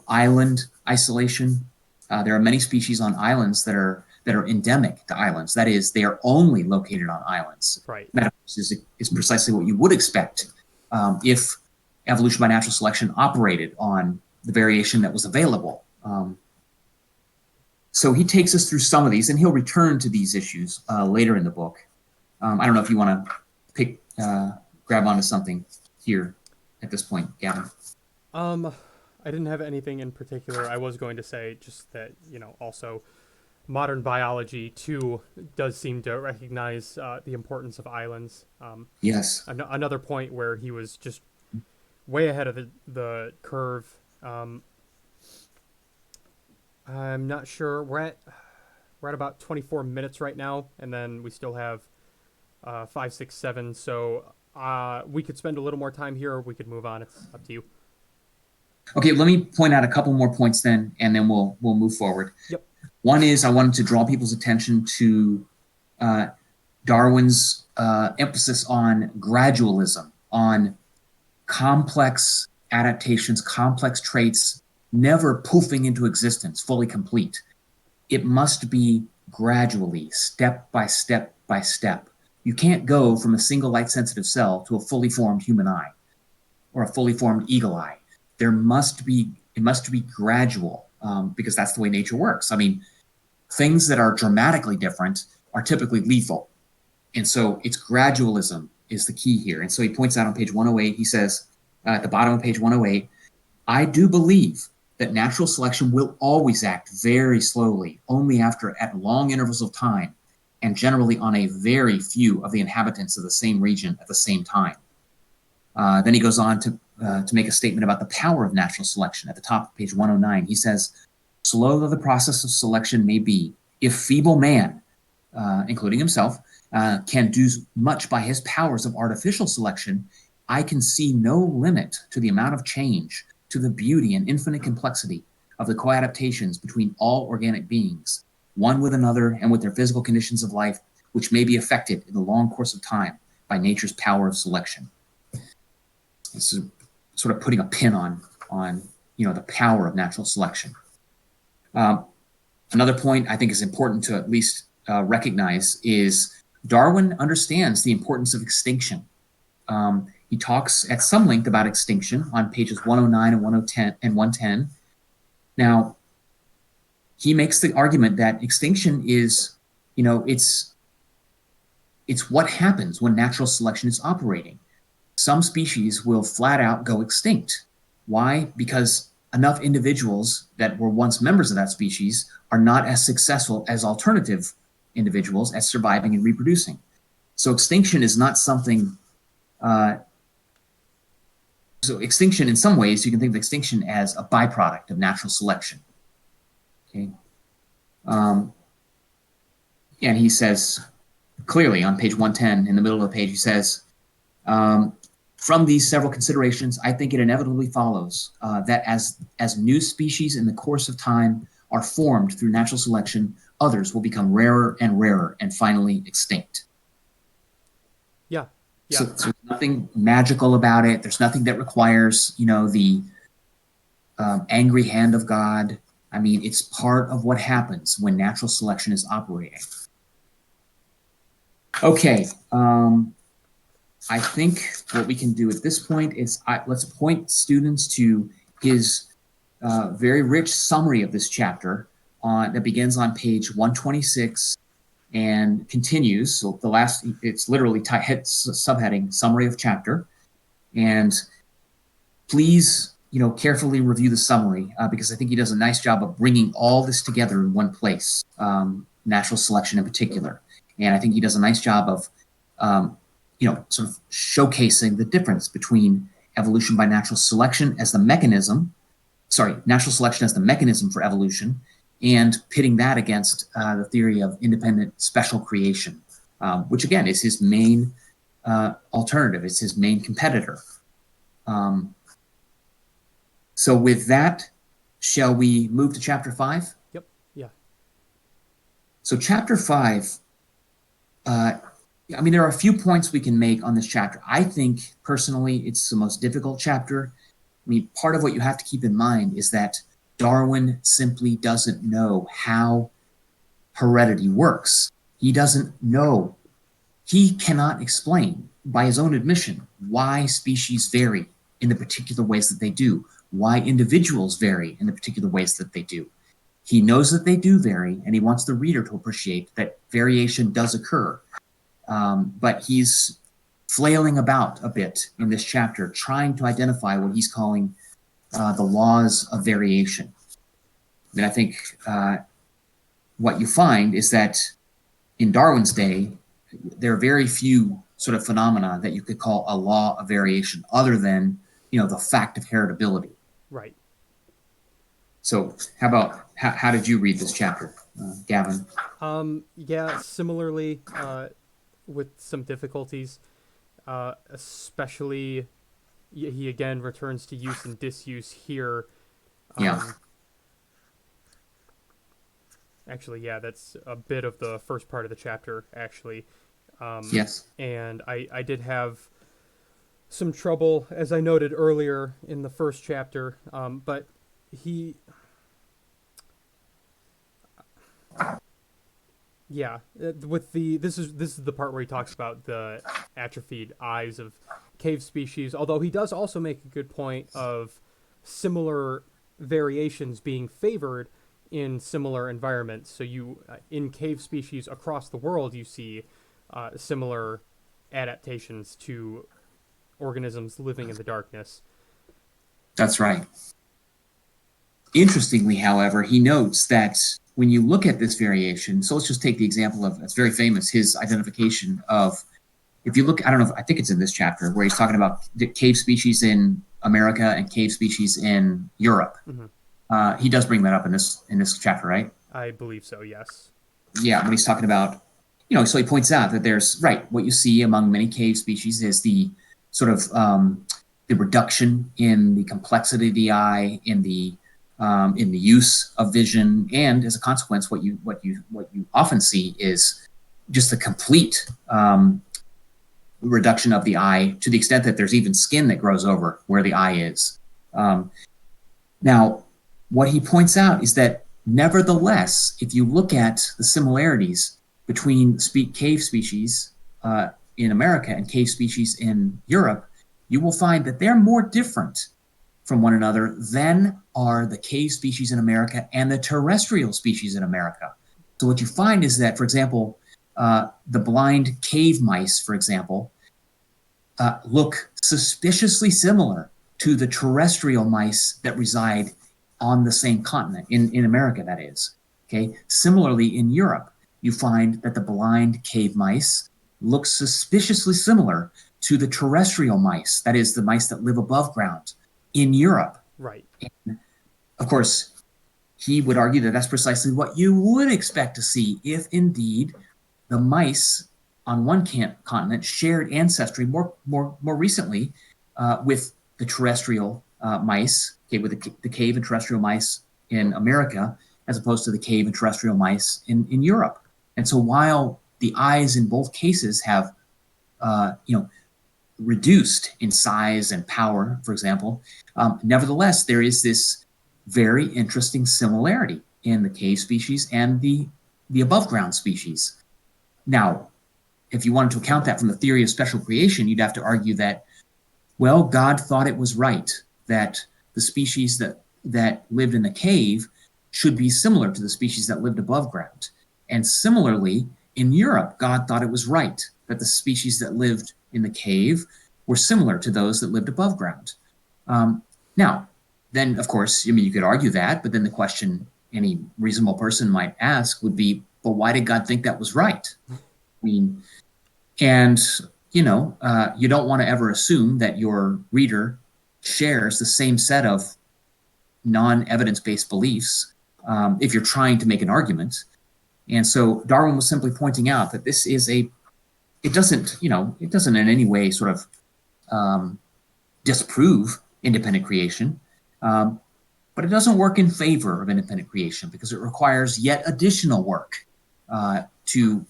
island isolation. There are many species on islands that are endemic to islands. That is, they are only located on islands. Right. That is precisely what you would expect if evolution by natural selection operated on the variation that was available. So he takes us through some of these, and he'll return to these issues later in the book. I don't know if you want to grab onto something here at this point, Gavin. I didn't have anything in particular. I was going to say just that, also modern biology too does seem to recognize the importance of islands. Yes. Another point where he was just way ahead of the curve. I'm not sure. We're at about 24 minutes right now, and then we still have 5, 6, 7. So we could spend a little more time here, or we could move on. It's up to you. Okay, let me point out a couple more points then, and then we'll move forward. Yep. One is I wanted to draw people's attention to Darwin's emphasis on gradualism, on complex adaptations, complex traits, never poofing into existence, fully complete. It must be gradually, step by step by step. You can't go from a single light-sensitive cell to a fully formed human eye or a fully formed eagle eye. It must be gradual because that's the way nature works. I mean, things that are dramatically different are typically lethal. And so it's gradualism is the key here. And so he points out on page 108, he says, at the bottom of page 108, I do believe that natural selection will always act very slowly, only at long intervals of time, and generally on a very few of the inhabitants of the same region at the same time. Then he goes on to make a statement about the power of natural selection. At the top of page 109, he says, slow though the process of selection may be, if feeble man, including himself, can do much by his powers of artificial selection, I can see no limit to the amount of change, to the beauty and infinite complexity of the co-adaptations between all organic beings, one with another and with their physical conditions of life, which may be affected in the long course of time by nature's power of selection. This is sort of putting a pin on the power of natural selection. Another point I think is important to at least recognize is Darwin understands the importance of extinction. He talks at some length about extinction on pages 109 and 110. Now, he makes the argument that extinction is, it's what happens when natural selection is operating. Some species will flat out go extinct. Why? Because enough individuals that were once members of that species are not as successful as alternative individuals at surviving and reproducing. So extinction is not something. So extinction, in some ways, you can think of extinction as a byproduct of natural selection. Okay. And he says clearly on page 110, in the middle of the page, he says, from these several considerations, I think it inevitably follows that as new species in the course of time are formed through natural selection, others will become rarer and finally extinct. Yeah. So there's nothing magical about it. There's nothing that requires, the angry hand of God. I mean, it's part of what happens when natural selection is operating. Okay. I think what we can do at this point is let's point students to his very rich summary of this chapter that begins on page 126 and continues. So the last, it's literally subheading summary of chapter. And please, carefully review the summary because I think he does a nice job of bringing all this together in one place, natural selection in particular. And I think he does a nice job of, sort of showcasing the difference between evolution by natural selection as the mechanism, natural selection as the mechanism for evolution, and pitting that against the theory of independent special creation, which again is his main alternative. It's his main competitor. So with that, shall we move to chapter 5? Yep. Yeah. So chapter 5, there are a few points we can make on this chapter. I think, personally, it's the most difficult chapter. Part of what you have to keep in mind is that Darwin simply doesn't know how heredity works. He doesn't know. He cannot explain, by his own admission, why species vary in the particular ways that they do, why individuals vary in the particular ways that they do. He knows that they do vary, and he wants the reader to appreciate that variation does occur. But he's flailing about a bit in this chapter, trying to identify what he's calling the laws of variation. And I think what you find is that in Darwin's day, there are very few sort of phenomena that you could call a law of variation other than, the fact of heritability. Right. So how did you read this chapter, Gavin? Yeah, similarly, with some difficulties, especially he again returns to use and disuse here. Yeah. Actually, yeah, that's a bit of the first part of the chapter, actually. Yes. And I did have some trouble, as I noted earlier in the first chapter, but he... Yeah, with this is the part where he talks about the atrophied eyes of cave species, although he does also make a good point of similar variations being favored in similar environments. So in cave species across the world, you see similar adaptations to organisms living in the darkness. That's right. Interestingly, however, he notes that when you look at this variation, so let's just take the example of, it's very famous, his identification of, if you look, I think it's in this chapter, where he's talking about the cave species in America and cave species in Europe. Mm-hmm. He does bring that up in this chapter, right? I believe so, yes. Yeah, when he's talking about, so he points out that there's, what you see among many cave species is the sort of the reduction in the complexity of the eye, in the use of vision, and as a consequence, what you often see is just the complete reduction of the eye, to the extent that there's even skin that grows over where the eye is. Now, what he points out is that nevertheless, if you look at the similarities between cave species in America and cave species in Europe, you will find that they're more different from one another than are the cave species in America and the terrestrial species in America. So what you find is that, for example, the blind cave mice, for example, look suspiciously similar to the terrestrial mice that reside on the same continent, in America, that is. Okay. Similarly, in Europe, you find that the blind cave mice look suspiciously similar to the terrestrial mice, that is, the mice that live above ground in Europe. Right. And of course, he would argue that that's precisely what you would expect to see if indeed the mice on one continent shared ancestry more recently with the terrestrial mice, okay, with the cave and terrestrial mice in America, as opposed to the cave and terrestrial mice in Europe. And so while the eyes in both cases have reduced in size and power, for example, nevertheless, there is this very interesting similarity in the cave species and the above ground species. Now, if you wanted to account that from the theory of special creation, you'd have to argue that, well, God thought it was right that the species that lived in the cave should be similar to the species that lived above ground. And similarly, in Europe, God thought it was right that the species that lived in the cave were similar to those that lived above ground. Now, then, of course, I mean, you could argue that, but then the question any reasonable person might ask would be, well, why did God think that was right? I mean, and, you don't want to ever assume that your reader shares the same set of non-evidence-based beliefs if you're trying to make an argument. And so Darwin was simply pointing out that this is it doesn't in any way sort of disprove independent creation, but it doesn't work in favor of independent creation because it requires yet additional work to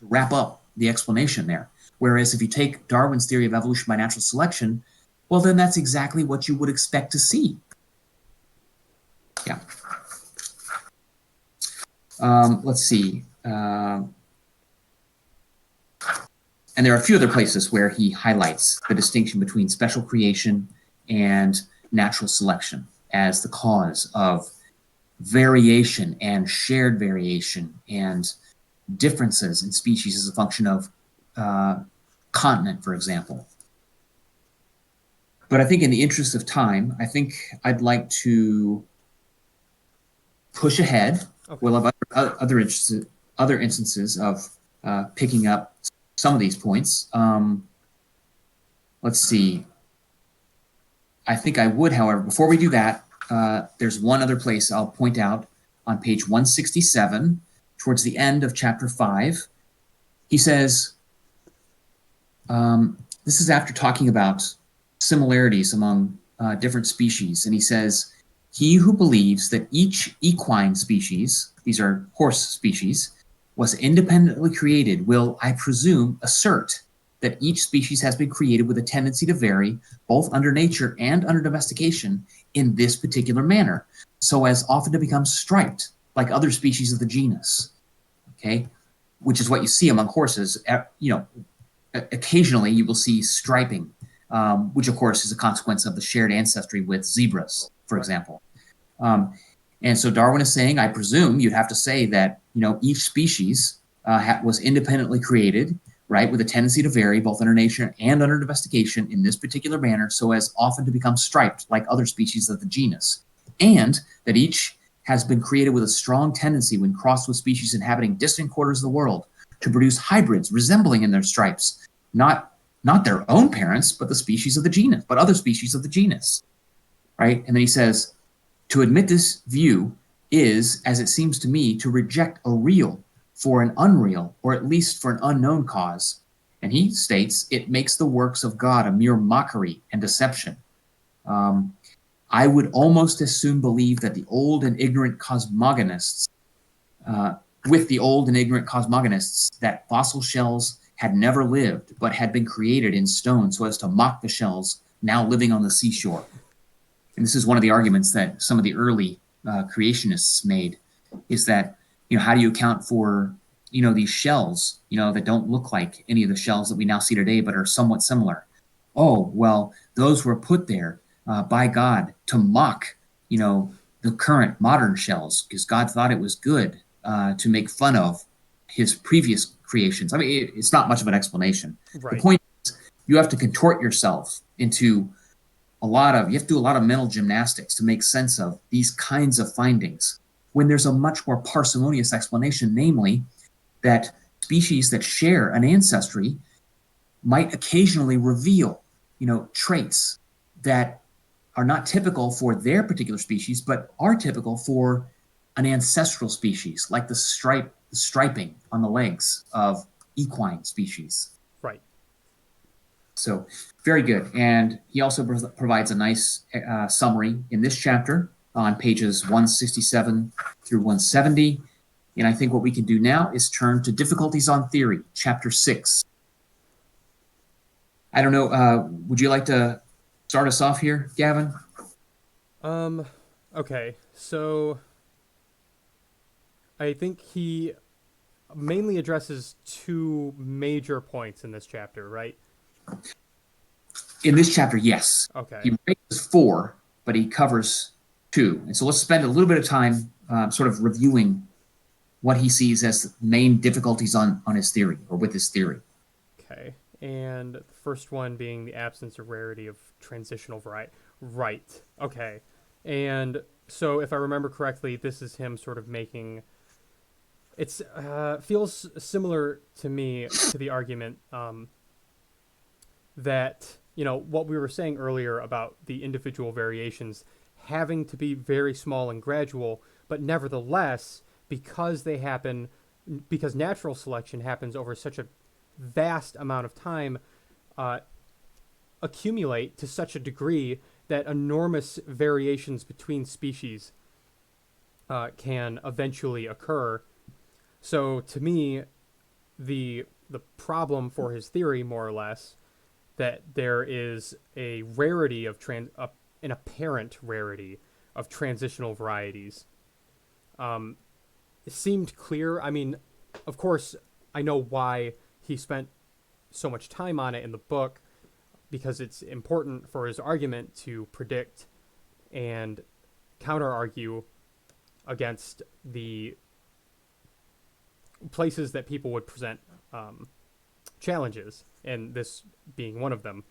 wrap up the explanation there. Whereas if you take Darwin's theory of evolution by natural selection, well, then that's exactly what you would expect to see. Yeah. Let's see. And there are a few other places where he highlights the distinction between special creation and natural selection as the cause of variation and shared variation and differences in species as a function of continent, for example. But I think in the interest of time, I think I'd like to push ahead. Okay. We'll have other instances of picking up some of these points. Let's see. I think I would, however, before we do that, there's one other place I'll point out on page 167, towards the end of chapter 5. He says, this is after talking about similarities among different species, and he says, he who believes that each equine species, these are horse species, was independently created will, I presume, assert that each species has been created with a tendency to vary, both under nature and under domestication, in this particular manner, so as often to become striped, like other species of the genus. Okay, which is what you see among horses. Occasionally you will see striping, which of course is a consequence of the shared ancestry with zebras, for example. And so Darwin is saying, I presume you'd have to say that each species was independently created, right, with a tendency to vary both under nature and under domestication in this particular manner, so as often to become striped like other species of the genus, and that each has been created with a strong tendency when crossed with species inhabiting distant quarters of the world to produce hybrids resembling in their stripes, not their own parents, but the species of the genus, but other species of the genus, right? And then he says, to admit this view is, as it seems to me, to reject a real for an unreal, or at least for an unknown cause. And he states, it makes the works of God a mere mockery and deception. I would almost as soon believe that the old and ignorant cosmogonists, that fossil shells had never lived, but had been created in stone so as to mock the shells now living on the seashore. And this is one of the arguments that some of the early creationists made, is that, how do you account for, these shells, that don't look like any of the shells that we now see today, but are somewhat similar? Oh, well, those were put there by God to mock, the current modern shells, because God thought it was good to make fun of his previous creations. I mean, it's not much of an explanation. Right. The point is, you have to contort yourself into you have to do a lot of mental gymnastics to make sense of these kinds of findings, when there's a much more parsimonious explanation, namely that species that share an ancestry might occasionally reveal, traits that are not typical for their particular species, but are typical for an ancestral species, like the striping on the legs of equine species. Right. So very good. And he also provides a nice summary in this chapter on pages 167 through 170. And I think what we can do now is turn to difficulties on theory, chapter 6. I don't know, would you like to start us off here, Gavin? Okay. So I think he mainly addresses two major points in this chapter, right? In this chapter, yes. Okay. He raises 4, but he covers two. And so let's spend a little bit of time sort of reviewing what he sees as main difficulties on his theory or with his theory. Okay. And the first one being the absence or rarity of transitional variety. Right. Okay. And so, if I remember correctly, this is him sort of making. It's feels similar to me to the argument that what we were saying earlier about the individual variations having to be very small and gradual, but nevertheless, because natural selection happens over such a vast amount of time, uh, accumulate to such a degree that enormous variations between species can eventually occur. So to me, the problem for his theory, more or less, that there is a rarity of an apparent rarity of transitional varieties. It seemed clear. I mean, of course, I know why he spent so much time on it in the book, because it's important for his argument to predict and counter argue against the places that people would present challenges, and this being one of them.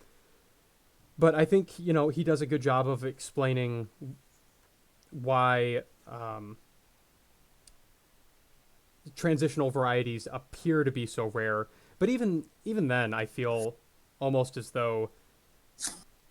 But I think he does a good job of explaining why transitional varieties appear to be so rare. But even then, I feel almost as though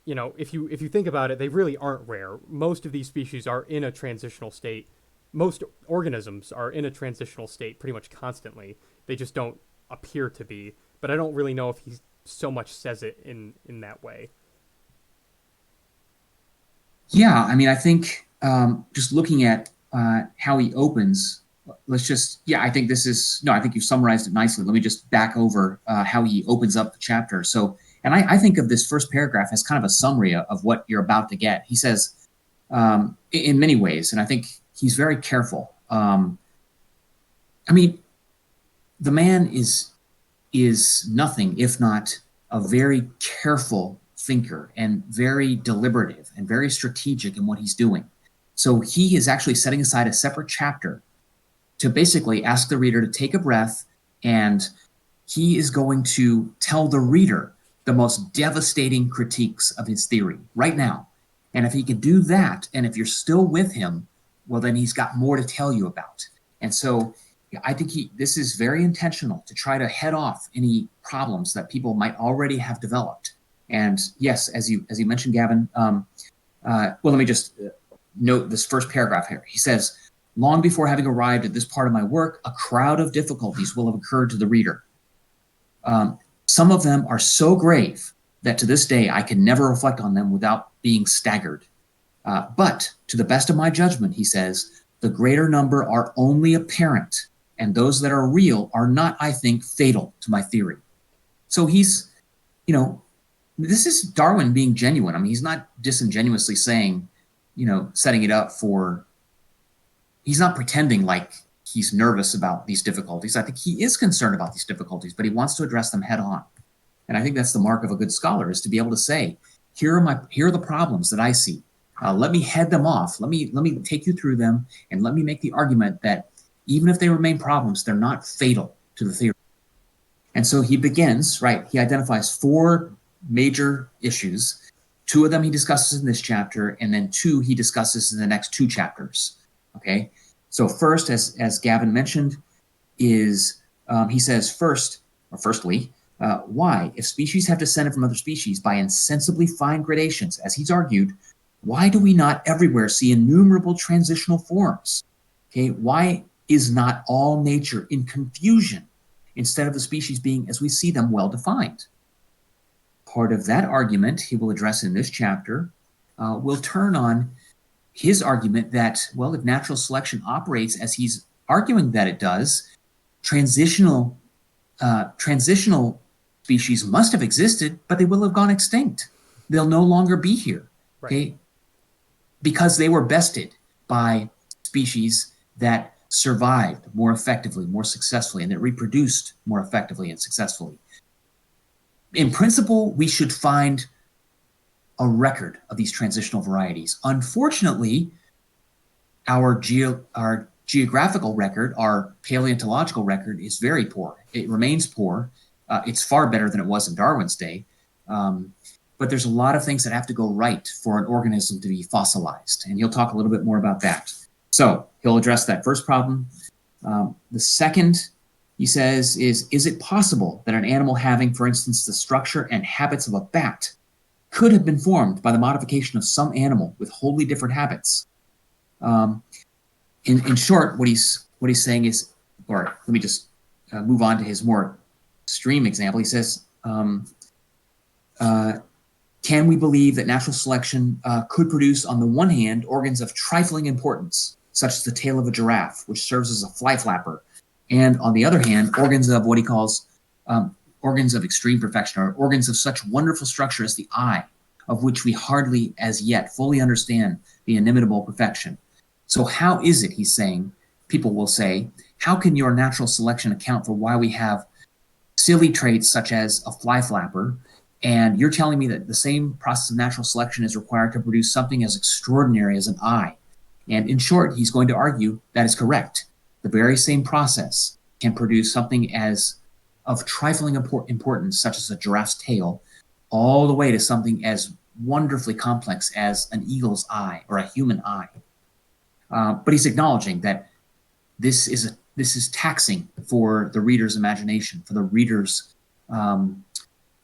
if you think about it, they really aren't rare. Most of these species are in a transitional state. Most organisms are in a transitional state pretty much constantly. They just don't appear to be. But I don't really know if he so much says it in that way. Yeah, I mean, I think just looking at how he opens, I think I think you summarized it nicely. Let me just back over how he opens up the chapter. So, and I think of this first paragraph as kind of a summary of what you're about to get. He says, in many ways, and I think he's very careful. I mean, the man is nothing if not a very careful thinker and very deliberative and very strategic in what he's doing. So he is actually setting aside a separate chapter to basically ask the reader to take a breath, and he is going to tell the reader the most devastating critiques of his theory right now. And if he can do that, and if you're still with him, well, then he's got more to tell you about. And so I think this is very intentional to try to head off any problems that people might already have developed. And yes, as you mentioned, Gavin, well, let me just note this first paragraph here. He says, long before having arrived at this part of my work, a crowd of difficulties will have occurred to the reader. Some of them are so grave that to this day I can never reflect on them without being staggered. But to the best of my judgment, he says, the greater number are only apparent, and those that are real are not, I think, fatal to my theory. So he's, this is Darwin being genuine. I mean, he's not disingenuously saying, setting it up for, he's not pretending like he's nervous about these difficulties. I think he is concerned about these difficulties, but he wants to address them head on. And I think that's the mark of a good scholar, is to be able to say, here are the problems that I see. Let me head them off. Let me take you through them, and let me make the argument that even if they remain problems, they're not fatal to the theory. And so he begins, right? He identifies 4 major issues. 2 of them he discusses in this chapter, and then 2 he discusses in the next 2 chapters. Okay. So first, as Gavin mentioned, is he says firstly, why, if species have descended from other species by insensibly fine gradations, as he's argued, why do we not everywhere see innumerable transitional forms? Okay, why is not all nature in confusion instead of the species being, as we see them, well defined? Part of that argument he will address in this chapter will turn on his argument that, well, if natural selection operates as he's arguing that it does, transitional species must have existed, but they will have gone extinct. They'll no longer be here, okay? Right. Because they were bested by species that survived more effectively, more successfully, and that reproduced more effectively and successfully. In principle, we should find a record of these transitional varieties. Unfortunately, our geographical record, our paleontological record, is very poor. It remains poor. It's far better than it was in Darwin's day. But there's a lot of things that have to go right for an organism to be fossilized. And he'll talk a little bit more about that. So he'll address that first problem. The second, he says, is it possible that an animal having, for instance, the structure and habits of a bat could have been formed by the modification of some animal with wholly different habits? In short, what he's saying is, or let me just move on to his more extreme example. He says, can we believe that natural selection could produce, on the one hand, organs of trifling importance, such as the tail of a giraffe, which serves as a fly flapper, and on the other hand, organs of what he calls organs of extreme perfection, or organs of such wonderful structure as the eye, of which we hardly as yet fully understand the inimitable perfection? So how is it, he's saying, people will say, how can your natural selection account for why we have silly traits such as a fly flapper, and you're telling me that the same process of natural selection is required to produce something as extraordinary as an eye? And in short, he's going to argue that is correct. The very same process can produce something as of trifling importance, such as a giraffe's tail, all the way to something as wonderfully complex as an eagle's eye or a human eye. But he's acknowledging that this is taxing for the reader's imagination, for the reader's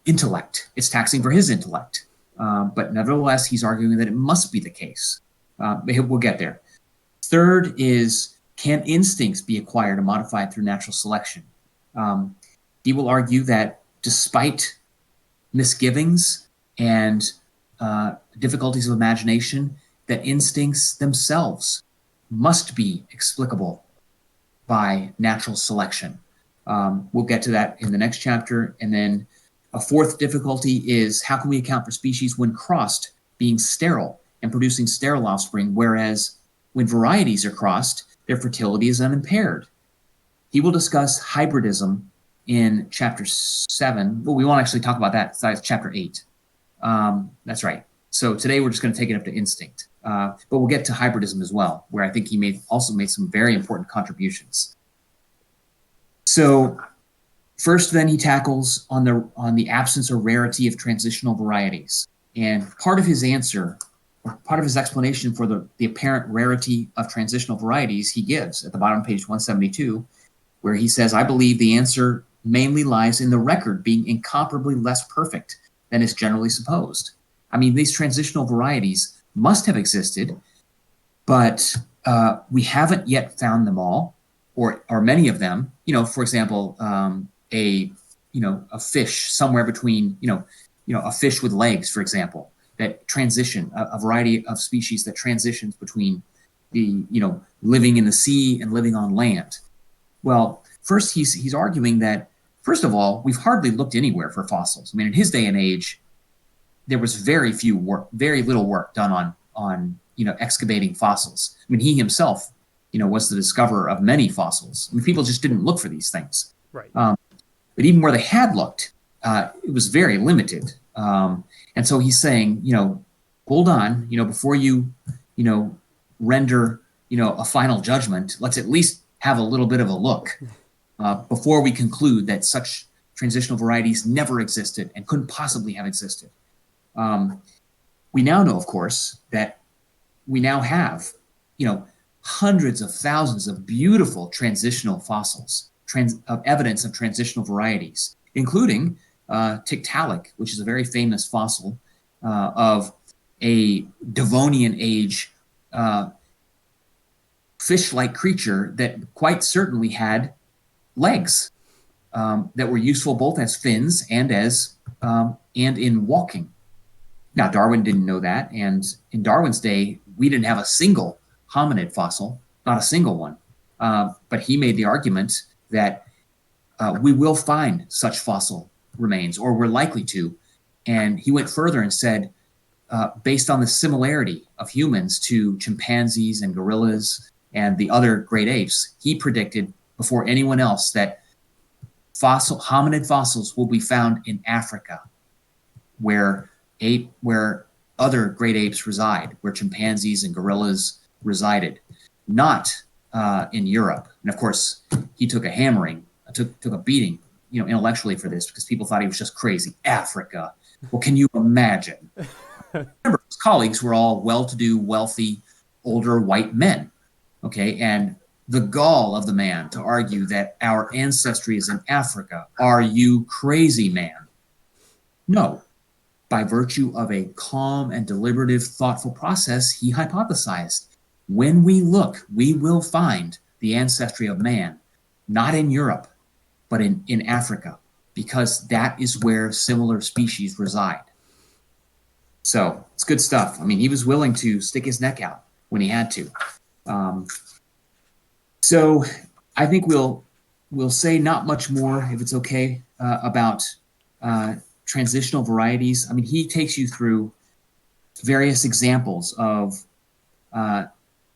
intellect. It's taxing for his intellect. But nevertheless, he's arguing that it must be the case. We'll get there. Third is, can instincts be acquired and modified through natural selection? He will argue that despite misgivings and difficulties of imagination, that instincts themselves must be explicable by natural selection. We'll get to that in the next chapter. And then a fourth difficulty is, how can we account for species when crossed being sterile and producing sterile offspring, whereas when varieties are crossed, their fertility is unimpaired? He will discuss hybridism in chapter 7. Well, we won't actually talk about that. That's chapter 8. That's right. So today we're just going to take it up to instinct. But we'll get to hybridism as well, where I think he also made some very important contributions. So first, then, he tackles on the absence or rarity of transitional varieties. And part of his answer, or part of his explanation for the apparent rarity of transitional varieties, he gives at the bottom of page 172, where he says, I believe the answer mainly lies in the record being incomparably less perfect than is generally supposed. I mean, these transitional varieties must have existed, but we haven't yet found them all, or many of them. For example, a fish somewhere between, a fish with legs, for example, that transition, a variety of species that transitions between the, living in the sea and living on land. Well, first he's arguing that, first of all, we've hardly looked anywhere for fossils. I mean, in his day and age, there was very little work done on excavating fossils. I mean, he himself, was the discoverer of many fossils. I mean, people just didn't look for these things. Right. But even where they had looked, it was very limited. And so he's saying, hold on, before you, render, a final judgment, let's at least have a little bit of a look before we conclude that such transitional varieties never existed and couldn't possibly have existed. We now know, of course, that we now have, hundreds of thousands of beautiful transitional fossils, of evidence of transitional varieties, including Tiktaalik, which is a very famous fossil of a Devonian age fish-like creature that quite certainly had legs that were useful both as fins and and in walking. Now, Darwin didn't know that, and in Darwin's day, we didn't have a single hominid fossil, not a single one. But he made the argument that we will find such fossil remains, or we're likely to. And he went further and said, based on the similarity of humans to chimpanzees and gorillas and the other great apes, he predicted before anyone else that hominid fossils will be found in Africa, where other great apes reside, where chimpanzees and gorillas resided. not in Europe. And of course, he took a hammering, took a beating, intellectually for this because people thought he was just crazy. Africa. Well, can you imagine? Remember, his colleagues were all well-to-do, wealthy, older white men. Okay, and the gall of the man to argue that our ancestry is in Africa. Are you crazy, man? No. By virtue of a calm and deliberative, thoughtful process, he hypothesized, when we look, we will find the ancestry of man, not in Europe, but in Africa, because that is where similar species reside. So it's good stuff. I mean, he was willing to stick his neck out when he had to. So I think we'll say not much more, if it's okay, about transitional varieties. I mean, he takes you through various examples of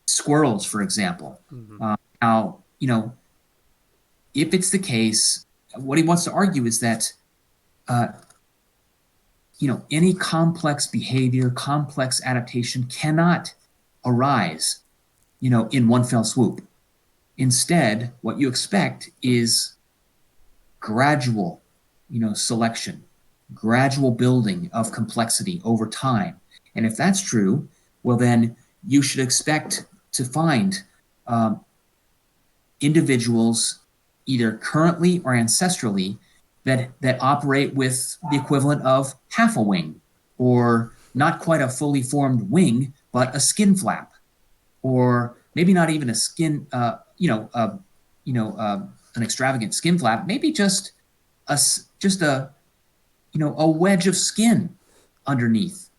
squirrels, for example. How, if it's the case, what he wants to argue is that any complex behavior, complex adaptation cannot arise, in one fell swoop. Instead, what you expect is gradual, selection, gradual building of complexity over time. And if that's true, well, then you should expect to find individuals, either currently or ancestrally, that operate with the equivalent of half a wing, or not quite a fully formed wing, but a skin flap, or maybe not even a skin, an extravagant skin flap, maybe just a wedge of skin underneath.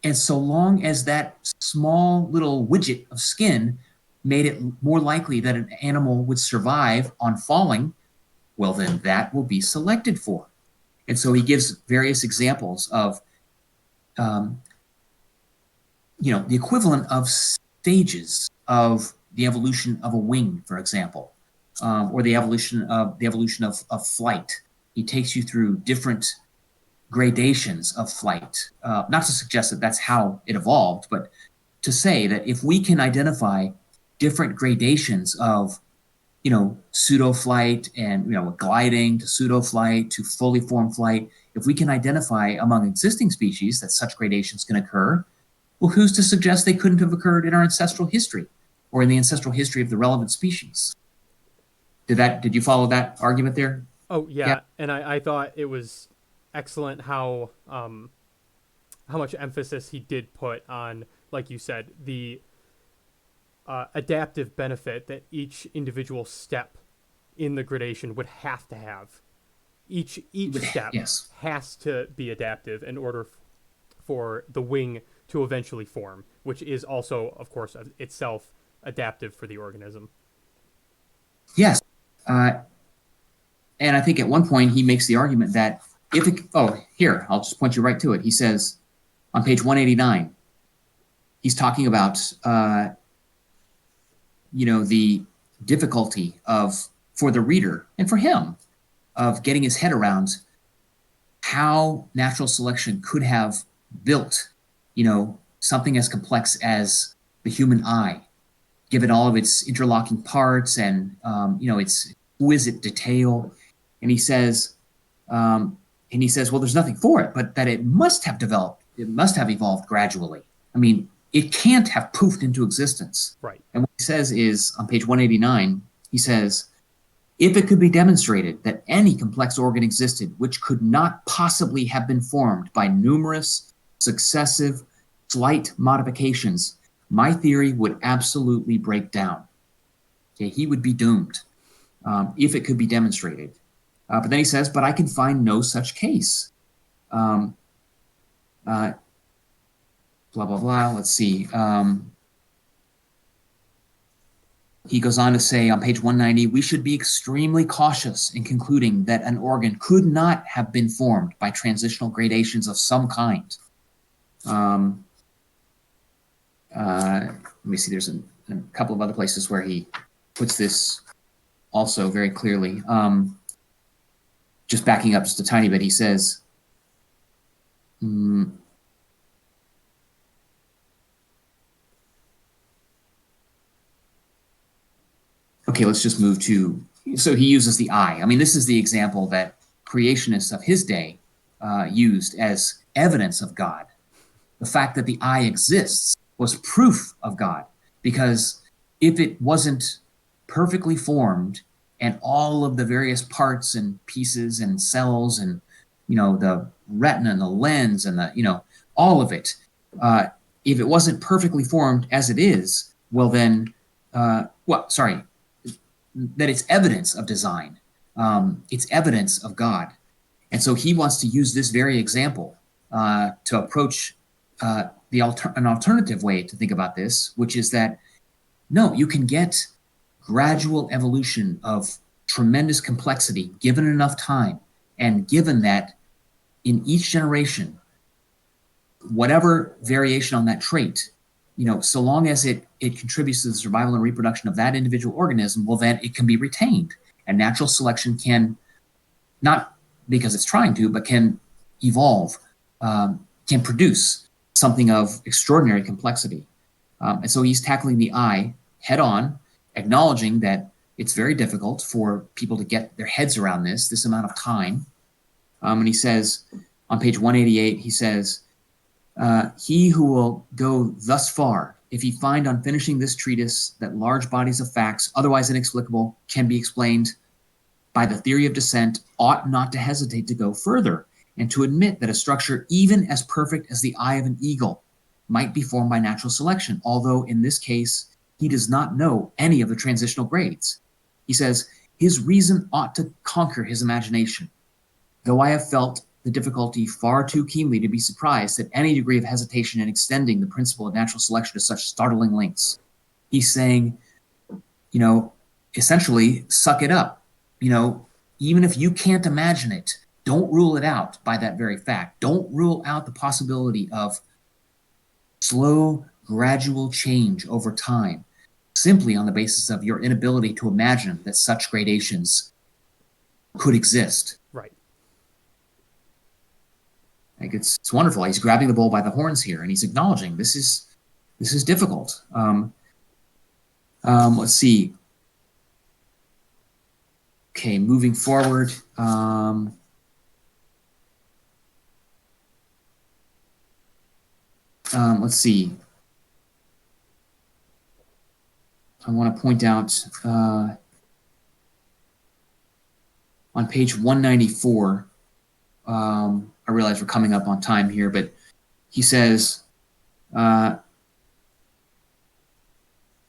And so long as that small little widget of skin made it more likely that an animal would survive on falling, well, then that will be selected for. And so he gives various examples of, the equivalent of stages of the evolution of a wing, for example, or the evolution of flight. He takes you through different gradations of flight, not to suggest that that's how it evolved, but to say that if we can identify different gradations of, pseudo flight and, gliding to pseudo flight to fully formed flight, if we can identify among existing species that such gradations can occur, well, who's to suggest they couldn't have occurred in our ancestral history or in the ancestral history of the relevant species? Did you follow that argument there? Oh Yeah. yeah, and I thought it was excellent how much emphasis he did put on, like you said, the adaptive benefit that each individual step in the gradation would have to have. Each step Yes. has to be adaptive in order for the wing to eventually form, which is also, of course, itself adaptive for the organism. Yes. And I think at one point he makes the argument that here, I'll just point you right to it. He says on page 189, he's talking about, the difficulty for the reader and for him of getting his head around how natural selection could have built, something as complex as the human eye, given all of its interlocking parts and, its exquisite detail. And he says, well, there's nothing for it, but that it must have evolved gradually. I mean, it can't have poofed into existence. Right. And what he says is, on page 189, he says, if it could be demonstrated that any complex organ existed which could not possibly have been formed by numerous successive slight modifications, my theory would absolutely break down. Okay, he would be doomed if it could be demonstrated. But then he says, but I can find no such case. Blah, blah, blah. Let's see. He goes on to say on page 190, we should be extremely cautious in concluding that an organ could not have been formed by transitional gradations of some kind. Let me see, there's a couple of other places where he puts this also very clearly. Just backing up just a tiny bit, he says, okay, let's just move to, so he uses the eye. I mean, this is the example that creationists of his day used as evidence of God. The fact that the eye exists was proof of God, because if it wasn't perfectly formed and all of the various parts and pieces and cells and, the retina and the lens and all of it, if it wasn't perfectly formed as it is, well then, that it's evidence of design. It's evidence of God. And so he wants to use this very example to approach an alternative way to think about this, which is that, no, you can get gradual evolution of tremendous complexity given enough time, and given that in each generation, whatever variation on that trait, so long as it contributes to the survival and reproduction of that individual organism, well, then it can be retained. And natural selection can, not because it's trying to, but can evolve, can produce something of extraordinary complexity. And so he's tackling the eye head on, acknowledging that it's very difficult for people to get their heads around this amount of time. And he says, on page 188, he says, he who will go thus far, if he find on finishing this treatise that large bodies of facts, otherwise inexplicable, can be explained by the theory of descent, ought not to hesitate to go further, and to admit that a structure even as perfect as the eye of an eagle might be formed by natural selection, although in this case he does not know any of the transitional grades. He says, his reason ought to conquer his imagination, though I have felt the difficulty far too keenly to be surprised at any degree of hesitation in extending the principle of natural selection to such startling lengths. He's saying, essentially, suck it up. Even if you can't imagine it, don't rule it out by that very fact. Don't rule out the possibility of slow, gradual change over time, simply on the basis of your inability to imagine that such gradations could exist. Right. Like it's wonderful. He's grabbing the bull by the horns here, and he's acknowledging this is difficult. Let's see. Okay, moving forward. Let's see. I want to point out on page 194, I realize we're coming up on time here, but he says,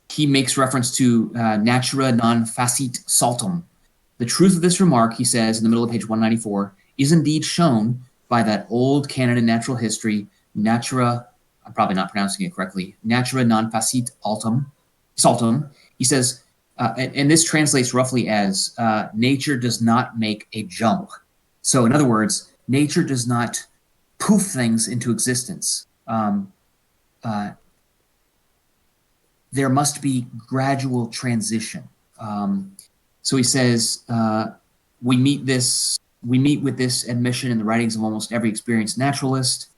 he makes reference to natura non facit saltum. The truth of this remark, he says in the middle of page 194, is indeed shown by that old canon in natural history, natura, I'm probably not pronouncing it correctly, natura non facit saltum. He says, and this translates roughly as nature does not make a jump. So in other words, nature does not poof things into existence. There must be gradual transition. So he says, we meet with this admission in the writings of almost every experienced naturalist,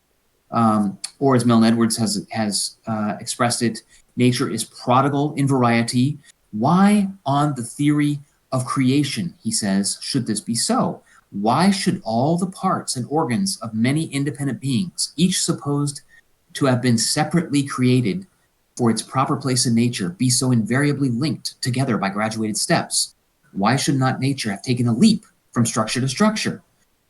or as Milne Edwards has expressed it, nature is prodigal in variety. Why, on the theory of creation, he says, should this be so? Why should all the parts and organs of many independent beings, each supposed to have been separately created for its proper place in nature, be so invariably linked together by graduated steps? Why should not nature have taken a leap from structure to structure?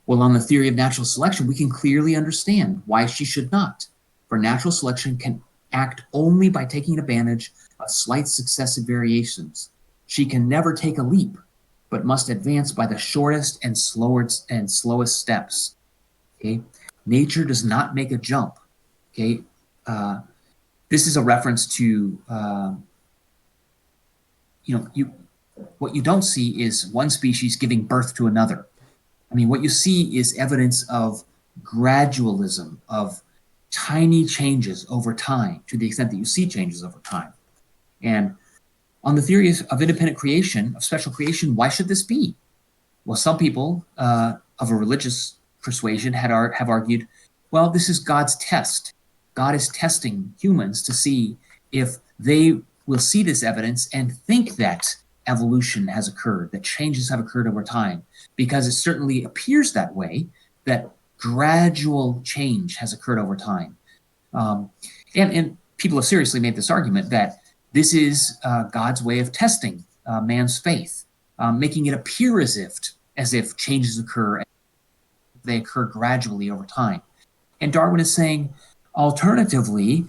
Well, on the theory of natural selection, we can clearly understand why she should not. For natural selection can act only by taking advantage of slight successive variations. She can never take a leap, but must advance by the shortest and slowest steps. Okay, nature does not make a jump. Okay, this is a reference to what you don't see is one species giving birth to another. I mean, what you see is evidence of gradualism, of tiny changes over time, to the extent that you see changes over time. And on the theory of independent creation, of special creation, why should this be? Well, some people of a religious persuasion have argued, well, this is God's test. God is testing humans to see if they will see this evidence and think that evolution has occurred, that changes have occurred over time, because it certainly appears that way, that gradual change has occurred over time. Um, and people have seriously made this argument that this is God's way of testing man's faith, making it appear as if changes occur, they occur gradually over time. And Darwin is saying, alternatively,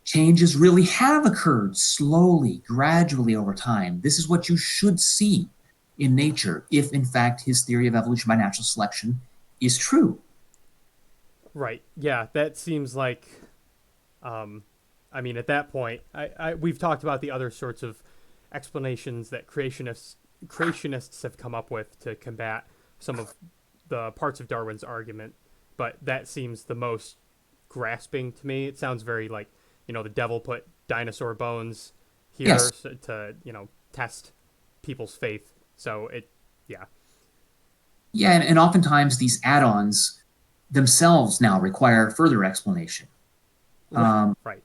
changes really have occurred slowly, gradually over time. This is what you should see in nature if, in fact, his theory of evolution by natural selection is true. Right. Yeah, that seems like, um, I mean, at that point, we've talked about the other sorts of explanations that creationists have come up with to combat some of the parts of Darwin's argument, but that seems the most grasping to me. It sounds very like, the devil put dinosaur bones here Yes. to, test people's faith. So yeah. Yeah, and oftentimes these add-ons themselves now require further explanation. Right.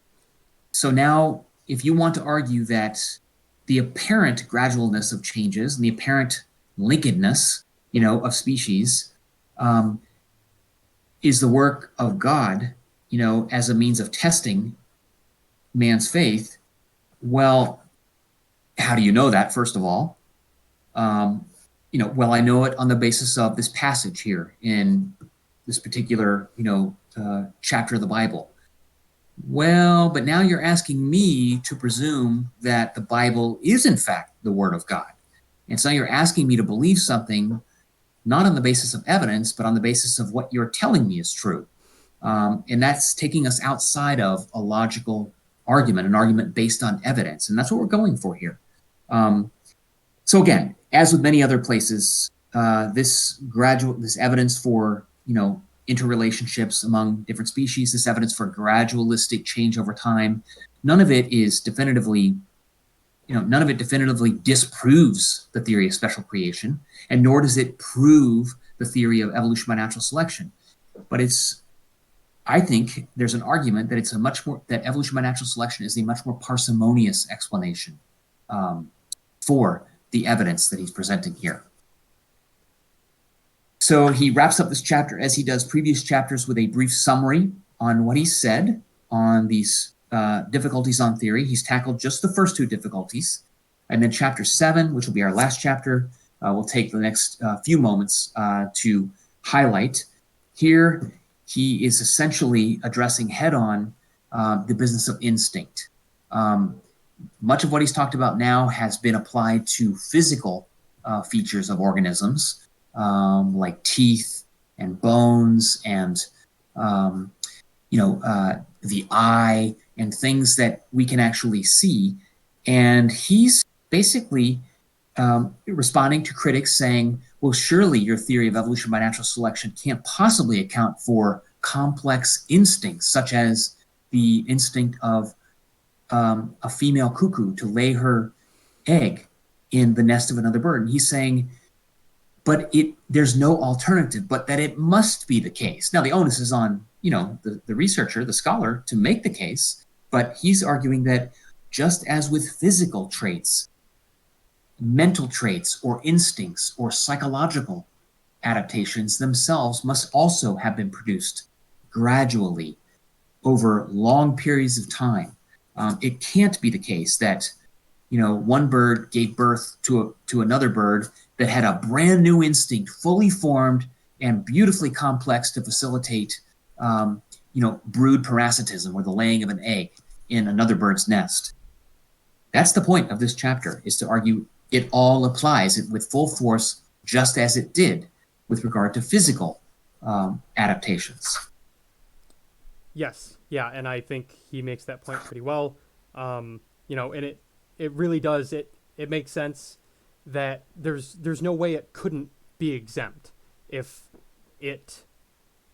So now, if you want to argue that the apparent gradualness of changes and the apparent linkedness, of species, um, is the work of God, as a means of testing man's faith, well, how do you know that? First of all, um, well, I know it on the basis of this passage here in this particular, chapter of the Bible. Well, but now you're asking me to presume that the Bible is in fact the Word of God. And so you're asking me to believe something not on the basis of evidence, but on the basis of what you're telling me is true. And that's taking us outside of a logical argument, an argument based on evidence. And that's what we're going for here. So again, as with many other places, this evidence for, interrelationships among different species, this evidence for gradualistic change over time, none of it definitively disproves the theory of special creation, and nor does it prove the theory of evolution by natural selection. But I think there's an argument that that evolution by natural selection is a much more parsimonious explanation for the evidence that he's presenting here. So he wraps up this chapter, as he does previous chapters, with a brief summary on what he said on these difficulties on theory. He's tackled just the first two difficulties. And then chapter 7, which will be our last chapter, we'll take the next few moments to highlight. Here, he is essentially addressing head-on the business of instinct. Much of what he's talked about now has been applied to physical features of organisms, like teeth and bones and the eye and things that we can actually see. And he's basically responding to critics saying, well, surely your theory of evolution by natural selection can't possibly account for complex instincts, such as the instinct of a female cuckoo to lay her egg in the nest of another bird. And he's saying, but there's no alternative, but that it must be the case. Now, the onus is on, the researcher, the scholar, to make the case, but he's arguing that just as with physical traits, mental traits or instincts or psychological adaptations themselves must also have been produced gradually over long periods of time. It can't be the case that, one bird gave birth to another bird that had a brand new instinct, fully formed and beautifully complex to facilitate, brood parasitism, or the laying of an egg in another bird's nest. That's the point of this chapter, is to argue it all applies with full force, just as it did with regard to physical adaptations. Yes. Yeah. And I think he makes that point pretty well. And it really does. It makes sense that there's no way it couldn't be exempt if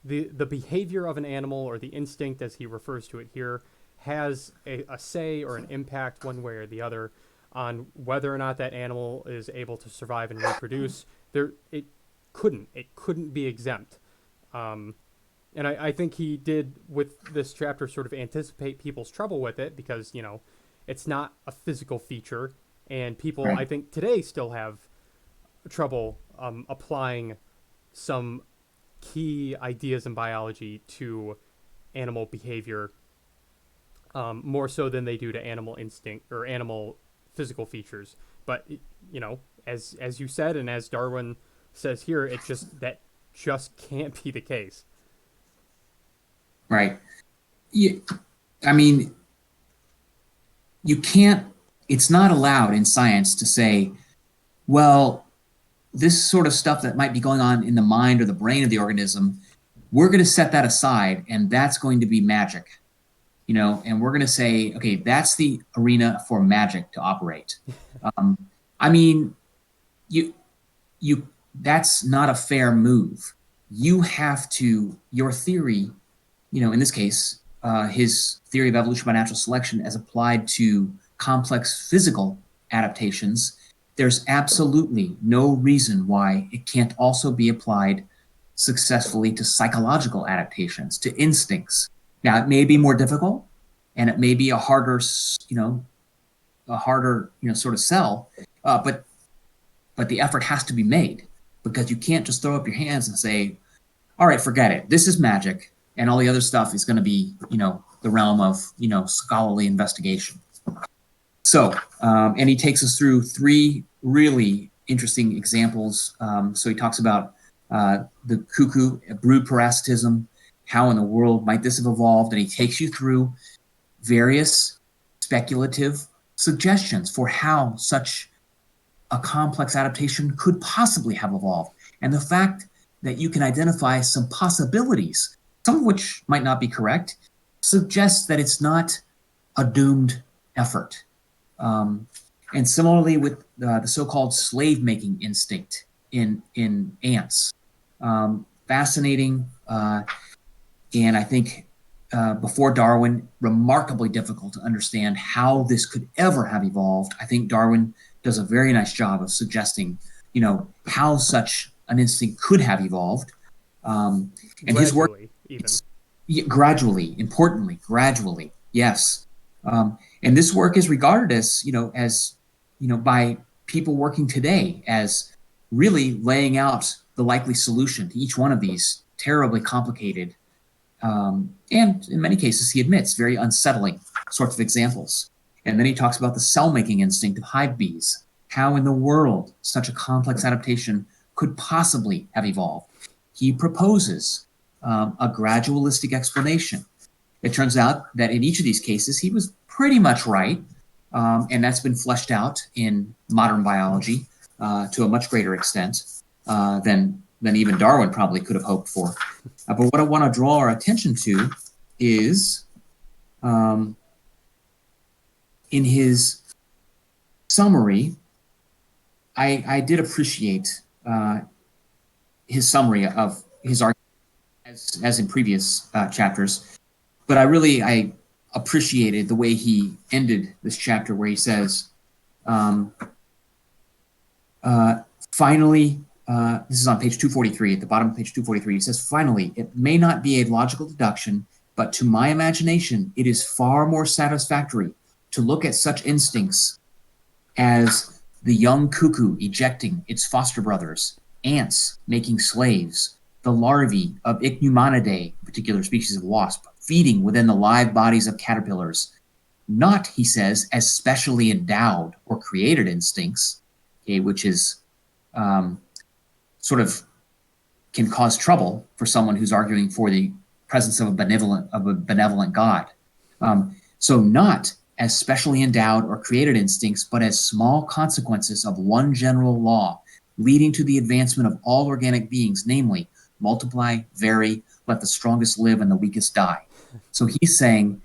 the behavior of an animal, or the instinct as he refers to it here, has a say or an impact one way or the other on whether or not that animal is able to survive and reproduce. It couldn't be exempt. And I think he did, with this chapter, sort of anticipate people's trouble with it, because, it's not a physical feature. And people, I Right. think, today still have trouble applying some key ideas in biology to animal behavior, more so than they do to animal instinct or animal physical features. But as you said, and as Darwin says here, it just can't be the case. Right. You, I mean, you can't. It's not allowed in science to say, well, this sort of stuff that might be going on in the mind or the brain of the organism, we're going to set that aside, and that's going to be magic. And we're going to say, okay, that's the arena for magic to operate. Um, I mean, you you that's not a fair move. You have to your theory, in this case, his theory of evolution by natural selection as applied to complex physical adaptations. There's absolutely no reason why it can't also be applied successfully to psychological adaptations, to instincts. Now, it may be more difficult, and it may be a harder, sort of sell, but the effort has to be made because you can't just throw up your hands and say, "All right, forget it. This is magic, and all the other stuff is going to be, the realm of, scholarly investigation." So, and he takes us through three really interesting examples. So he talks about the cuckoo, brood parasitism, how in the world might this have evolved, and he takes you through various speculative suggestions for how such a complex adaptation could possibly have evolved. And the fact that you can identify some possibilities, some of which might not be correct, suggests that it's not a doomed effort. And similarly with the so-called slave-making instinct in ants. Fascinating, and I think before Darwin, remarkably difficult to understand how this could ever have evolved. I think Darwin does a very nice job of suggesting, how such an instinct could have evolved. And his work, Gradually, even. gradually, importantly, gradually, yes. And this work is regarded by people working today as really laying out the likely solution to each one of these terribly complicated, and in many cases, he admits, very unsettling sorts of examples. And then he talks about the cell-making instinct of hive bees. How in the world such a complex adaptation could possibly have evolved? He proposes a gradualistic explanation. It turns out that in each of these cases, he was pretty much right, and that's been fleshed out in modern biology to a much greater extent than even Darwin probably could have hoped for. But what I want to draw our attention to is in his summary, I did appreciate his summary of his argument as in previous chapters, but I appreciated the way he ended this chapter where he says, finally, this is on page 243, at the bottom of page 243, he says, finally, it may not be a logical deduction, but to my imagination, it is far more satisfactory to look at such instincts as the young cuckoo ejecting its foster brothers, ants making slaves, the larvae of Ichneumonidae, a particular species of wasp, feeding within the live bodies of caterpillars, not, he says, as specially endowed or created instincts, okay, which is sort of can cause trouble for someone who's arguing for the presence of a benevolent God. So not as specially endowed or created instincts, but as small consequences of one general law leading to the advancement of all organic beings, namely, multiply, vary, let the strongest live and the weakest die. So he's saying,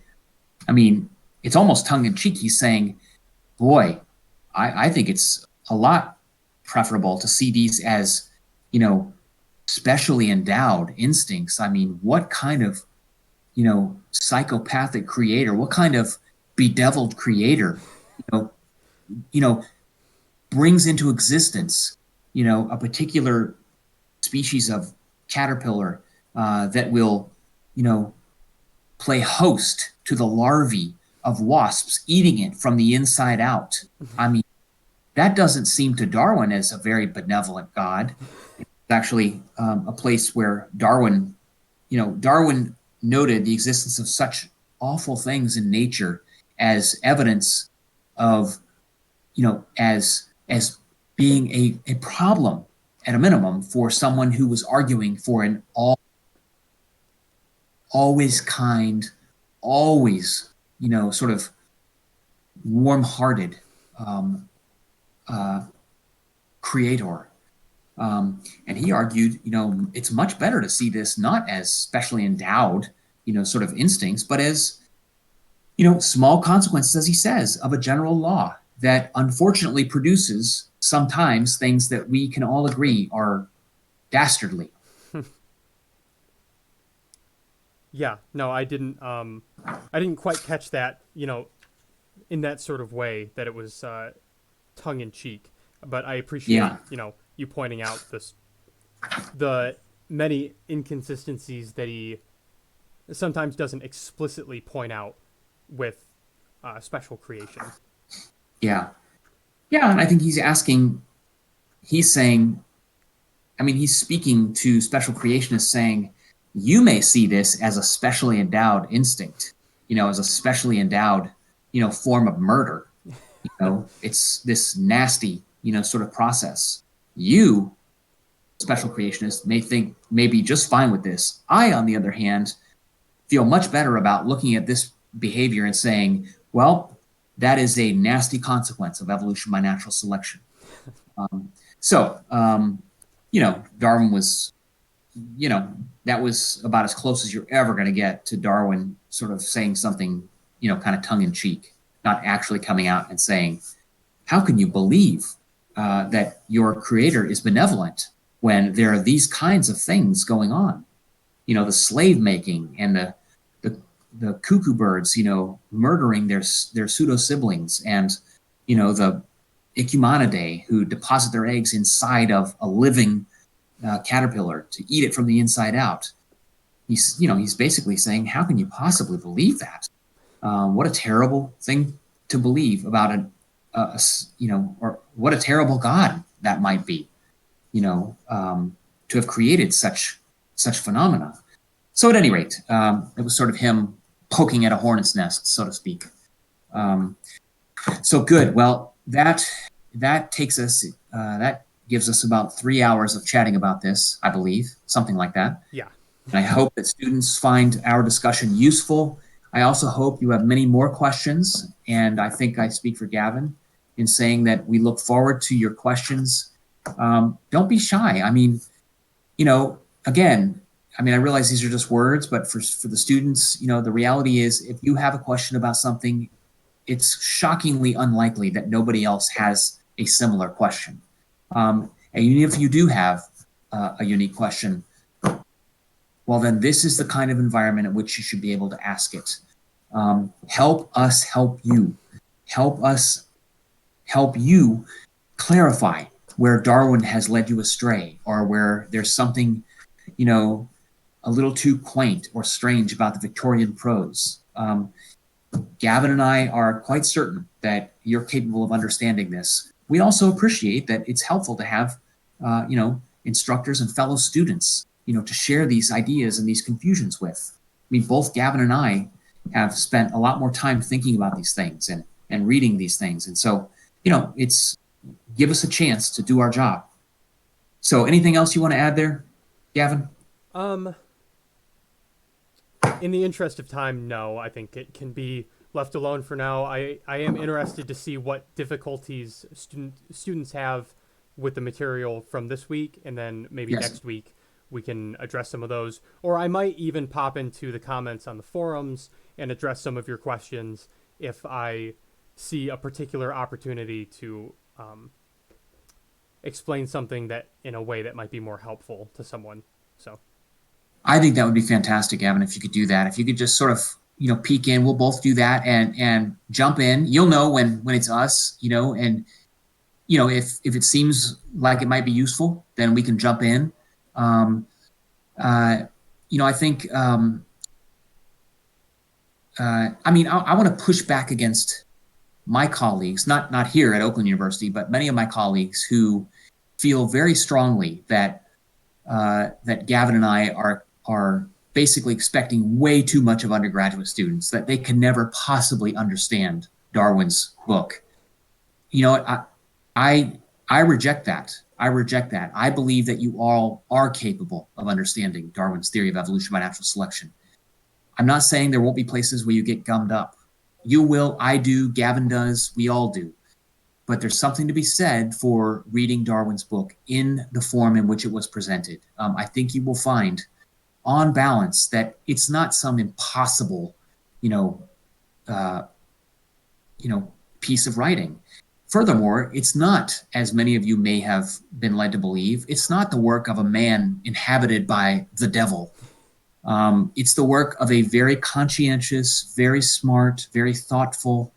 I mean, it's almost tongue-in-cheek. He's saying, boy, I think it's a lot preferable to see these as, specially endowed instincts. I mean, what kind of, psychopathic creator, what kind of bedeviled creator, you know, you know, brings into existence, a particular species of caterpillar that will, play host to the larvae of wasps, eating it from the inside out. I mean, that doesn't seem to Darwin as a very benevolent God. It's actually a place where Darwin noted the existence of such awful things in nature as evidence of, as being a problem at a minimum for someone who was arguing for an always kind, always, sort of warm-hearted um, uh, creator. And he argued, it's much better to see this not as specially endowed, sort of instincts, but as, small consequences, as he says, of a general law that unfortunately produces sometimes things that we can all agree are dastardly. Yeah, no, I didn't quite catch that, in that sort of way that it was tongue in cheek. But I appreciate, Yeah, you pointing out the many inconsistencies that he sometimes doesn't explicitly point out with special creation. yeah, yeah. And I think he's saying, I mean, he's speaking to special creationists saying, you may see this as a specially endowed instinct, as a specially endowed, form of murder. It's this nasty, sort of process. You, special creationists, may be just fine with this. I, on the other hand, feel much better about looking at this behavior and saying, well, that is a nasty consequence of evolution by natural selection. Um, so, Darwin was, that was about as close as you're ever going to get to Darwin sort of saying something, kind of tongue in cheek, not actually coming out and saying, how can you believe that your creator is benevolent when there are these kinds of things going on? The slave making and the, the cuckoo birds, murdering their pseudo siblings, and, the Ecumenidae who deposit their eggs inside of a living caterpillar to eat it from the inside out. He's basically saying, how can you possibly believe that? What a terrible thing to believe about or what a terrible God that might be, to have created such phenomena. So at any rate, it was sort of him poking at a hornet's nest, so to speak. Um, so good. Well, that takes us that gives us about 3 hours of chatting about this, I believe, something like that. Yeah. And I hope that students find our discussion useful. I also hope you have many more questions, and I think I speak for Gavin in saying that we look forward to your questions. Don't be shy. I mean, again, I realize these are just words, but for the students, the reality is if you have a question about something, it's shockingly unlikely that nobody else has a similar question. And even if you do have a unique question, well, then this is the kind of environment in which you should be able to ask it. Help us help you. Help us help you clarify where Darwin has led you astray, or where there's something, a little too quaint or strange about the Victorian prose. Gavin and I are quite certain that you're capable of understanding this. We also appreciate that it's helpful to have, instructors and fellow students, to share these ideas and these confusions with. Both Gavin and I have spent a lot more time thinking about these things and reading these things. And so, it's give us a chance to do our job. So anything else you want to add there, Gavin? Um, in the interest of time, no. I think it can be left alone for now. I am interested to see what difficulties students have with the material from this week, and then maybe Yes. next week we can address some of those. Or I might even pop into the comments on the forums and address some of your questions if I see a particular opportunity to explain something that in a way that might be more helpful to someone. So I think that would be fantastic, Gavin, if you could do that. If you could just sort of, peek in, we'll both do that and jump in. You'll know when it's us, and if it seems like it might be useful, then we can jump in. I think I want to push back against my colleagues, not here at Oakland University, but many of my colleagues who feel very strongly that that Gavin and I are basically expecting way too much of undergraduate students, that they can never possibly understand Darwin's book. You know, I I reject that. I reject that. I believe that you all are capable of understanding Darwin's theory of evolution by natural selection. I'm not saying there won't be places where you get gummed up. You will, I do, Gavin does, we all do. But there's something to be said for reading Darwin's book in the form in which it was presented. I think you will find, on balance, that it's not some impossible, you know, uh, piece of writing. Furthermore, it's not, as many of you may have been led to believe, it's not the work of a man inhabited by the devil. It's the work of a very conscientious, very smart, very thoughtful,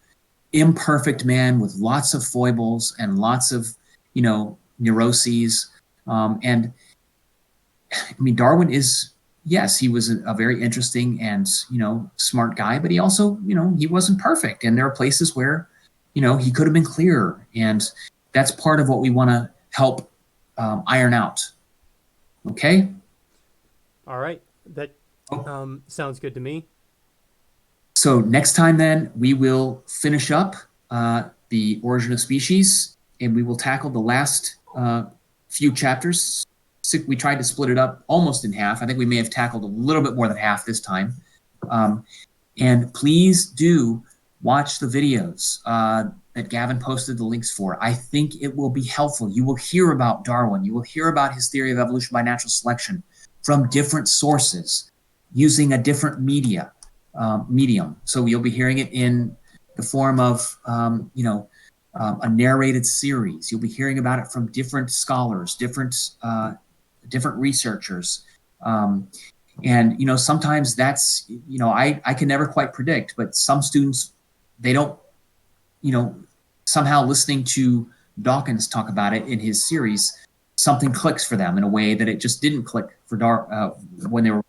imperfect man with lots of foibles and lots of, neuroses. And I mean, Darwin is, yes, he was a very interesting and, smart guy, but he also, he wasn't perfect. And there are places where, he could have been clearer. And that's part of what we want to help iron out. Okay? All right. That sounds good to me. So next time, then, we will finish up the Origin of Species, and we will tackle the last few chapters. We tried to split it up almost in half. I think we may have tackled a little bit more than half this time. And please do watch the videos that Gavin posted the links for. I think it will be helpful. You will hear about Darwin. You will hear about his theory of evolution by natural selection from different sources using a different medium. So you'll be hearing it in the form of, a narrated series. You'll be hearing about it from different scholars, different researchers. And, sometimes that's, I can never quite predict, but some students, they don't, somehow listening to Dawkins talk about it in his series, something clicks for them in a way that it just didn't click for when they were.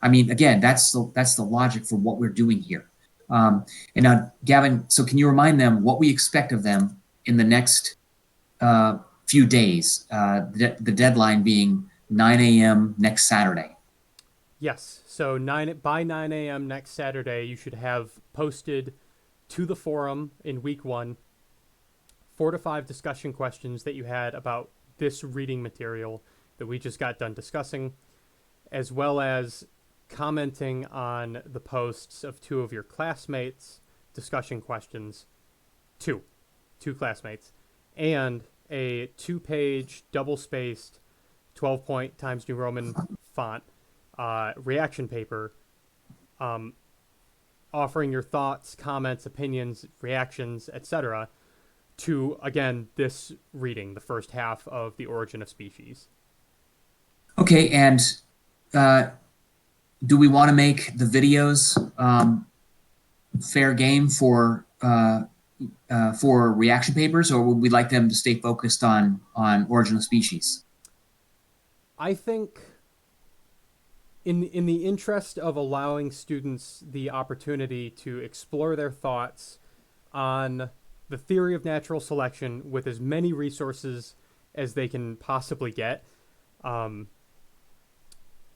I mean, again, that's the logic for what we're doing here. And now, Gavin, so can you remind them what we expect of them in the next few days, the deadline being 9 a.m. next Saturday? Yes. So by 9 a.m. next Saturday, you should have posted to the forum in week 1 4 to 5 discussion questions that you had about this reading material that we just got done discussing, as well as commenting on the posts of 2 of your classmates' discussion questions, two classmates, and a 2-page double-spaced 12-point Times New Roman font reaction paper offering your thoughts, comments, opinions, reactions, etc. to, again, this reading, the first half of The Origin of Species. Okay, and do we want to make the videos fair game for reaction papers, or would we like them to stay focused on Origin of Species? I think in the interest of allowing students the opportunity to explore their thoughts on the theory of natural selection with as many resources as they can possibly get,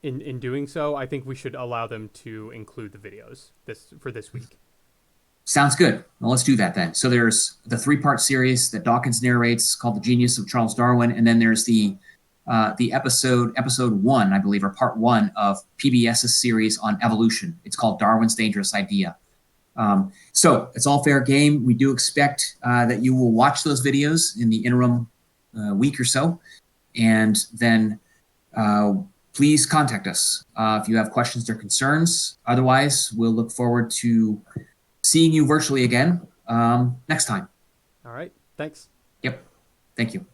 in doing so, I think we should allow them to include the videos for this week. Sounds good. Well, let's do that then. So there's the 3-part series that Dawkins narrates called The Genius of Charles Darwin, and then there's the episode 1, I believe, or part 1 of PBS's series on evolution. It's called Darwin's Dangerous Idea. So it's all fair game. We do expect that you will watch those videos in the interim week or so, and then please contact us if you have questions or concerns. Otherwise, we'll look forward to seeing you virtually again next time. All right. Thanks. Yep. Thank you.